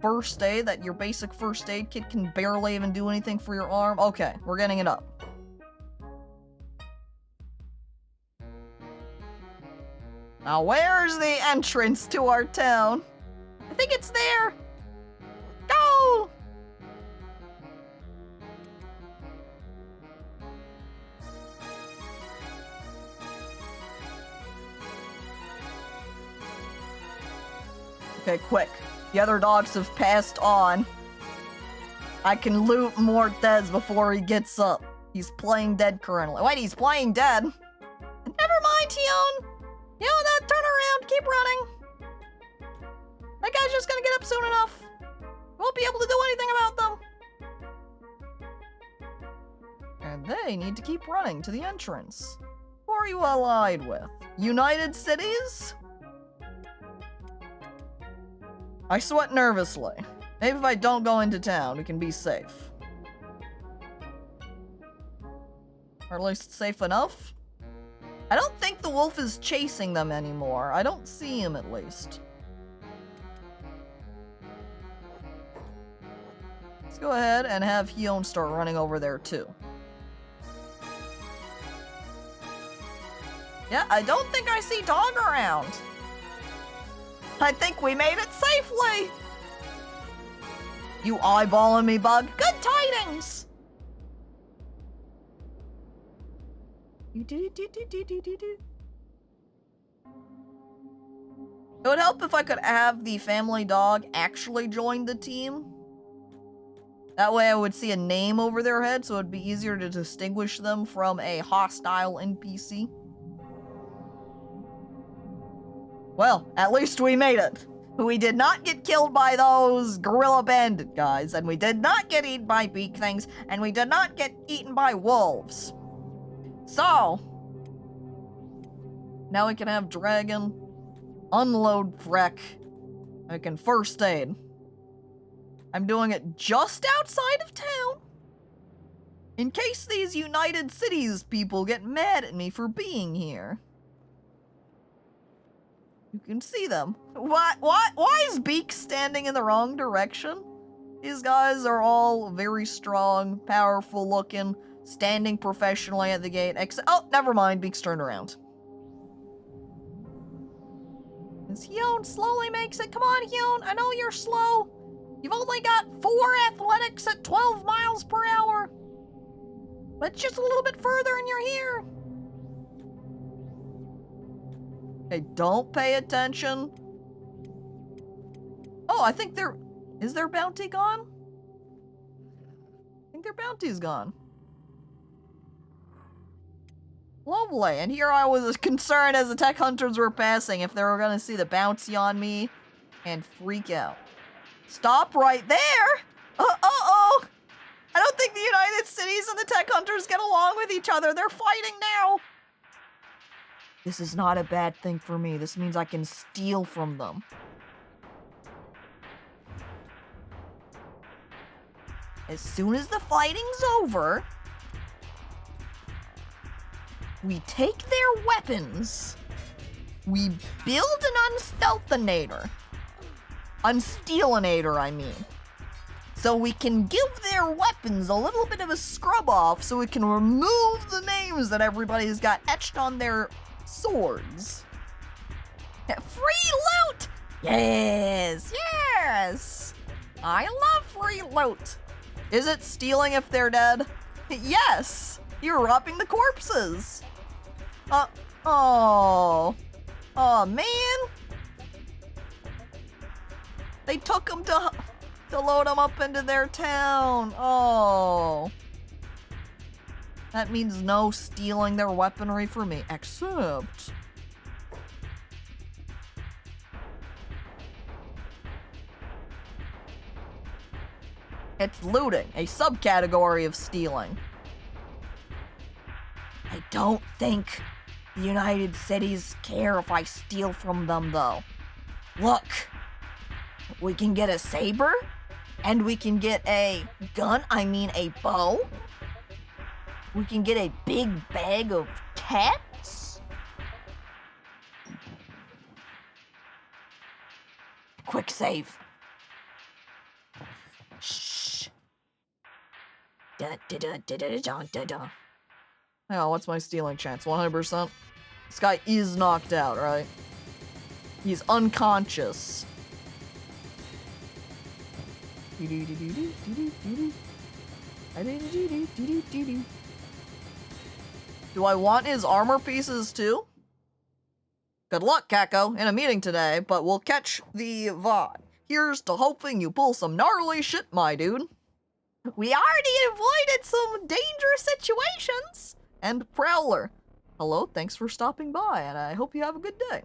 Speaker 1: first aid that your basic first aid kit can barely even do anything for your arm? Okay, we're getting it up. Now where's the entrance to our town? I think it's there. Go! Okay, quick. The other dogs have passed on. I can loot more deads before he gets up. He's playing dead currently. Wait, he's playing dead? Never mind, Hyun. Hyun, turn around. Keep running. That guy's just gonna get up soon enough. Won't be able to do anything about them. And they need to keep running to the entrance. Who are you allied with? United Cities? I sweat nervously. Maybe if I don't go into town, we can be safe. Or at least safe enough? I don't think the wolf is chasing them anymore. I don't see him, at least. Let's go ahead and have Hyun start running over there, too. Yeah, I don't think I see Dog around. I think we made it safely! You eyeballing me, Bug? Good tidings! It would help if I could have the family dog actually join the team. That way I would see a name over their head, so it'd be easier to distinguish them from a hostile NPC. Well, at least we made it. We did not get killed by those gorilla bandit guys, and we did not get eaten by beak things, and we did not get eaten by wolves. So, now we can have Dragon unload Fhrek. I can first aid. I'm doing it just outside of town, in case these United Cities people get mad at me for being here. You can see them. Why is Beak standing in the wrong direction? These guys are all very strong, powerful looking, standing professionally at the gate. Oh, never mind. Beak's turned around. As Hyun slowly makes it. Come on, Hyun. I know you're slow. You've only got 4 athletics at 12 miles per hour. But just a little bit further and you're here. Okay, don't pay attention. Oh, I think is their bounty gone? I think their bounty's gone. Lovely, and here I was as concerned as the tech hunters were passing if they were gonna see the bounty on me and freak out. Stop right there! Uh-oh! I don't think the United Cities and the tech hunters get along with each other. They're fighting now. This is not a bad thing for me. This means I can steal from them. As soon as the fighting's over, we take their weapons, we build an unstealthinator. Unstealinator, I mean. So we can give their weapons a little bit of a scrub off so we can remove the names that everybody's got etched on their swords. Free loot! Yes! Yes! I love free loot. Is it stealing if they're dead? Yes! You're robbing the corpses. Oh. Oh, man. They took them to load them up into their town. Oh. That means no stealing their weaponry for me, except... It's looting, a subcategory of stealing. I don't think the United Cities care if I steal from them, though. Look, we can get a saber, and we can get a gun, a bow. We can get a big bag of cats. Quick save. Shh. Oh, what's my stealing chance? 100%? This guy is knocked out, right? He's unconscious. Do I want his armor pieces too? Good luck, Caco, in a meeting today, but we'll catch the VOD. Here's to hoping you pull some gnarly shit, my dude. We already avoided some dangerous situations. And Prowler. Hello, thanks for stopping by, and I hope you have a good day.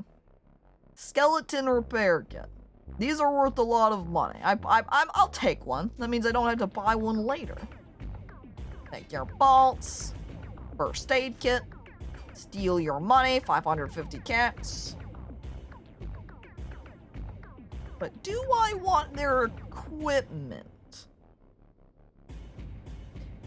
Speaker 1: Skeleton repair kit. These are worth a lot of money. I'll take one. That means I don't have to buy one later. Take your bolts. First aid kit. Steal your money, 550 cats. But do I want their equipment?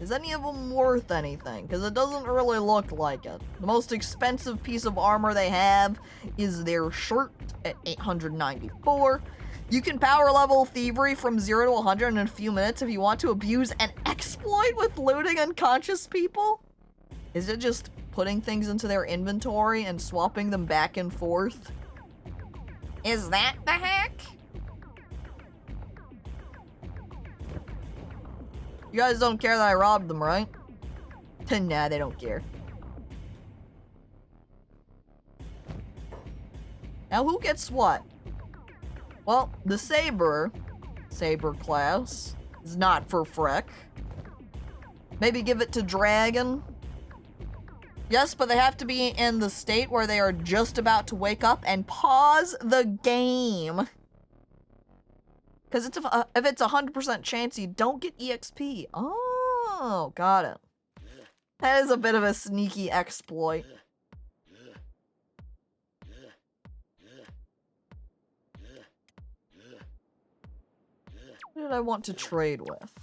Speaker 1: Is any of them worth anything? Because it doesn't really look like it. The most expensive piece of armor they have is their shirt at 894. You can power level thievery from 0 to 100 in a few minutes if you want to abuse and exploit with looting unconscious people. Is it just putting things into their inventory and swapping them back and forth? Is that the hack? You guys don't care that I robbed them, right? Nah, they don't care. Now who gets what? Well, the saber class is not for Fhrek. Maybe give it to Dragon. Yes, but they have to be in the state where they are just about to wake up and pause the game. Because if it's 100% chance, you don't get EXP. Oh, got it. That is a bit of a sneaky exploit. Who did I want to trade with?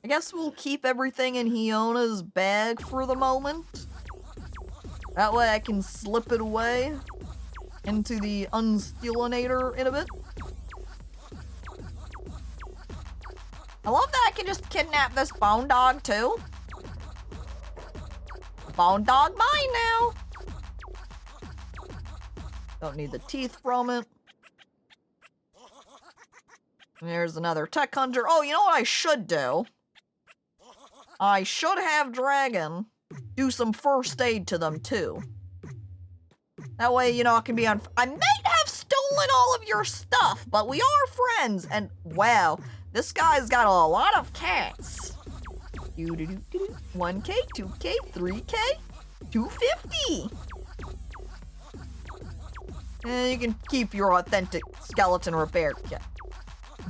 Speaker 1: I guess we'll keep everything in Hiona's bag for the moment. That way I can slip it away into the Unstealinator in a bit. I love that I can just kidnap this bone dog too. Bone dog mine now. Don't need the teeth from it. There's another tech hunter. Oh, you know what I should do? I should have Dragon do some first aid to them too. That way, you know, I can be on. I might have stolen all of your stuff, but we are friends. And wow, this guy's got a lot of cats. 1K, 2K, 3K, 250. And you can keep your authentic skeleton repair kit.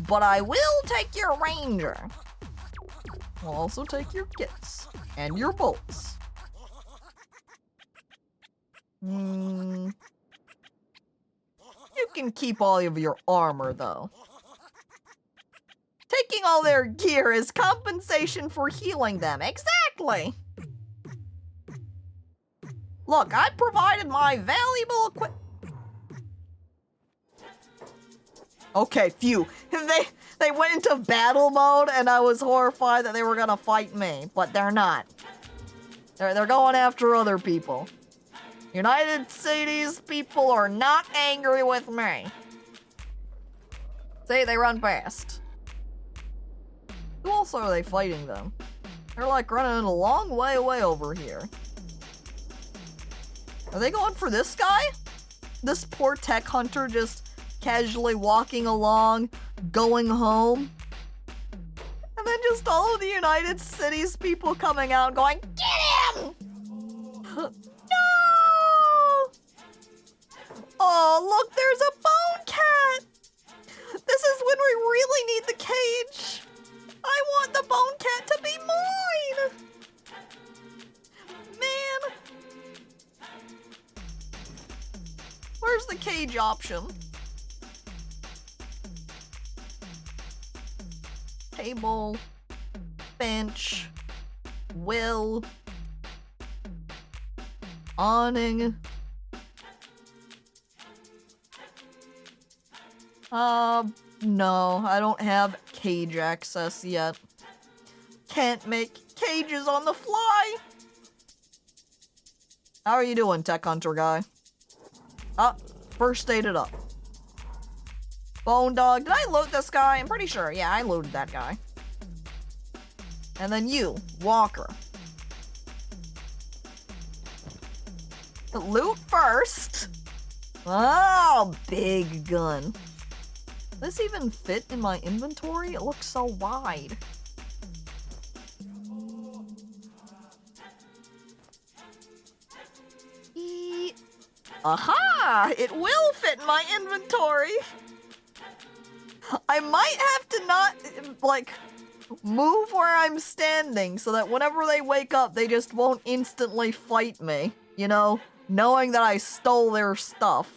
Speaker 1: But I will take your ranger. I'll also take your kits and your bolts. You can keep all of your armor, though. Taking all their gear is compensation for healing them. Exactly! Look, I provided my valuable equipment. Okay, phew. They went into battle mode, and I was horrified that they were gonna fight me, but they're not. They're going after other people. United Cities people are not angry with me. See, they run past. Who else are they fighting, though? They're like running a long way away over here. Are they going for this guy? This poor tech hunter just casually walking along, going home. And then just all of the United Cities people coming out and going, "Get him!" No! Oh, look, there's a bone cat! This is when we really need the cage. I want the bone cat to be mine! Man. Where's the cage option? Table. Bench. Will. Awning. No, I don't have cage access yet. Can't make cages on the fly. How are you doing, tech hunter guy? First aided up. Bone dog. Did I loot this guy? I'm pretty sure. Yeah, I looted that guy. And then you, Walker. Loot first. Oh, big gun. Does this even fit in my inventory? It looks so wide. Aha! It will fit in my inventory! I might have to not, like, move where I'm standing so that whenever they wake up, they just won't instantly fight me. You know? Knowing that I stole their stuff.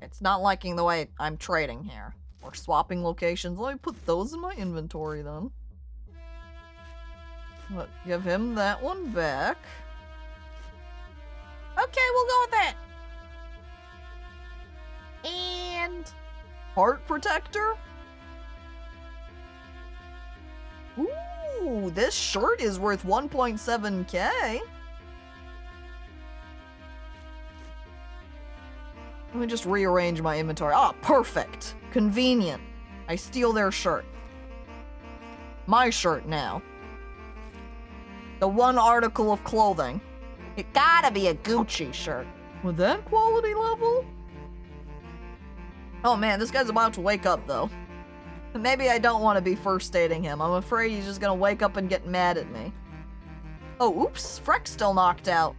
Speaker 1: It's not liking the way I'm trading here. Or swapping locations. Let me put those in my inventory then. What, give him that one back. Okay, we'll go with that. And heart protector. Ooh, this shirt is worth 1.7k. Let me just rearrange my inventory. Ah, perfect. Convenient. I steal their shirt. My shirt now. The one article of clothing. It gotta be a Gucci shirt. With that quality level? Oh man, this guy's about to wake up though. Maybe I don't want to be first aiding him. I'm afraid he's just gonna wake up and get mad at me. Oh, oops. Phrek's still knocked out.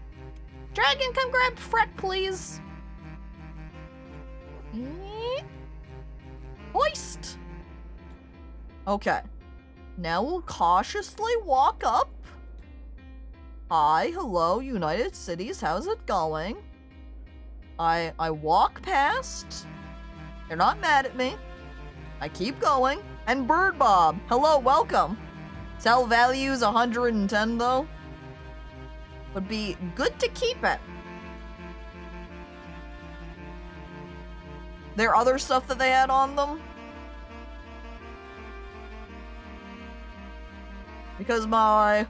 Speaker 1: Dragon, come grab Fhrek, please. Hoist! Okay. Now we'll cautiously walk up. Hi, hello, United Cities, how's it going? I walk past. They're not mad at me. I keep going. And Bird Bob, hello, welcome. Sell values 110 though. Would be good to keep it. There other stuff that they had on them? Because my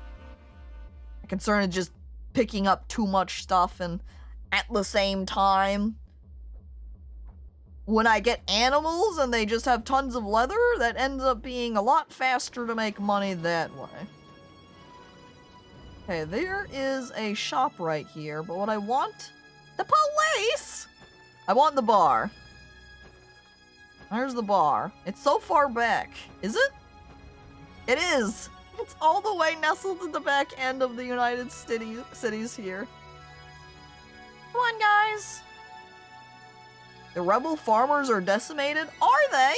Speaker 1: concern is just picking up too much stuff and at the same time, when I get animals and they just have tons of leather, that ends up being a lot faster to make money that way. Okay, there is a shop right here, but what I want... The police! I want the bar. Where's the bar? It's so far back. Is it? It is! It's all the way nestled in the back end of the United Cities here. Come on, guys. The rebel farmers are decimated? Are they?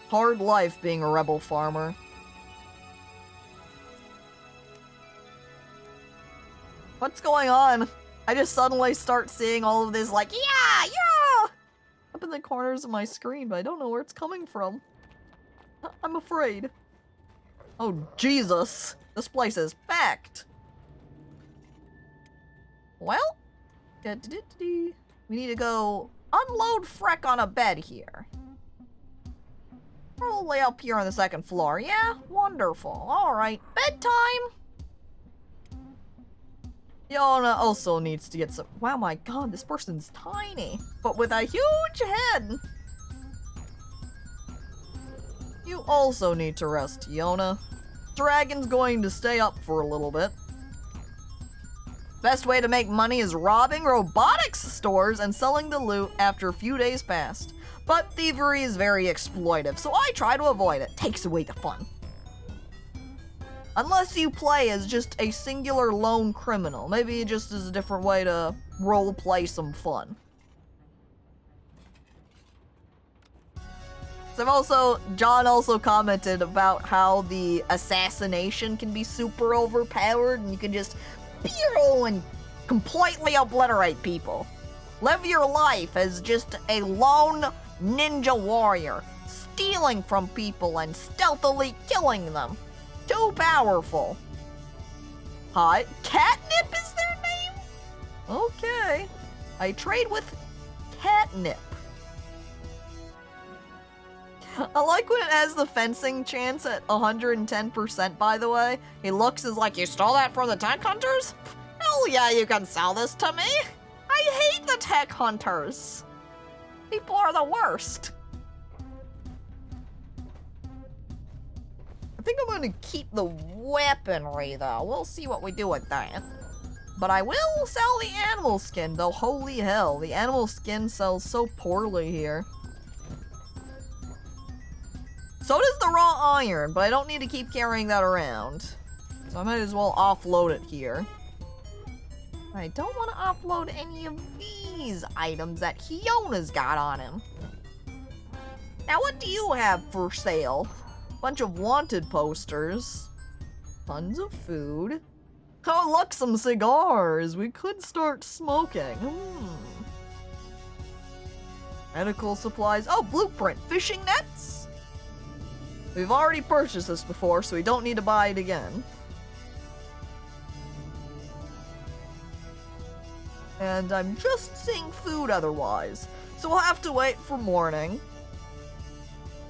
Speaker 1: Hard life being a rebel farmer. What's going on? I just suddenly start seeing all of this like, yeah! Up in the corners of my screen, but I don't know where it's coming from. I'm afraid. Oh, Jesus. This place is packed. Well, we need to go unload Fhrek on a bed here. Probably up here on the second floor. Yeah, wonderful. Alright, bedtime! Yona also needs to get some- Wow, my god, this person's tiny, but with a huge head! You also need to rest, Yona. Dragon's going to stay up for a little bit. Best way to make money is robbing robotics stores and selling the loot after a few days passed. But thievery is very exploitive, so I try to avoid it. Takes away the fun. Unless you play as just a singular lone criminal. Maybe it just is a different way to roleplay some fun. So John also commented about how the assassination can be super overpowered and you can just and completely obliterate people. Live your life as just a lone ninja warrior, stealing from people and stealthily killing them. Too powerful. Hi, Catnip is their name? Okay. I trade with Catnip. I like when it has the fencing chance at 110%, by the way. He looks as like, you stole that from the tech hunters? Hell yeah, you can sell this to me. I hate the tech hunters. People are the worst. I think I'm gonna keep the weaponry, though. We'll see what we do with that. But I will sell the animal skin, though. Holy hell, the animal skin sells so poorly here. So does the raw iron, but I don't need to keep carrying that around. So I might as well offload it here. I don't want to offload any of these items that Hiona's got on him. Now what do you have for sale? Bunch of wanted posters. Tons of food. Oh look, some cigars. We could start smoking. Medical supplies. Oh, blueprint. Fishing nets? We've already purchased this before, so we don't need to buy it again. And I'm just seeing food otherwise. So we'll have to wait for morning,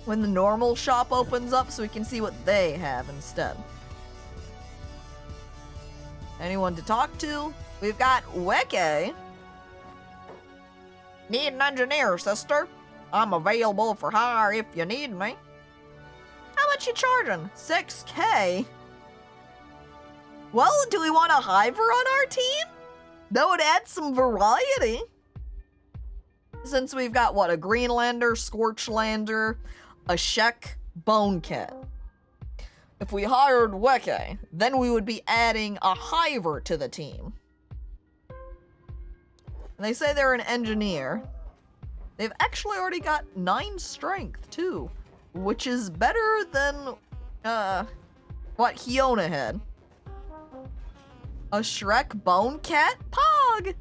Speaker 1: when the normal shop opens up so we can see what they have instead. Anyone to talk to? We've got Weke. Need an engineer, sister? I'm available for hire if you need me. How much you charging? 6K? Well, do we want a Hiver on our team? That would add some variety. Since we've got, what, a Greenlander, Scorchlander, a Shek, Bone Cat. If we hired Weke, then we would be adding a Hiver to the team. And they say they're an engineer. They've actually already got 9 strength, too. Which is better than, what Hiona had. A Shrek Bone Cat Pog!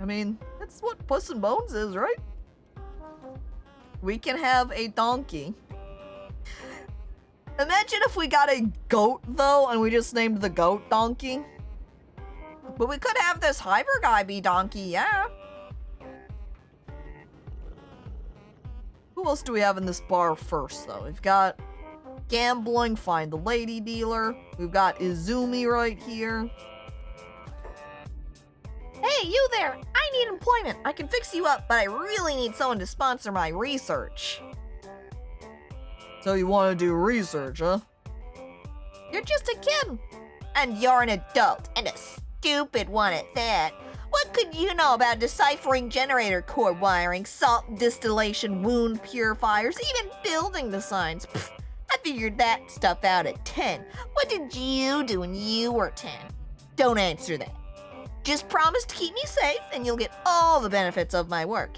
Speaker 1: I mean, that's what Puss in Bones is, right? We can have a donkey. Imagine if we got a goat, though, and we just named the goat Donkey. But we could have this Hiver guy be Donkey, yeah. Who else do we have in this bar first, though? We've got gambling, find the lady dealer. We've got Izumi right here. Hey, you there! I need employment. I can fix you up, but I really need someone to sponsor my research. So you want to do research, huh? You're just a kid. And you're an adult, and a stupid one at that. What could you know about deciphering generator core wiring, salt distillation, wound purifiers, even building designs? Pfft, I figured that stuff out at 10. What did you do when you were 10? Don't answer that. Just promise to keep me safe and you'll get all the benefits of my work.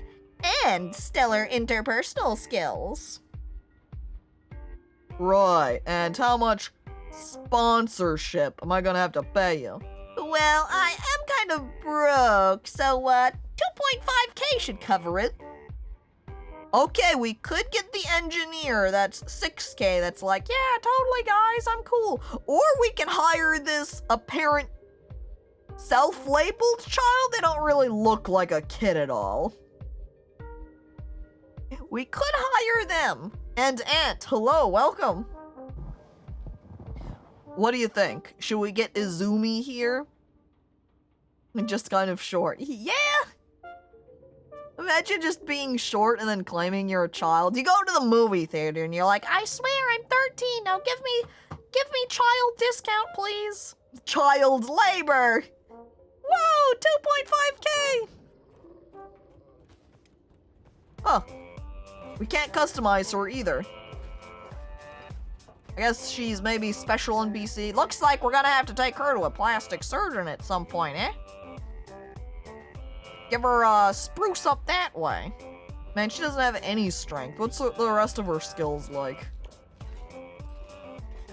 Speaker 1: And stellar interpersonal skills. Right, and how much sponsorship am I gonna have to pay you? Well, I am kind of broke, so 2.5K should cover it. Okay, we could get the engineer, that's 6K, that's like, yeah, totally guys, I'm cool. Or we can hire this apparent self-labeled child. They don't really look like a kid at all. We could hire them. And Ant, hello, welcome. What do you think? Should we get Izumi here? Just kind of short. Yeah! Imagine just being short and then claiming you're a child. You go to the movie theater and you're like, I swear I'm 13. Now give me child discount, please. Child labor. Whoa, 2.5K. Huh. We can't customize her either. I guess she's maybe special NPC. Looks like we're gonna have to take her to a plastic surgeon at some point, eh? Give her, spruce up that way. Man, she doesn't have any strength. What's the rest of her skills like?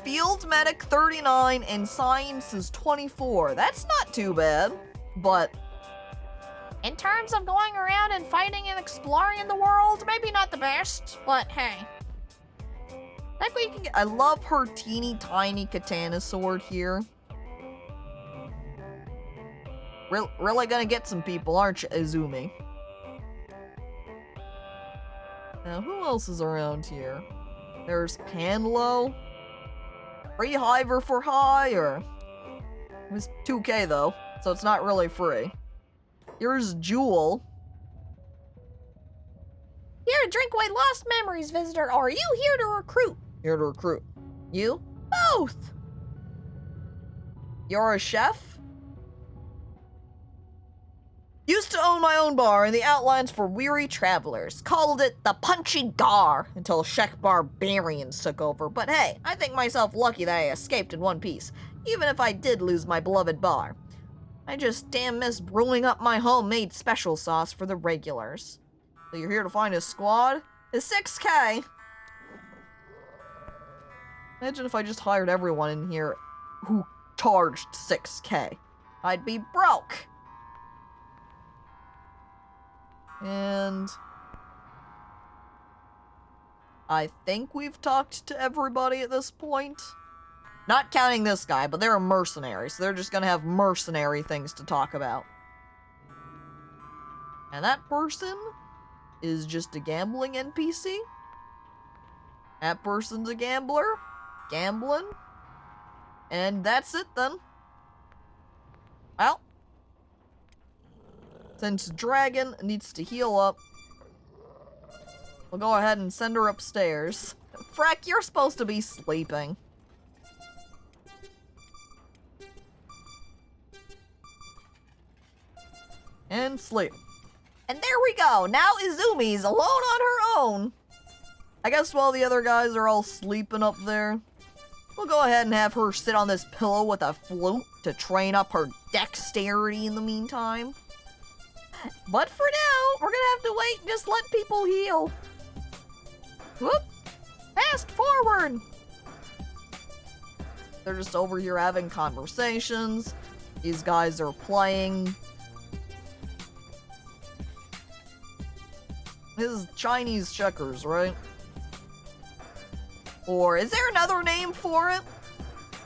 Speaker 1: Field Medic 39 and Science is 24. That's not too bad, but... in terms of going around and fighting and exploring the world, maybe not the best, but hey. I think we can get... I love her teeny tiny katana sword here. Really gonna get some people, aren't you, Izumi? Now, who else is around here? There's Panlo. Free Hiver for hire. It was 2K though, so it's not really free. Here's Jewel. Here to drink away lost memories, visitor. Or are you here to recruit? Here to recruit. You? Both! You're a chef? Used to own my own bar in the outlines for weary travelers. Called it the Punchy Gar until Czech barbarians took over. But hey, I think myself lucky that I escaped in one piece, even if I did lose my beloved bar. I just damn miss brewing up my homemade special sauce for the regulars. So you're here to find a squad? It's 6K. Imagine if I just hired everyone in here who charged 6K. I'd be broke. And I think we've talked to everybody at this point. Not counting this guy, but they're a mercenary, so they're just gonna have mercenary things to talk about. And that person is just a gambling NPC. That person's a gambler. Gambling. And that's it then. Well. Since Dragon needs to heal up, we'll go ahead and send her upstairs. Fhrek, you're supposed to be sleeping. And sleep. And there we go! Now Izumi's alone on her own! I guess while the other guys are all sleeping up there, we'll go ahead and have her sit on this pillow with a flute to train up her dexterity in the meantime. But for now, we're gonna have to wait and just let people heal. Whoop! Fast forward! They're just over here having conversations. These guys are playing. This is Chinese checkers, right? Or is there another name for it?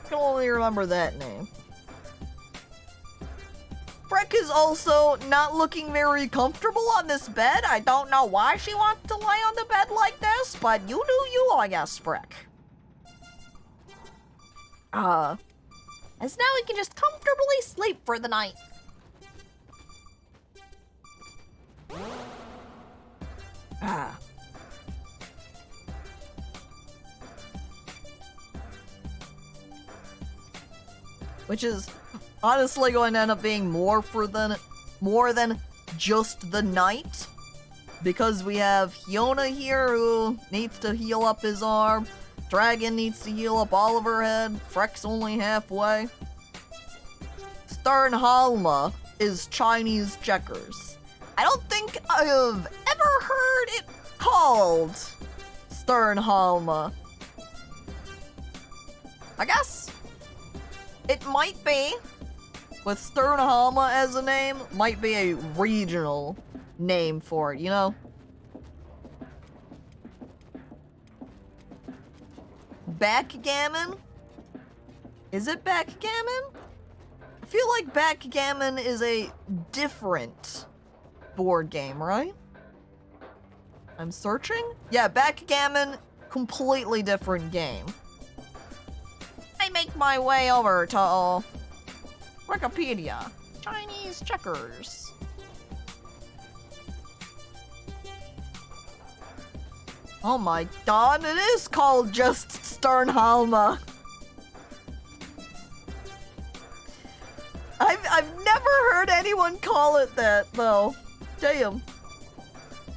Speaker 1: I can only remember that name. Fhrek is also not looking very comfortable on this bed. I don't know why she wants to lay on the bed like this, but you do you, I guess, Fhrek. As now we can just comfortably sleep for the night. Which is honestly going to end up being more than just the night. Because we have Hyona here who needs to heal up his arm. Dragon needs to heal up all of her head. Phrek's only halfway. Sternhalma is Chinese checkers. I don't think I've ever heard it called Sternhalma. I guess it might be, with Sternhalma as a name, might be a regional name for it, you know? Backgammon? Is it backgammon? I feel like backgammon is a different board game, right? I'm searching? Yeah, backgammon, completely different game. I make my way over to Wikipedia. Chinese checkers. Oh my god, it is called just Sternhalma. I've never heard anyone call it that, though. Damn.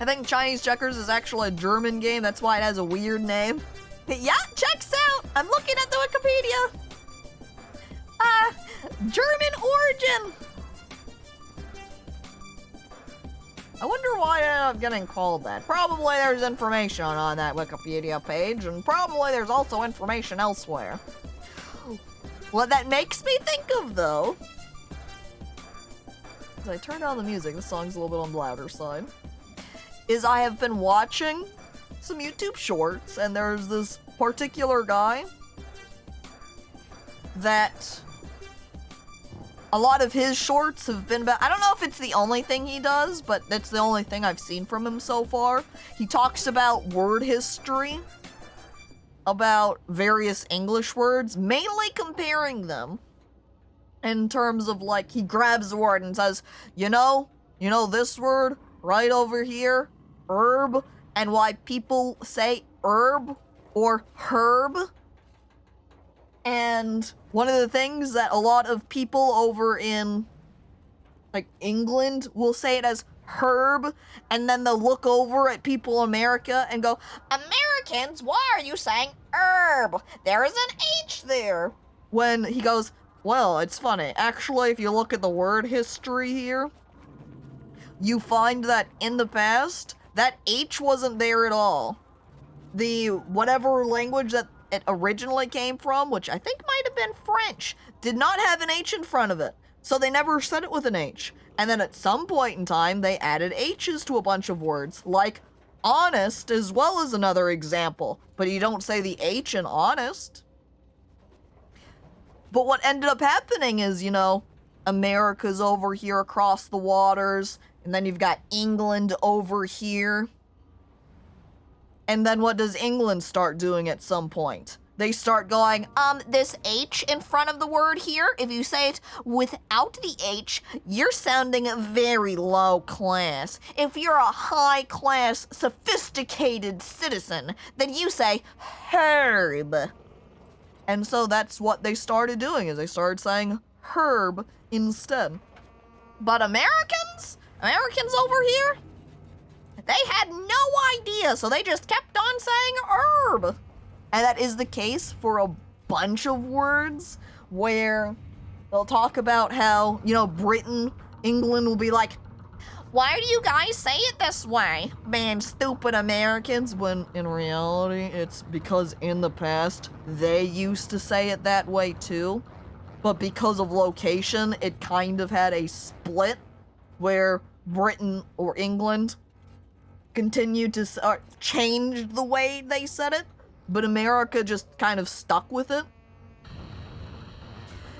Speaker 1: I think Chinese checkers is actually a German game, that's why it has a weird name. Yeah, checks out! I'm looking at the Wikipedia. German origin! I wonder why it ended up getting called that. Probably there's information on that Wikipedia page, and probably there's also information elsewhere. What that makes me think of, though, as I turn down the music, the song's a little bit on the louder side, is I have been watching some YouTube shorts, and there's this particular guy that a lot of his shorts have been about, I don't know if it's the only thing he does, but that's the only thing I've seen from him so far. He talks about word history, about various English words, mainly comparing them in terms of, like, he grabs a word and says, you know this word right over here, herb, and why people say herb or herb. And one of the things that a lot of people over in, like, England will say it as herb, and then they'll look over at people in America and go, Americans, why are you saying herb? There is an H there. When he goes, well, it's funny. Actually, if you look at the word history here, you find that in the past, that H wasn't there at all. The whatever language that it originally came from, which I think might have been French, did not have an H in front of it. So they never said it with an H. And then at some point in time, they added H's to a bunch of words, like honest as well as another example. But you don't say the H in honest. But what ended up happening is, America's over here across the waters, and then you've got England over here. And then what does England start doing at some point? They start going, this H in front of the word here, if you say it without the H, you're sounding very low class. If you're a high class, sophisticated citizen, then you say herb. And so that's what they started doing, is they started saying herb instead. But Americans over here, they had no idea, so they just kept on saying herb. And that is the case for a bunch of words where they'll talk about how, Britain, England will be like, why do you guys say it this way, man, stupid Americans? When in reality, it's because in the past, they used to say it that way too. But because of location, it kind of had a split where Britain or England continued to change the way they said it, but America just kind of stuck with it.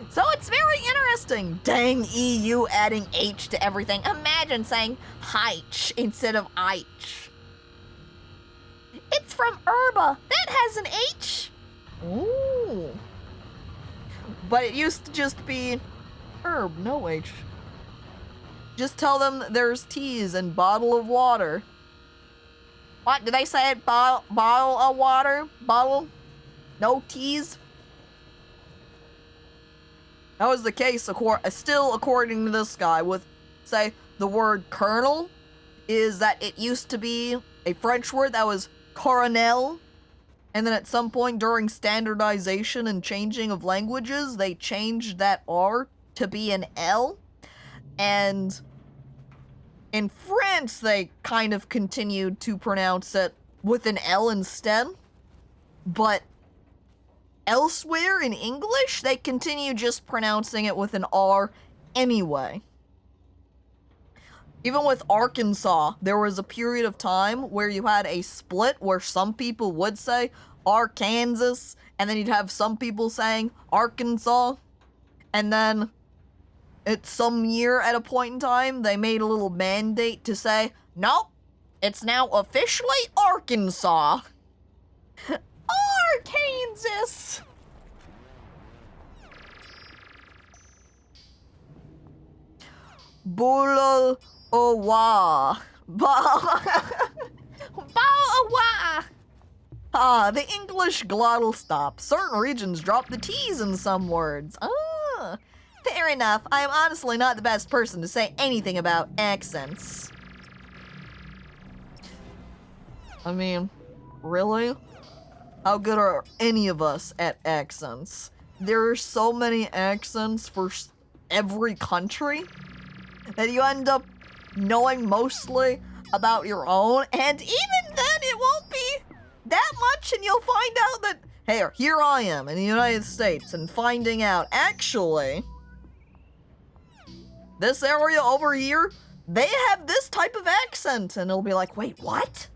Speaker 1: So it's very interesting. Dang EU adding H to everything. Imagine saying Heich instead of Eich. It's from Herba. That has an H. Ooh. But it used to just be herb, no H. Just tell them there's T's and bottle of water. What, do they say it? Bottle of water? Bottle? No T's? That was the case, still according to this guy, with, say, the word colonel, is that it used to be a French word that was coronel, and then at some point during standardization and changing of languages, they changed that R to be an L, and in France, they kind of continued to pronounce it with an L instead, but elsewhere in English, they continue just pronouncing it with an R anyway. Even with Arkansas, there was a period of time where you had a split where some people would say Arkansas, and then you'd have some people saying Arkansas, and then at some year at a point in time, they made a little mandate to say, nope, It's now officially Arkansas. Arkansas! Bula Owa. Ba-Owa. Ah, the English glottal stop. Certain regions drop the T's in some words. Ah, fair enough. I am honestly not the best person to say anything about accents. I mean, really? How good are any of us at accents? There are so many accents for every country that you end up knowing mostly about your own, and even then it won't be that much, and you'll find out that, hey, here I am in the United States, and finding out, actually, this area over here, they have this type of accent, and it'll be like, wait, what?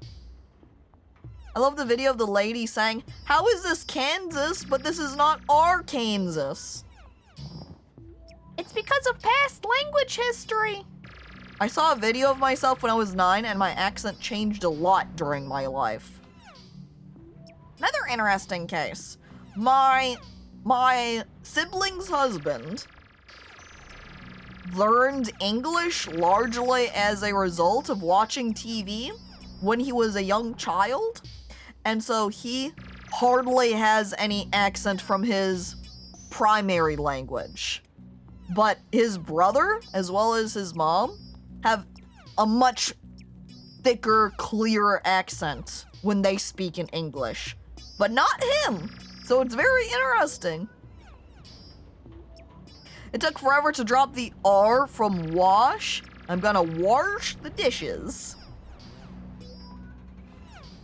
Speaker 1: I love the video of the lady saying, how is this Kansas, but this is not Arkansas? It's because of past language history. I saw a video of myself when I was 9, and my accent changed a lot during my life. Another interesting case. My sibling's husband learned English largely as a result of watching TV when he was a young child. And so he hardly has any accent from his primary language. But his brother, as well as his mom, have a much thicker, clearer accent when they speak in English. But not him. So it's very interesting. It took forever to drop the R from wash. I'm gonna wash the dishes.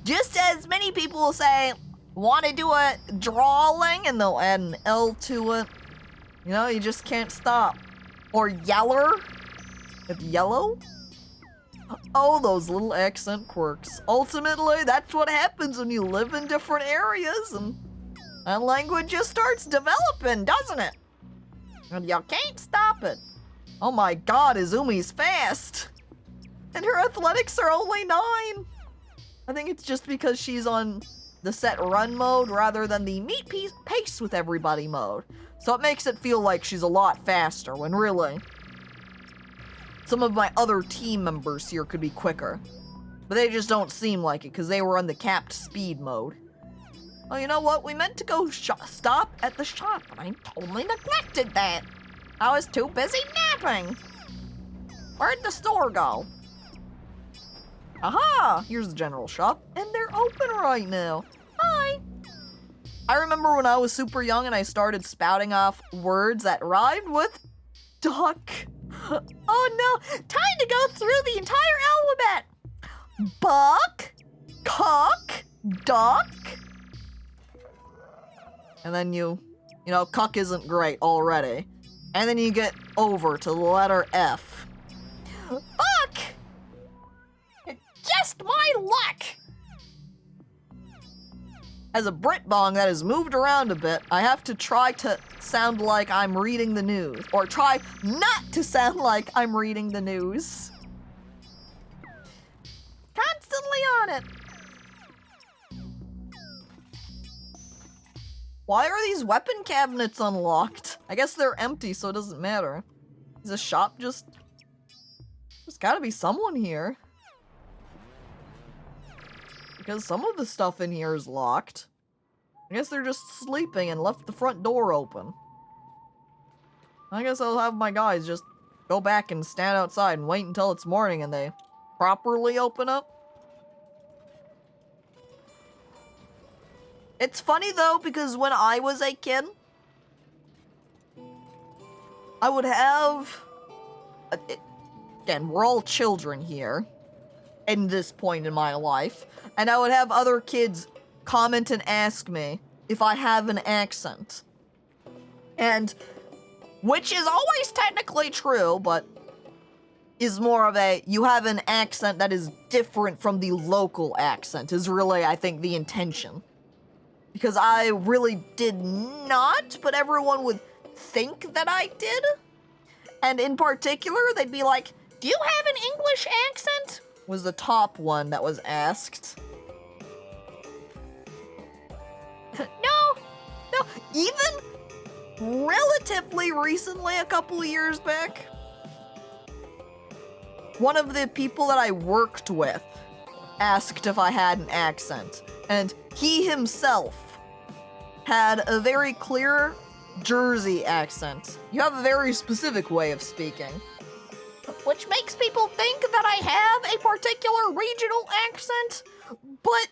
Speaker 1: Just as many people will say, want to do a drawing, and they'll add an L to it. You know, you just can't stop. Or yeller. It's yellow. Oh, those little accent quirks. Ultimately, that's what happens when you live in different areas, and language just starts developing, doesn't it? And you can't stop it. Oh my god, Izumi's fast. And her athletics are only 9. I think it's just because she's on the set run mode rather than the meet pace with everybody mode. So it makes it feel like she's a lot faster, when really, some of my other team members here could be quicker. But they just don't seem like it because they were on the capped speed mode. Oh, you know what? We meant to go stop at the shop, but I totally neglected that. I was too busy napping. Where'd the store go? Aha! Here's the general shop, and they're open right now. Hi! I remember when I was super young and I started spouting off words that rhymed with duck. Oh no! Time to go through the entire alphabet! Buck, cock, duck. And then you know, cuck isn't great already. And then you get over to the letter F. Fuck! Just my luck! As a Brit bong that has moved around a bit, I have to try to sound like I'm reading the news. Or try not to sound like I'm reading the news. Constantly on it. Why are these weapon cabinets unlocked? I guess they're empty, so it doesn't matter. Is the shop just... There's gotta be someone here. Because some of the stuff in here is locked. I guess they're just sleeping and left the front door open. I guess I'll have my guys just go back and stand outside and wait until it's morning and they properly open up. It's funny though, because when I was a kid, I would have... Again, we're all children here, in this point in my life, and I would have other kids comment and ask me if I have an accent. And, which is always technically true, but is more of a, you have an accent that is different from the local accent, is really, I think, the intention. Because I really did not, but everyone would think that I did. And in particular, they'd be like, do you have an English accent? was the top one that was asked. No, even relatively recently, a couple of years back, one of the people that I worked with asked if I had an accent, and he himself had a very clear Jersey accent. You have a very specific way of speaking, which makes people think that I have a particular regional accent, but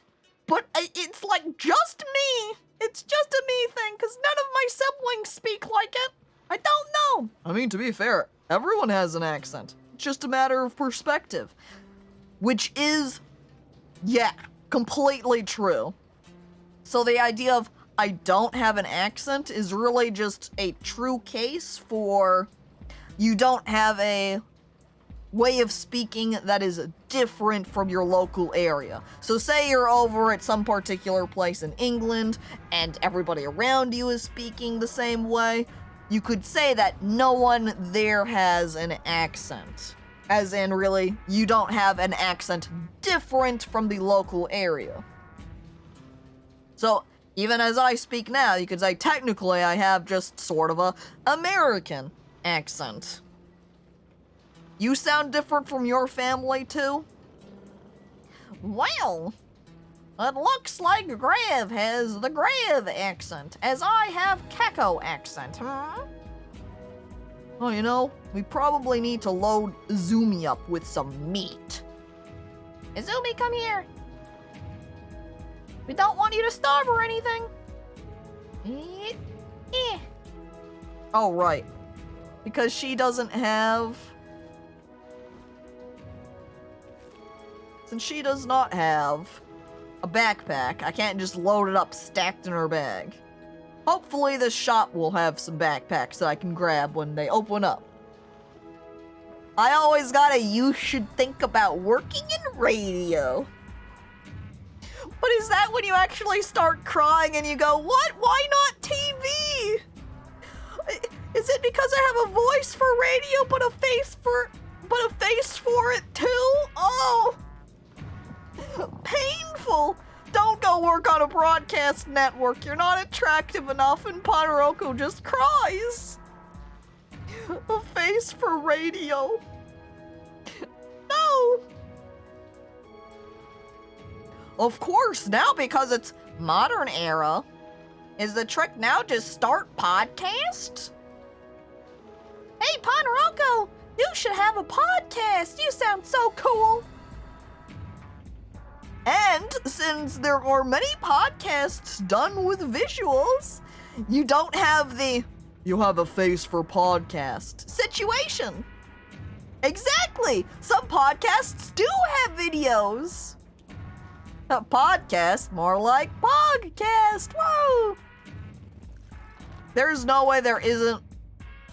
Speaker 1: it's like just me. It's just a me thing, because none of my siblings speak like it. I don't know. I mean, to be fair, everyone has an accent. It's just a matter of perspective, which is, yeah, completely true. So the idea of I don't have an accent is really just a true case for you don't have a way of speaking that is different from your local area. So say you're over at some particular place in England and everybody around you is speaking the same way, you could say that no one there has an accent. As in, really, you don't have an accent different from the local area. So, even as I speak now, you could say technically I have just sort of a American accent. You sound different from your family, too? Well, it looks like Grav has the Grav accent, as I have Caco accent, huh? Well, you know, we probably need to load Izumi up with some meat. Izumi, come here. We don't want you to starve or anything. Oh, right. Because she doesn't have... Since she does not have a backpack, I can't just load it up stacked in her bag. Hopefully this shop will have some backpacks that I can grab when they open up. I always got a you should think about working in radio. But is that when you actually start crying and you go, what? Why not TV? Is it because I have a voice for radio but a face for it too? Oh! Painful! Don't go work on a broadcast network. You're not attractive enough and Ponoroku just cries. A face for radio. No! Of course, now because it's modern era, is the trick now just start podcasts? Hey, Ponoroku, you should have a podcast. You sound so cool. And since there are many podcasts done with visuals, you don't have the you have a face for podcast situation. Exactly! Some podcasts do have videos. A podcast, more like podcast. Whoa! There's no way there isn't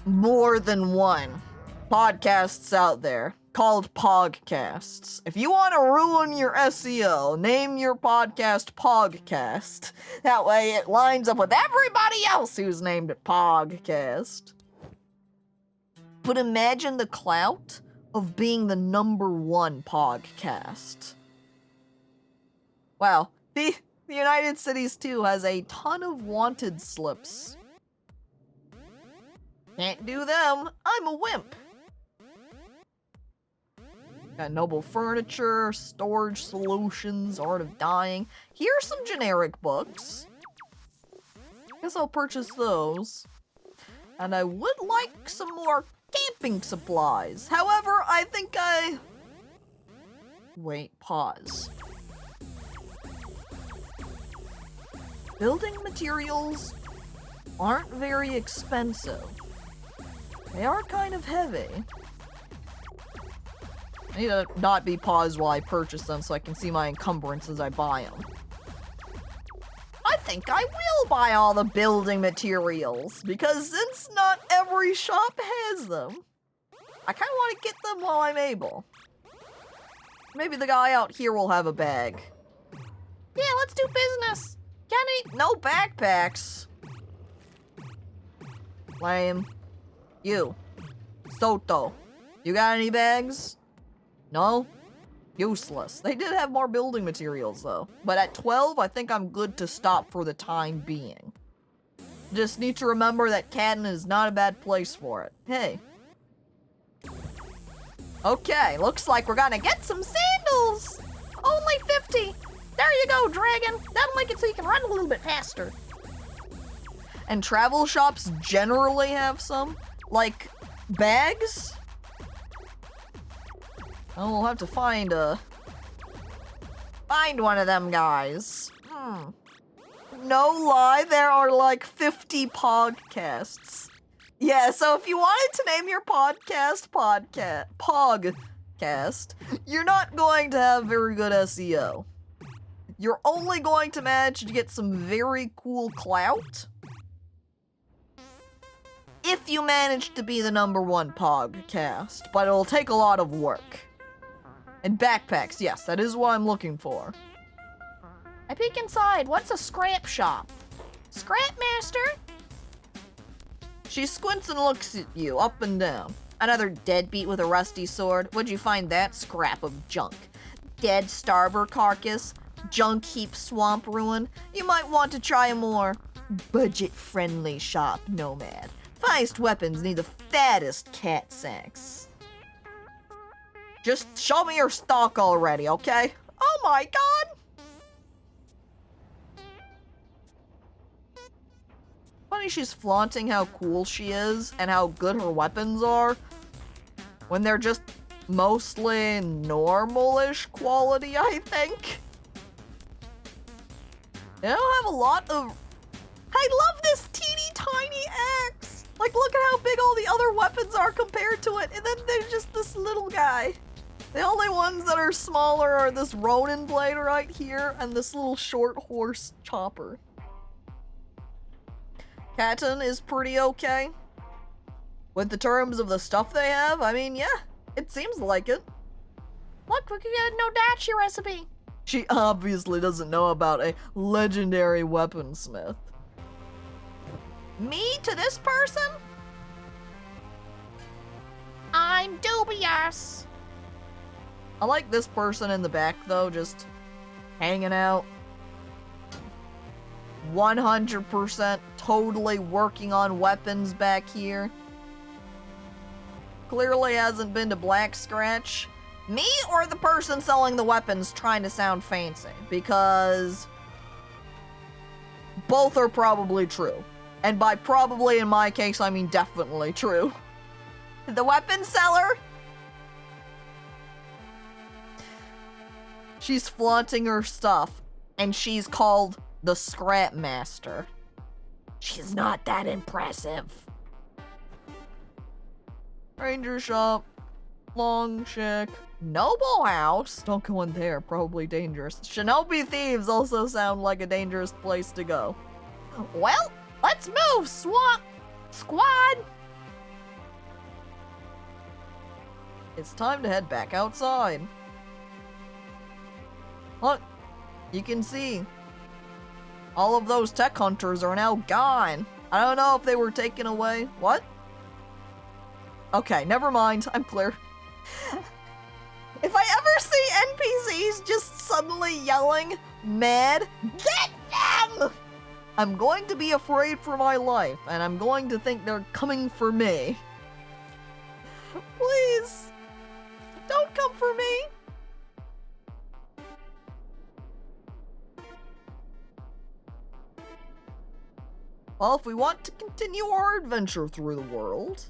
Speaker 1: more than one podcasts out there called Pogcasts. If you want to ruin your SEO, name your podcast Pogcast. That way it lines up with everybody else who's named it Pogcast. But imagine the clout of being the #1 Pogcast. Wow, the United Cities too has a ton of wanted slips. Can't do them, I'm a wimp. Got Noble Furniture, Storage Solutions, Art of Dying. Here's some generic books. Guess I'll purchase those. And I would like some more camping supplies. However, I think Wait, pause. Building materials aren't very expensive. They are kind of heavy. I need to not be paused while I purchase them so I can see my encumbrance as I buy them. I think I will buy all the building materials, because since not every shop has them, I kind of want to get them while I'm able. Maybe the guy out here will have a bag. Yeah, let's do business. Kenny, no backpacks. Lame. You. Soto. You got any bags? No? Useless. They did have more building materials, though. But at 12, I think I'm good to stop for the time being. Just need to remember that Cadden is not a bad place for it. Hey. Okay, looks like we're gonna get some sandals! Only 50! There you go, dragon! That'll make it so you can run a little bit faster. And travel shops generally have some. Like, bags? Oh, we'll have to find one of them guys. No lie, there are like 50 podcasts. Yeah, so if you wanted to name your podcast Pogcast, you're not going to have very good SEO. You're only going to manage to get some very cool clout if you manage to be the #1 Pogcast, but it'll take a lot of work. And backpacks, yes, that is what I'm looking for. I peek inside. What's a scrap shop? Scrap master? She squints and looks at you, up and down. Another deadbeat with a rusty sword. What'd you find that scrap of junk? Dead starver carcass? Junk heap swamp ruin? You might want to try a more budget-friendly shop, nomad. Finest weapons need the fattest cat sacks. Just show me your stock already, okay? Oh my god! Funny she's flaunting how cool she is and how good her weapons are when they're just mostly normal-ish quality, I think. They don't have a lot of... I love this teeny tiny axe! Like, look at how big all the other weapons are compared to it, and then there's just this little guy. The only ones that are smaller are this Ronin blade right here and this little short horse chopper. Katten is pretty okay. With the terms of the stuff they have, I mean, yeah, it seems like it. Look, we can get a no-dachi recipe. She obviously doesn't know about a legendary weaponsmith. Me to this person? I'm dubious. I like this person in the back, though, just hanging out. 100% totally working on weapons back here. Clearly hasn't been to Black Scratch. Me or the person selling the weapons trying to sound fancy? Because both are probably true. And by probably in my case, I mean definitely true. The weapon seller? She's flaunting her stuff, and she's called the Scrap Master. She's not that impressive. Ranger shop, long shack, noble house. Don't go in there, probably dangerous. Shinobi thieves also sound like a dangerous place to go. Well, let's move, squad. It's time to head back outside. Look, you can see all of those tech hunters are now gone. I don't know if they were taken away. What? Okay, never mind. I'm clear. If I ever see NPCs just suddenly yelling, mad, get them! I'm going to be afraid for my life, and I'm going to think they're coming for me. Please, don't come for me. Well, if we want to continue our adventure through the world,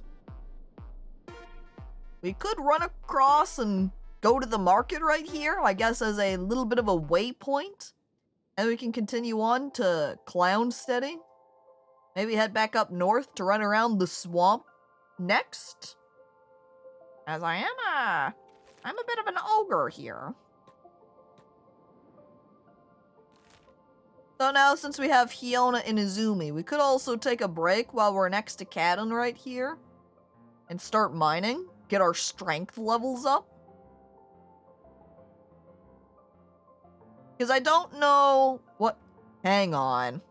Speaker 1: we could run across and go to the market right here, I guess as a little bit of a waypoint. And we can continue on to Clownsteady. Maybe head back up north to run around the swamp next. As I'm a bit of an ogre here. So now, since we have Hiona and Izumi, we could also take a break while we're next to Kaden right here. And start mining. Get our strength levels up. Because I don't know what... Hang on.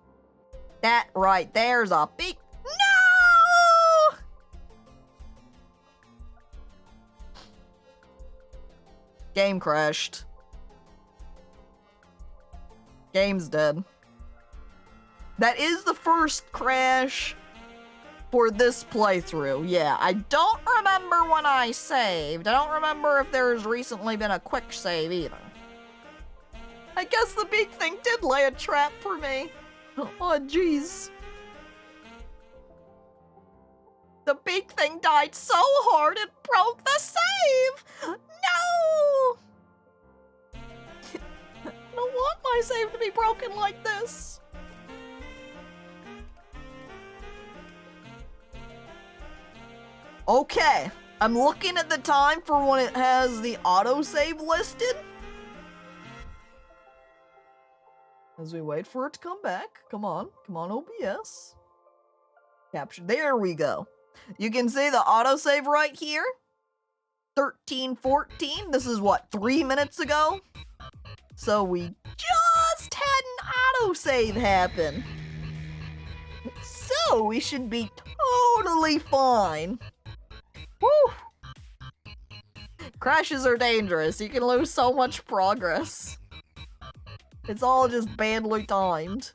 Speaker 1: That right there's a big... No! Game crashed. Game's dead. That is the first crash for this playthrough. Yeah, I don't remember when I saved. I don't remember if there's recently been a quick save either. I guess the big thing did lay a trap for me. Oh, jeez. The big thing died so hard it broke the save! No! I don't want my save to be broken like this. Okay, I'm looking at the time for when it has the autosave listed. As we wait for it to come back. Come on, OBS. Capture, there we go. You can see the autosave right here. 13:14, this is what, 3 minutes ago? So we just had an autosave happen. So we should be totally fine. Woo! Crashes are dangerous. You can lose so much progress. It's all just badly timed.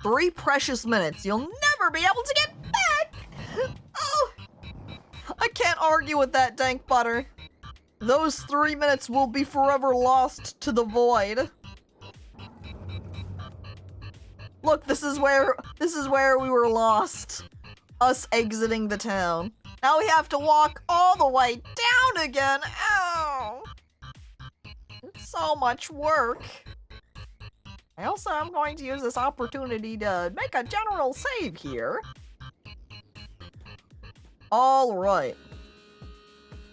Speaker 1: Three precious minutes. You'll never be able to get back! Oh! I can't argue with that, Dank Butter. Those 3 minutes will be forever lost to the void. Look, this is where we were lost. Us exiting the town. Now we have to walk all the way down again. Ow! It's so much work. I also am going to use this opportunity to make a general save here. Alright.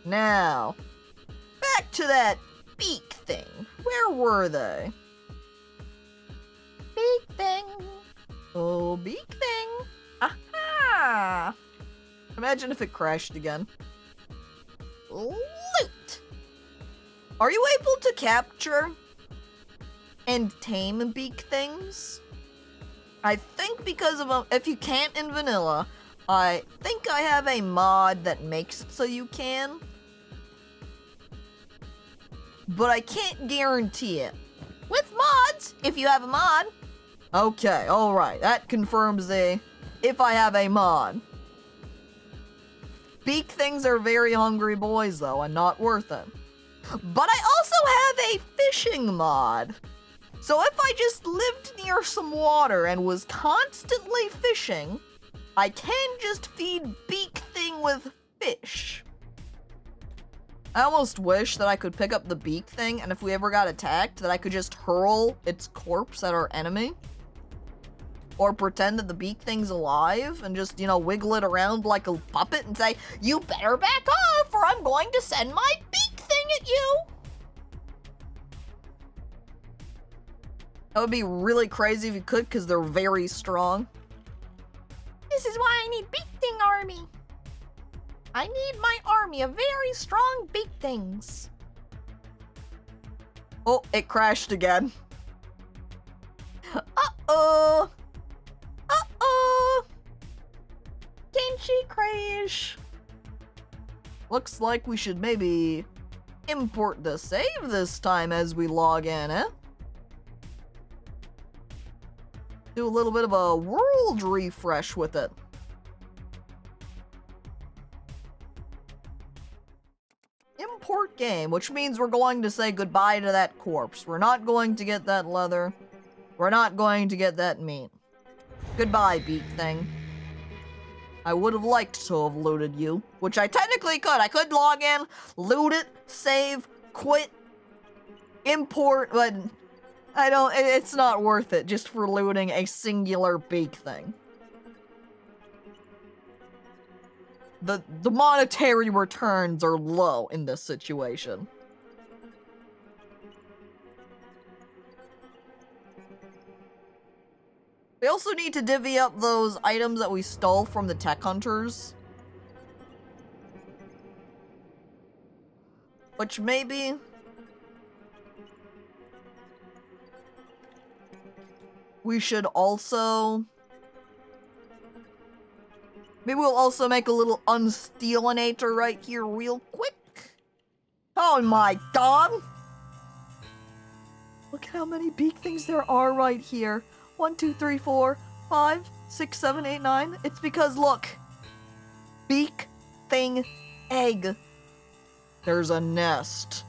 Speaker 1: Now, back to that beak thing. Where were they? Beak thing. Oh, beak thing. Aha! Imagine if it crashed again. Loot! Are you able to capture and tame beak things? I think because of if you can't in vanilla, I think I have a mod that makes it so you can. But I can't guarantee it. With mods, if you have a mod. Okay, alright, that confirms if I have a mod. Beak things are very hungry boys though, and not worth it. But I also have a fishing mod. So if I just lived near some water and was constantly fishing, I can just feed beak thing with fish. I almost wish that I could pick up the beak thing, and if we ever got attacked, that I could just hurl its corpse at our enemy. Or pretend that the beak thing's alive, and just, you know, wiggle it around like a puppet and say, "You better back off, or I'm going to send my beak thing at you!" That would be really crazy if you could, because they're very strong. This is why I need beak thing army. I need my army of very strong beak things. Oh, it crashed again. Uh-oh. Uh-oh. Kenshi crash. Looks like we should maybe import the save this time as we log in, eh? Do a little bit of a world refresh with it. Import game, which means we're going to say goodbye to that corpse. We're not going to get that leather. We're not going to get that meat. Goodbye, beak thing. I would have liked to have looted you, which I technically could. I could log in, loot it, save, quit, import, but I don't, it's not worth it just for looting a singular beak thing. The monetary returns are low in this situation. We also need to divvy up those items that we stole from the tech hunters. Which maybe we should also Maybe we'll also make a little unstealinator right here real quick. Oh my god! Look at how many beak things there are right here. 1, 2, 3, 4, 5, 6, 7, 8, 9. It's because, look. Beak thing egg. There's a nest.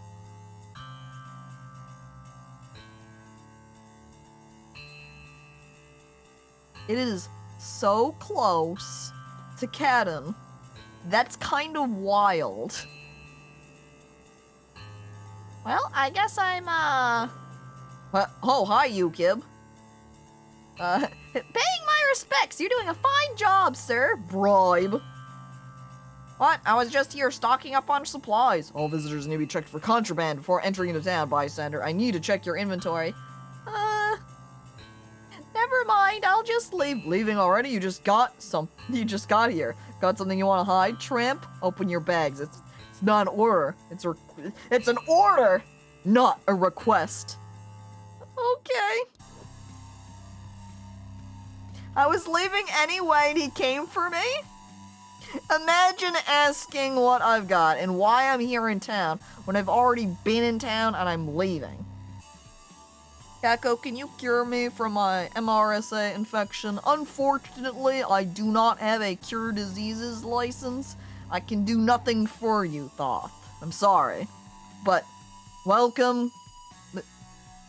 Speaker 1: It is so close to Cadden. That's kind of wild. Well, I guess I'm, oh, hi, Ukib. Paying my respects. You're doing a fine job, sir. Bribe. What? I was just here stocking up on supplies. All visitors need to be checked for contraband before entering into town, bystander. I need to check your inventory. Never mind. I'll just leave. Leaving already? You just got here. Got something you want to hide? Tramp? Open your bags. It's not an order. It's an order, not a request. Okay. I was leaving anyway and he came for me? Imagine asking what I've got and why I'm here in town when I've already been in town and I'm leaving. Caco, can you cure me from my MRSA infection? Unfortunately, I do not have a cure diseases license. I can do nothing for you, Thoth. I'm sorry. But, welcome.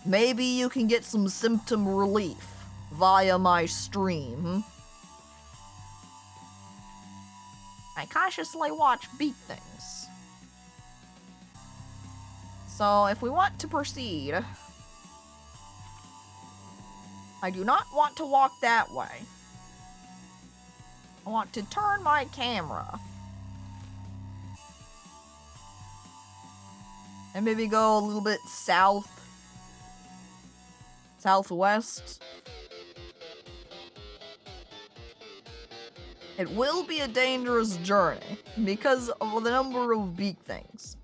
Speaker 1: Maybe you can get some symptom relief via my stream. I cautiously watch beak things. So, if we want to proceed, I do not want to walk that way. I want to turn my camera. And maybe go a little bit southwest. It will be a dangerous journey because of the number of beak things.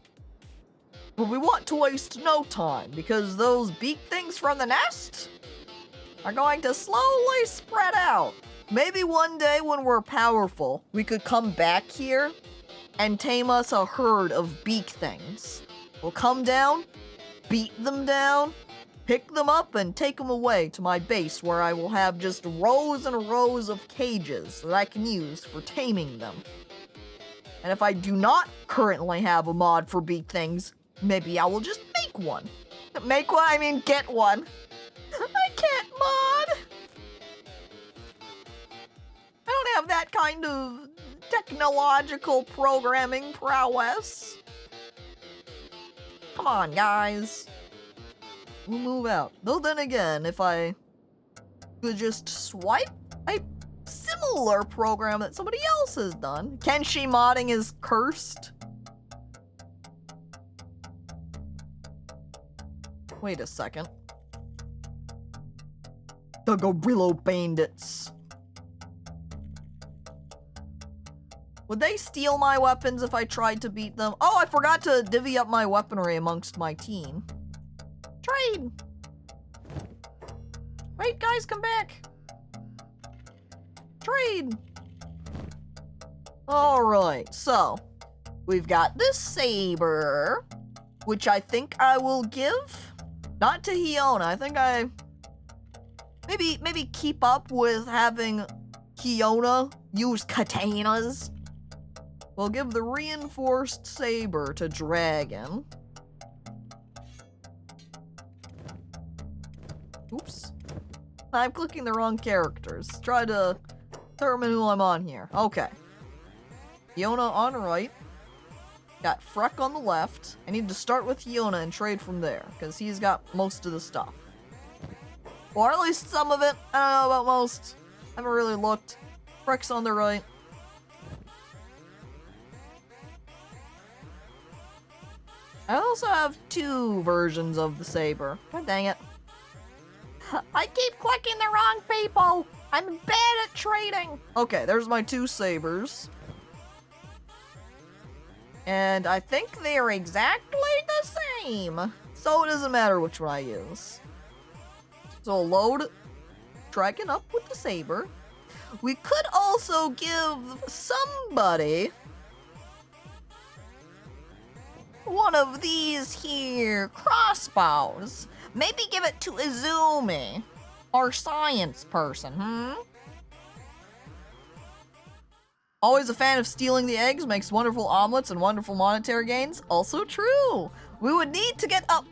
Speaker 1: But we want to waste no time because those beak things from the nest are going to slowly spread out. Maybe one day when we're powerful, we could come back here and tame us a herd of beak things. We'll come down, beat them down, pick them up, and take them away to my base where I will have just rows and rows of cages that I can use for taming them. And if I do not currently have a mod for beak things, maybe I will just make one. Make one? I mean get one. I can't mod! I don't have that kind of technological programming prowess. Come on, guys. We'll move out. Though then again, if I could just swipe a similar program that somebody else has done. Kenshi modding is cursed. Wait a second. The Gorilla Bandits. Would they steal my weapons if I tried to beat them? Oh, I forgot to divvy up my weaponry amongst my team. Trade! Wait, guys, come back. Trade! Alright, so we've got this saber, which I think I will give, not to Hiona. I think I maybe keep up with having Hiona use katanas. We'll give the reinforced saber to Dragon. Oops. I'm clicking the wrong characters. Try to determine who I'm on here. Okay. Hiona on right. Got Fhrek on the left. I need to start with Hiona and trade from there, because he's got most of the stuff. Or at least some of it. I don't know about most. I haven't really looked. Phrek's on the right. I also have 2 versions of the saber. God dang it. I keep clicking the wrong people. I'm bad at trading. Okay, there's my 2 sabers. And I think they are exactly the same. So it doesn't matter which one I use. So I'll load Dragon up with the saber. We could also give somebody one of these here crossbows. Maybe give it to Izumi, our science person, Always a fan of stealing the eggs, makes wonderful omelets and wonderful monetary gains. Also true. We would need to get up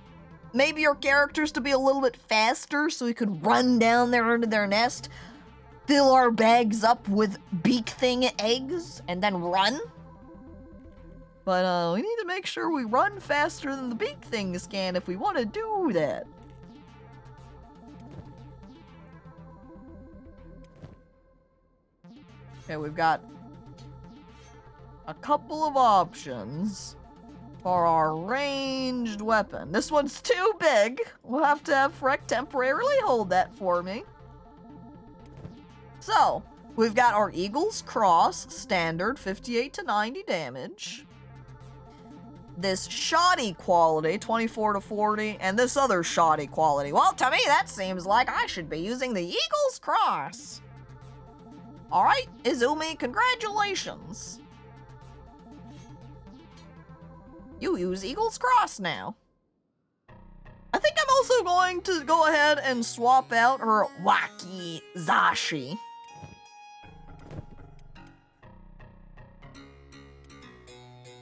Speaker 1: maybe your characters to be a little bit faster so we could run down there into their nest, fill our bags up with beak thing eggs, and then run. But we need to make sure we run faster than the beak things can if we want to do that. Okay, we've got a couple of options for our ranged weapon. This one's too big. We'll have to have Fhrek temporarily hold that for me. So, we've got our Eagle's Cross, standard, 58 to 90 damage. This shoddy quality, 24 to 40, and this other shoddy quality. Well, to me, that seems like I should be using the Eagle's Cross. Alright, Izumi, congratulations. You use Eagle's Cross now. I think I'm also going to go ahead and swap out her Wakizashi.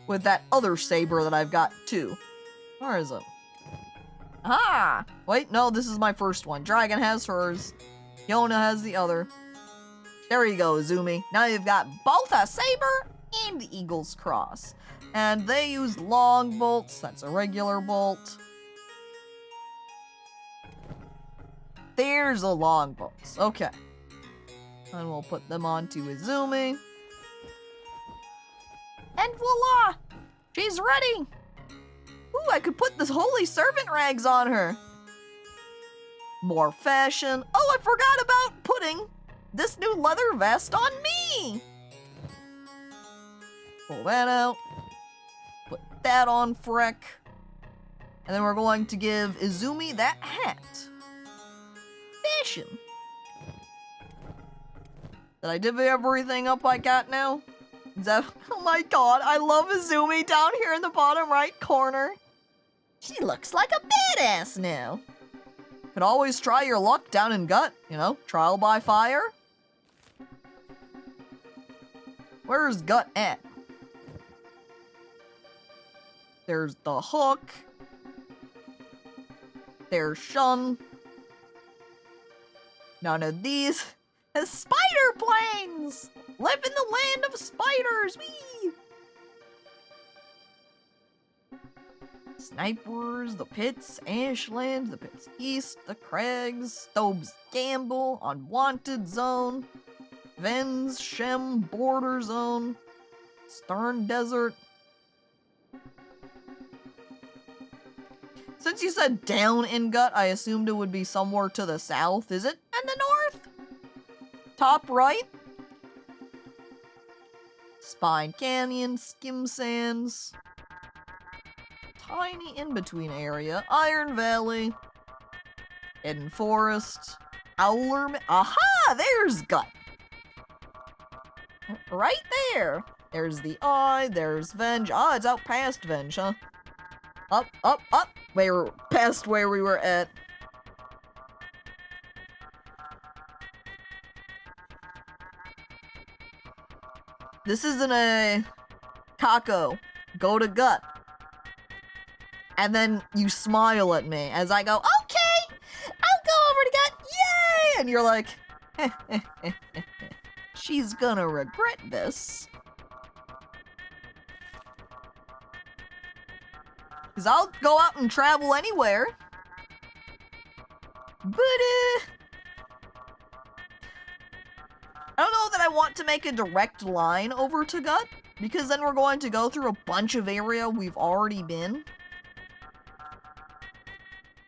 Speaker 1: With that other saber that I've got too. Where is it? Ah! Wait, no, this is my first one. Dragon has hers. Yona has the other. There you go, Izumi. Now you've got both a saber and the Eagle's Cross. And they use long bolts. That's a regular bolt. There's the long bolts. Okay. And we'll put them onto Izumi. And voila! She's ready! Ooh, I could put this holy servant rags on her. More fashion. Oh, I forgot about putting this new leather vest on me! Pull that out. Put that on Fhrek. And then we're going to give Izumi that hat. Fashion. Did I divvy everything up I got now? Is that, oh my god, I love Izumi down here in the bottom right corner. She looks like a badass now. Could always try your luck down in Gut, you know, trial by fire. Where's Gut at? There's the Hook. There's Shun. None of these. Spider planes! Live in the land of spiders! Whee! Snipers, the Pits, Ashlands, the Pits East, the Crags, Stob's Gamble, Unwanted Zone, Ven's Shem Border Zone, Stern Desert. Since you said down in Gut, I assumed it would be somewhere to the south. Is it in the north? Top right? Spine Canyon, Skim Sands. Tiny in-between area. Iron Valley. Hidden Forest. Owler... Aha! There's Gut! Right there! There's the Eye, there's Venge. Ah, it's out past Venge, huh? Up, up, up! Past where we were at. This isn't a Kako. Go to Gut. And then you smile at me as I go, okay, I'll go over to Gut, yay! And you're like, she's gonna regret this. Because I'll go out and travel anywhere. But, I don't know that I want to make a direct line over to Gut, because then we're going to go through a bunch of area we've already been.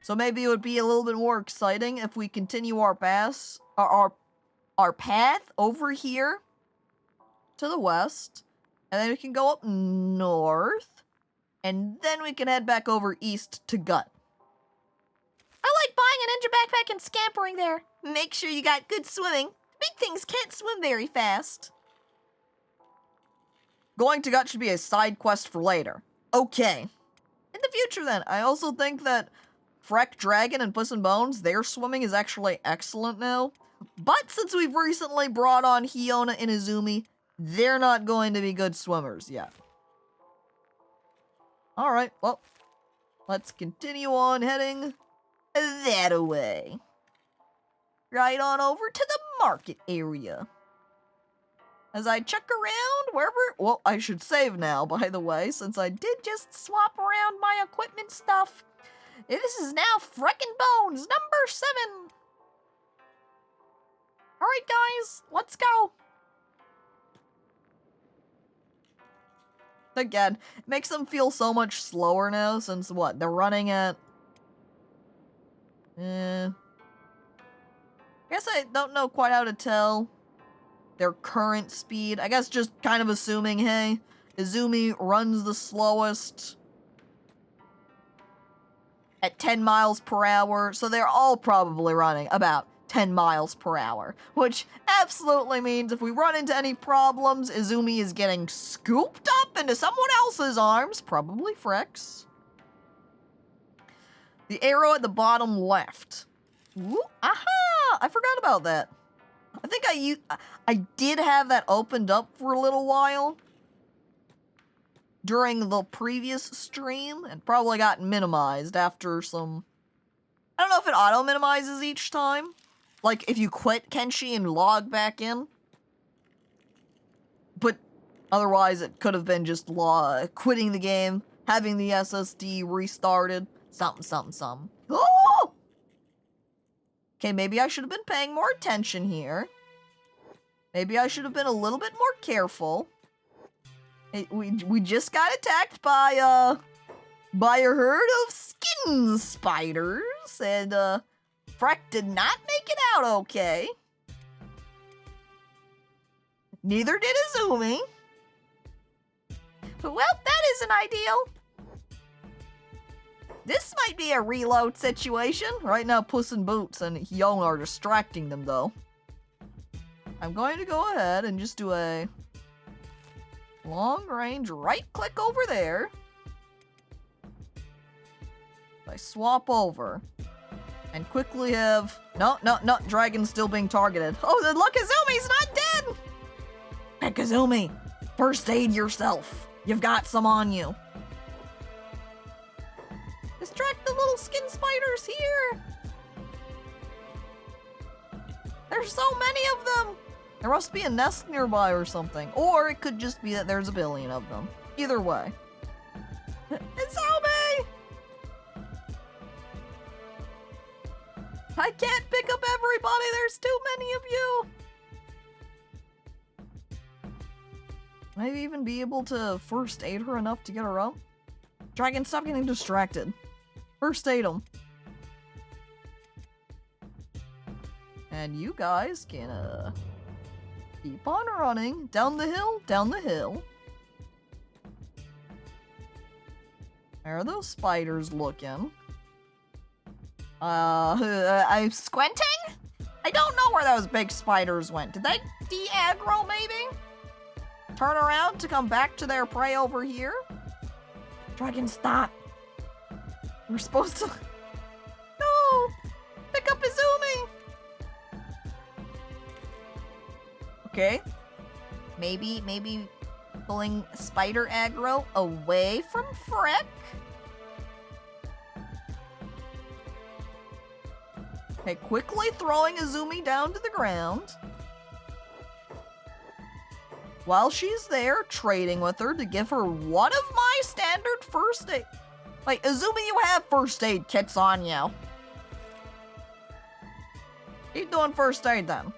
Speaker 1: So maybe it would be a little bit more exciting if we continue our path over here to the west, and then we can go up north, and then we can head back over east to Gut. I like buying a ninja backpack and scampering there. Make sure you got good swimming. Big things can't swim very fast. Going to Gut should be a side quest for later. Okay. In the future, then. I also think that Fhrek, Dragon, and Puss in Bones, their swimming is actually excellent now. But since we've recently brought on Hyona and Izumi, they're not going to be good swimmers yet. Alright, well, let's continue on heading that way. Right on over to the market area. As I check around wherever... Well, I should save now, by the way, since I did just swap around my equipment stuff. This is now Freckin' Bones, number 7. Alright, guys, let's go. Again, it makes them feel so much slower now, since what? They're running at... I guess I don't know quite how to tell their current speed. I guess just kind of assuming, hey, Izumi runs the slowest at 10 miles per hour, so they're all probably running about 10 miles per hour, which absolutely means if we run into any problems, Izumi is getting scooped up into someone else's arms, probably Frek's. The arrow at the bottom left. Ooh, aha! I forgot about that. I think I did have that opened up for a little while during the previous stream and probably got minimized after some... I don't know if it auto-minimizes each time. Like, if you quit Kenshi and log back in. But otherwise, it could have been just quitting the game, having the SSD restarted. Something. Oh! Okay, maybe I should have been paying more attention here. Maybe I should have been a little bit more careful. We just got attacked by a herd of skin spiders, and Fhrek did not make it out okay. Neither did Izumi. But well, that isn't ideal. This might be a reload situation. Right now, Puss in Boots and Hyona are distracting them, though. I'm going to go ahead and just do a long-range right-click over there. I swap over and quickly have... No, Dragon's still being targeted. Oh, then look, Izumi's not dead! Heck, Izumi, first aid yourself. You've got some on you. Distract the little skin spiders here. There's so many of them. There must be a nest nearby or something. Or it could just be that there's a billion of them. Either way. Izumi! I can't pick up everybody. There's too many of you. Maybe even be able to first aid her enough to get her up? Dragon, stop getting distracted. First aid him. And you guys can, keep on running. Down the hill, down the hill. Where are those spiders looking? I'm squinting? I don't know where those big spiders went. Did they de-aggro, maybe? Turn around to come back to their prey over here? Dragon, stop. We're supposed to... No! Pick up Izumi! Okay. Maybe pulling spider aggro away from Fhrek? Okay, quickly throwing Izumi down to the ground. While she's there, trading with her to give her one of my standard first aid... Wait, Izumi, you have first aid kits on you. Keep doing first aid then.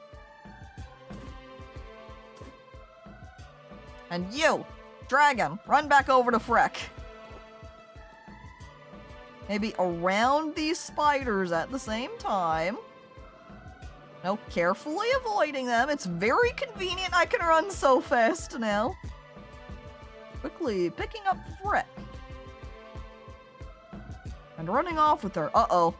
Speaker 1: And you, Dragon, run back over to Fhrek. Maybe around these spiders at the same time. No, carefully avoiding them. It's very convenient I can run so fast now. Quickly picking up Fhrek. And running off with her. Uh-oh.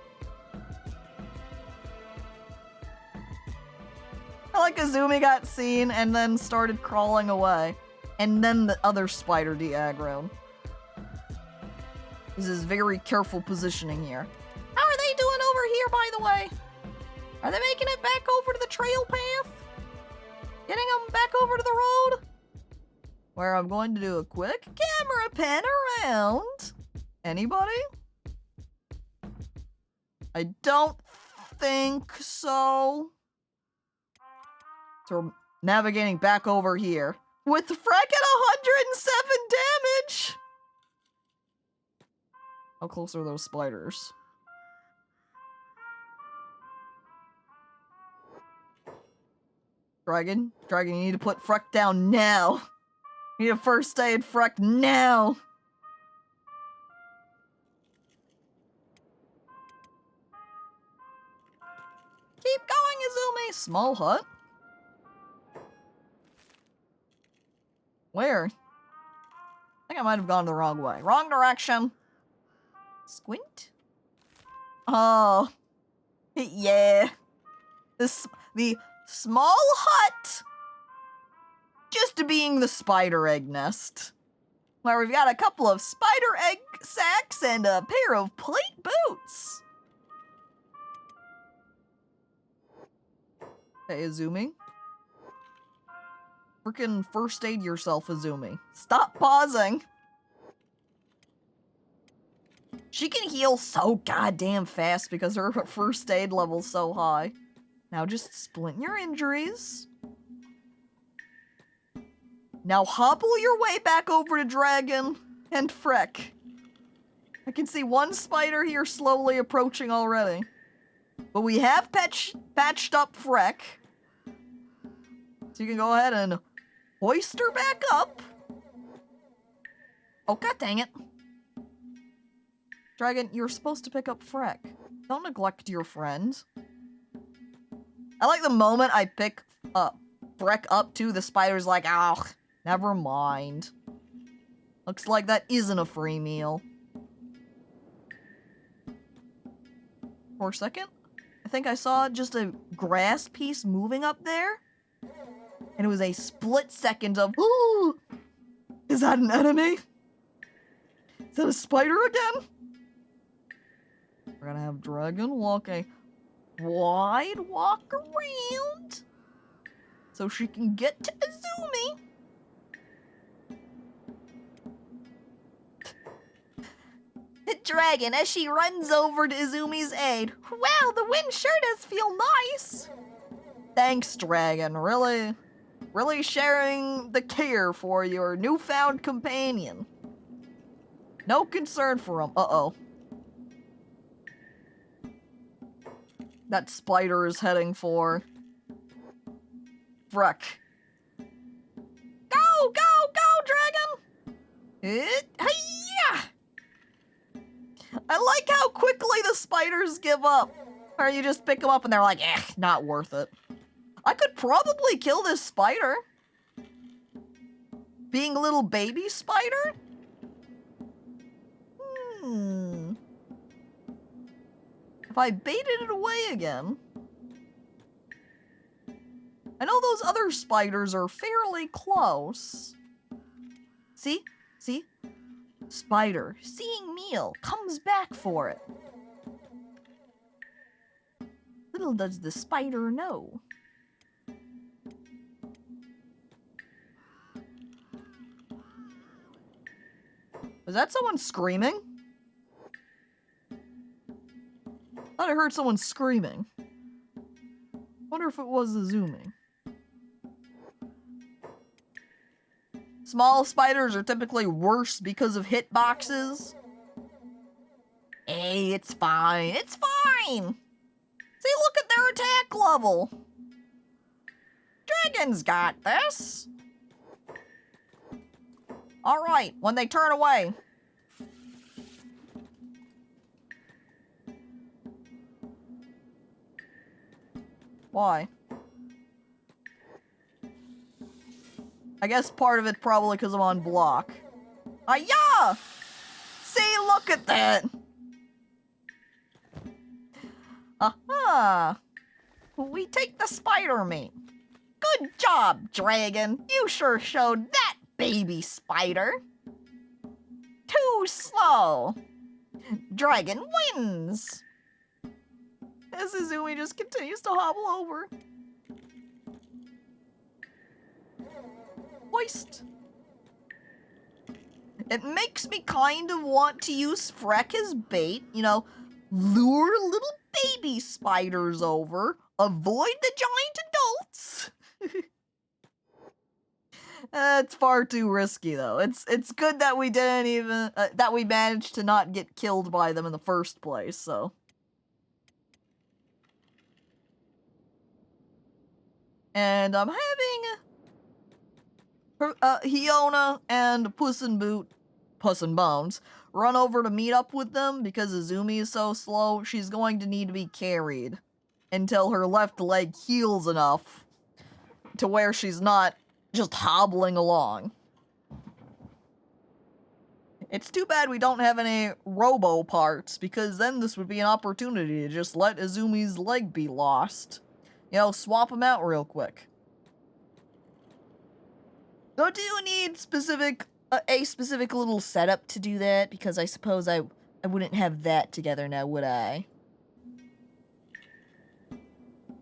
Speaker 1: I like Izumi got seen and then started crawling away. And then the other spider de-aggroed. This is very careful positioning here. How are they doing over here, by the way? Are they making it back over to the trail path? Getting them back over to the road? Where I'm going to do a quick camera pan around. Anybody? I don't think so. So we're navigating back over here. With Fhrek at 107 damage! How close are those spiders? Dragon, you need to put Fhrek down now. You need a first aid Fhrek now. Keep going, Izumi. Small hut. Where? I think I might have gone the wrong way. Wrong direction. Squint? Oh. Yeah. The small hut. Just being the spider egg nest. Where we've got a couple of spider egg sacks and a pair of plate boots. Hey, Izumi. Frickin' first aid yourself, Izumi. Stop pausing. She can heal so goddamn fast because her first aid level's so high. Now just splint your injuries. Now hobble your way back over to Dragon and Fhrek. I can see one spider here slowly approaching already. But we have patched up Fhrek. So you can go ahead and hoist her back up. Oh, god dang it. Dragon, you're supposed to pick up Fhrek. Don't neglect your friend. I like the moment I pick Fhrek up too, the spider's like, oh, never mind. Looks like that isn't a free meal. For a second, I think I saw just a grass piece moving up there. And it was a split second of, ooh, is that an enemy? Is that a spider again? We're gonna have Dragon walk a wide walk around so she can get to Izumi. Dragon, as she runs over to Izumi's aid. Wow, the wind sure does feel nice. Thanks, Dragon. Really sharing the care for your newfound companion. No concern for him. Uh-oh. That spider is heading for Fhrek. Go, Dragon! Hi-ya! I like how quickly the spiders give up. Or you just pick them up and they're like, eh, not worth it. I could probably kill this spider. Being a little baby spider? If I baited it away again. I know those other spiders are fairly close. See? Spider, seeing meal, comes back for it. Little does the spider know. Was that someone screaming? I thought I heard someone screaming. Wonder if it was Izumi. Small spiders are typically worse because of hitboxes. Hey, it's fine. It's fine. See, look at their attack level. Dragon's got this. All right, when they turn away. Why? I guess part of it probably because I'm on block. Yeah! See, look at that! Aha! We take the spider meat. Good job, Dragon. You sure showed that baby spider. Too slow. Dragon wins. As Izumi just continues to hobble over. Hoist. It makes me kind of want to use Fhrek as bait, you know, lure little baby spiders over, avoid the giant adults. It's far too risky though. It's good that we didn't even, that we managed to not get killed by them in the first place, so. And I'm having Hiona and Puss in Bones run over to meet up with them because Izumi is so slow. She's going to need to be carried until her left leg heals enough to where she's not just hobbling along. It's too bad we don't have any robo parts, because then this would be an opportunity to just let Izumi's leg be lost. You know, swap them out real quick. So do you need a specific little setup to do that? Because I suppose I wouldn't have that together now, would I?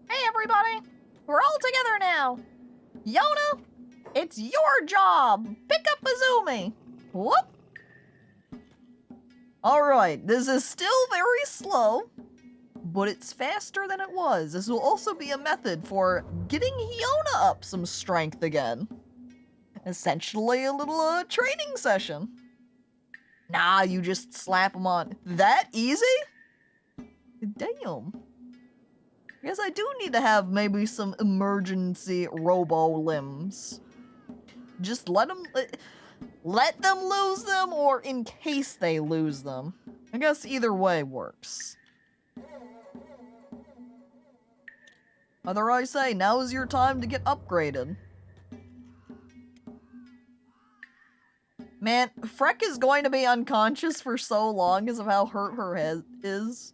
Speaker 1: Hey everybody! We're all together now! Yona, it's your job! Pick up Izumi! Whoop! Alright, this is still very slow, but it's faster than it was. This will also be a method for getting Hiona up some strength again. Essentially a little training session. Nah, you just slap them on. That easy? Damn. I guess I do need to have maybe some emergency robo limbs. Just let them lose them, or in case they lose them. I guess either way works. Otherwise, say, now is your time to get upgraded. Man, Fhrek is going to be unconscious for so long because of how hurt her head is.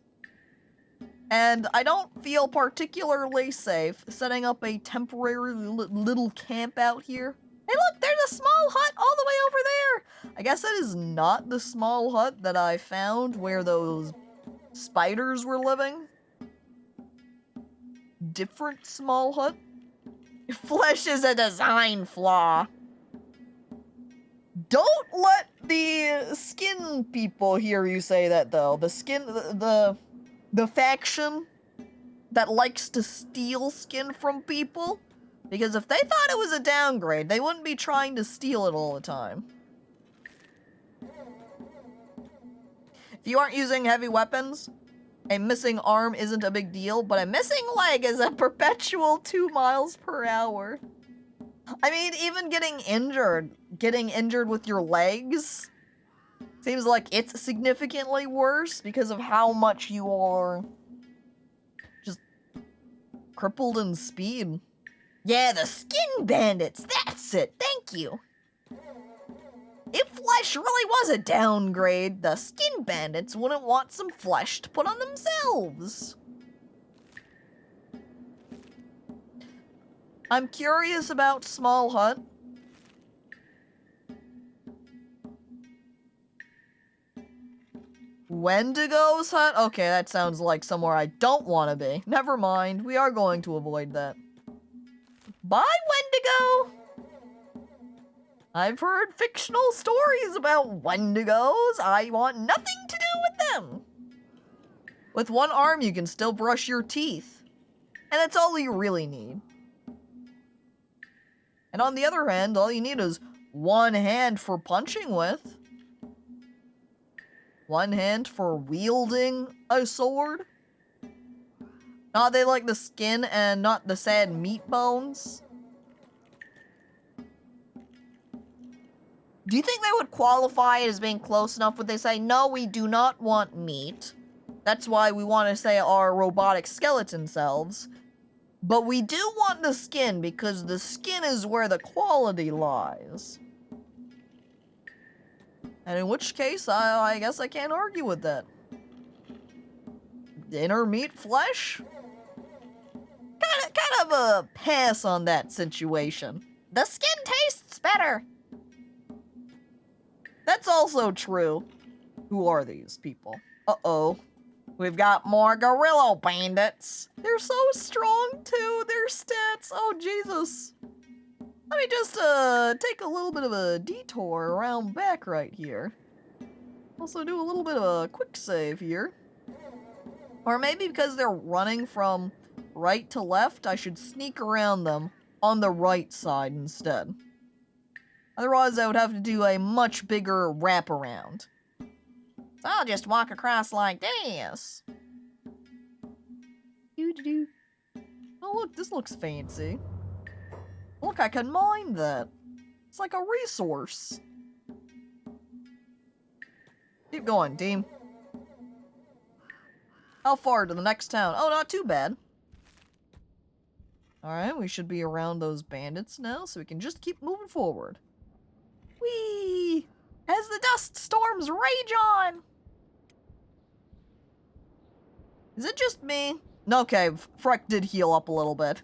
Speaker 1: And I don't feel particularly safe setting up a temporary little camp out here. Hey look, there's a small hut all the way over there! I guess that is not the small hut that I found where those spiders were living. Different small hut. Flesh is a design flaw. Don't let the skin people hear you say that though. The skin, the faction that likes to steal skin from people. Because if they thought it was a downgrade, they wouldn't be trying to steal it all the time. If you aren't using heavy weapons, a missing arm isn't a big deal, but a missing leg is a perpetual 2 miles per hour. I mean, even getting injured with your legs seems like it's significantly worse because of how much you are just crippled in speed. Yeah, the skin bandits, that's it, thank you. If flesh really was a downgrade, the skin bandits wouldn't want some flesh to put on themselves. I'm curious about Small Hut. Wendigo's hut? Okay, that sounds like somewhere I don't want to be. Never mind, we are going to avoid that. Bye, Wendigo! I've heard fictional stories about Wendigos. I want nothing to do with them. With one arm, you can still brush your teeth. And that's all you really need. And on the other hand, all you need is one hand for punching with. One hand for wielding a sword. Not they like the skin and not the sad meat bones. Do you think they would qualify it as being close enough? Would they say, no, we do not want meat. That's why we want to say our robotic skeleton selves. But we do want the skin, because the skin is where the quality lies. And in which case, I guess I can't argue with that. Inner meat flesh? kind of a pass on that situation. The skin tastes better. That's also true. Who are these people? Uh-oh. We've got more gorilla bandits. They're so strong, too. Their stats. Oh, Jesus. Let me just, take a little bit of a detour around back right here. Also do a little bit of a quick save here. Or maybe because they're running from right to left, I should sneak around them on the right side instead. Otherwise, I would have to do a much bigger wraparound. So I'll just walk across like this. Doo-doo-doo. Oh, look, this looks fancy. Look, I can mine that. It's like a resource. Keep going, team. How far to the next town? Oh, not too bad. Alright, we should be around those bandits now, so we can just keep moving forward. Whee! As the dust storms rage on! Is it just me? Okay, Fhrek did heal up a little bit.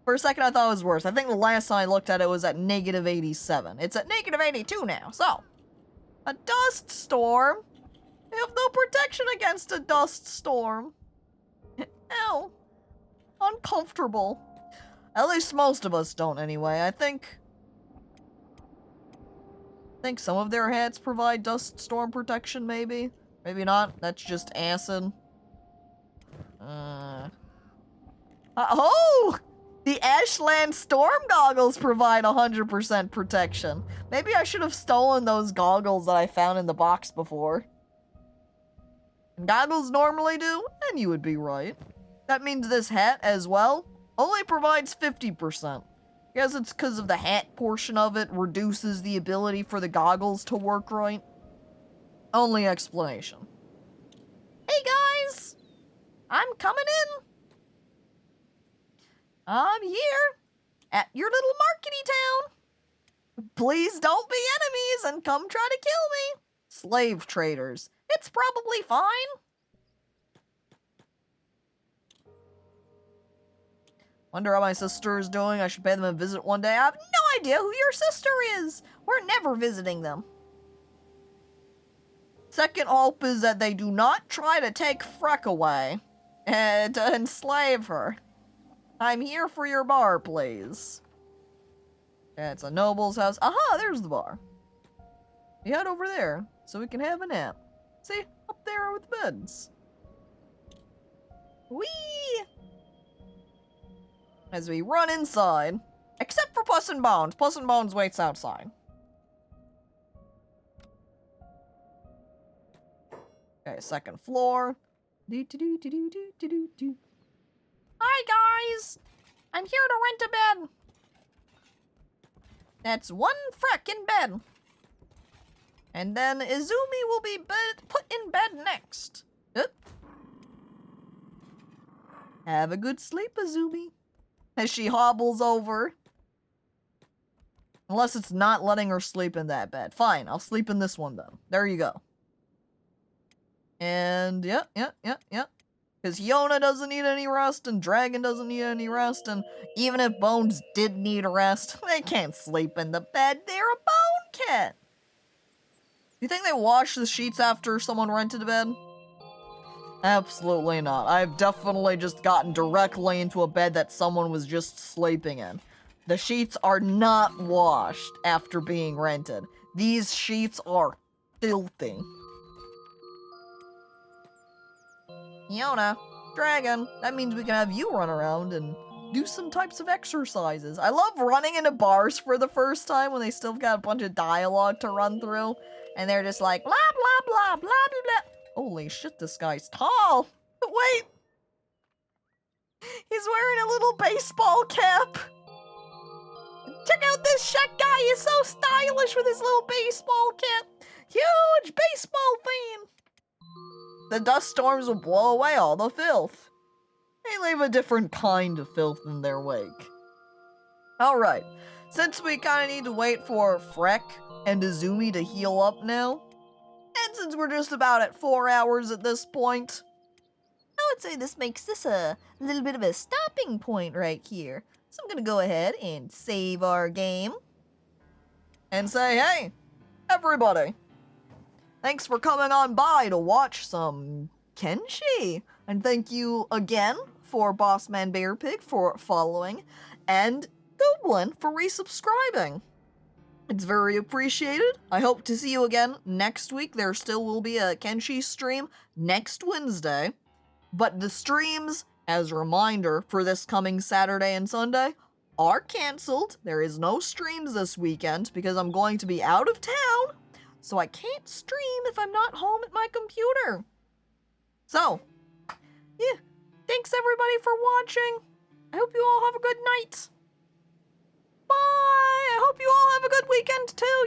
Speaker 1: For a second I thought it was worse. I think the last time I looked at it was at negative 87. It's at negative 82 now, so. A dust storm? I have no protection against a dust storm. Ow. Uncomfortable. At least most of us don't anyway. I think some of their hats provide dust storm protection, maybe? Maybe not. That's just acid. Oh! The Ashland Storm goggles provide 100% protection. Maybe I should have stolen those goggles that I found in the box before. And goggles normally do, and you would be right. That means this hat as well only provides 50%. Guess it's because of the hat portion of it reduces the ability for the goggles to work right. Only explanation. Hey guys! I'm coming in. I'm here at your little markety town. Please don't be enemies and come try to kill me. Slave traders. It's probably fine. Wonder how my sister is doing. I should pay them a visit one day. I have no idea who your sister is. We're never visiting them. Second hope is that they do not try to take Fhrek away and to enslave her. I'm here for your bar, please. It's a noble's house. Aha, there's the bar. We head over there so we can have a nap. See, up there with beds. Whee! As we run inside, except for Puss and Bones. Puss and Bones waits outside. Okay, second floor. Hi, guys! I'm here to rent a bed. That's one Fhrek in bed. And then Izumi will be put in bed next. Have a good sleep, Izumi. As she hobbles over. Unless it's not letting her sleep in that bed. Fine, I'll sleep in this one then. There you go. And, yep. Because Yona doesn't need any rest, and Dragon doesn't need any rest, and even if Bones did need a rest, they can't sleep in the bed. They're a bone cat. Do you think they wash the sheets after someone rented a bed? Absolutely not. I've definitely just gotten directly into a bed that someone was just sleeping in. The sheets are not washed after being rented. These sheets are filthy. Yona, Dragon, that means we can have you run around and do some types of exercises. I love running into bars for the first time when they still got a bunch of dialogue to run through. And they're just like, blah, blah, blah, blah, blah, blah. Holy shit, this guy's tall. Wait. He's wearing a little baseball cap. Check out this shot guy. He's so stylish with his little baseball cap. Huge baseball fan. The dust storms will blow away all the filth. They leave a different kind of filth in their wake. Alright, since we kind of need to wait for Fhrek and Izumi to heal up now, and since we're just about at 4 hours at this point, would say this makes this a little bit of a stopping point right here. So I'm gonna go ahead and save our game. And say, hey, everybody. Thanks for coming on by to watch some Kenshi. And thank you again for Bossman Bear Pig for following. And Goblin for resubscribing. It's very appreciated. I hope to see you again next week. There still will be a Kenshi stream next Wednesday. But the streams, as a reminder, for this coming Saturday and Sunday are canceled. There is no streams this weekend because I'm going to be out of town. So I can't stream if I'm not home at my computer. So, yeah. Thanks everybody for watching. I hope you all have a good night. Bye! I hope you all have a good weekend too!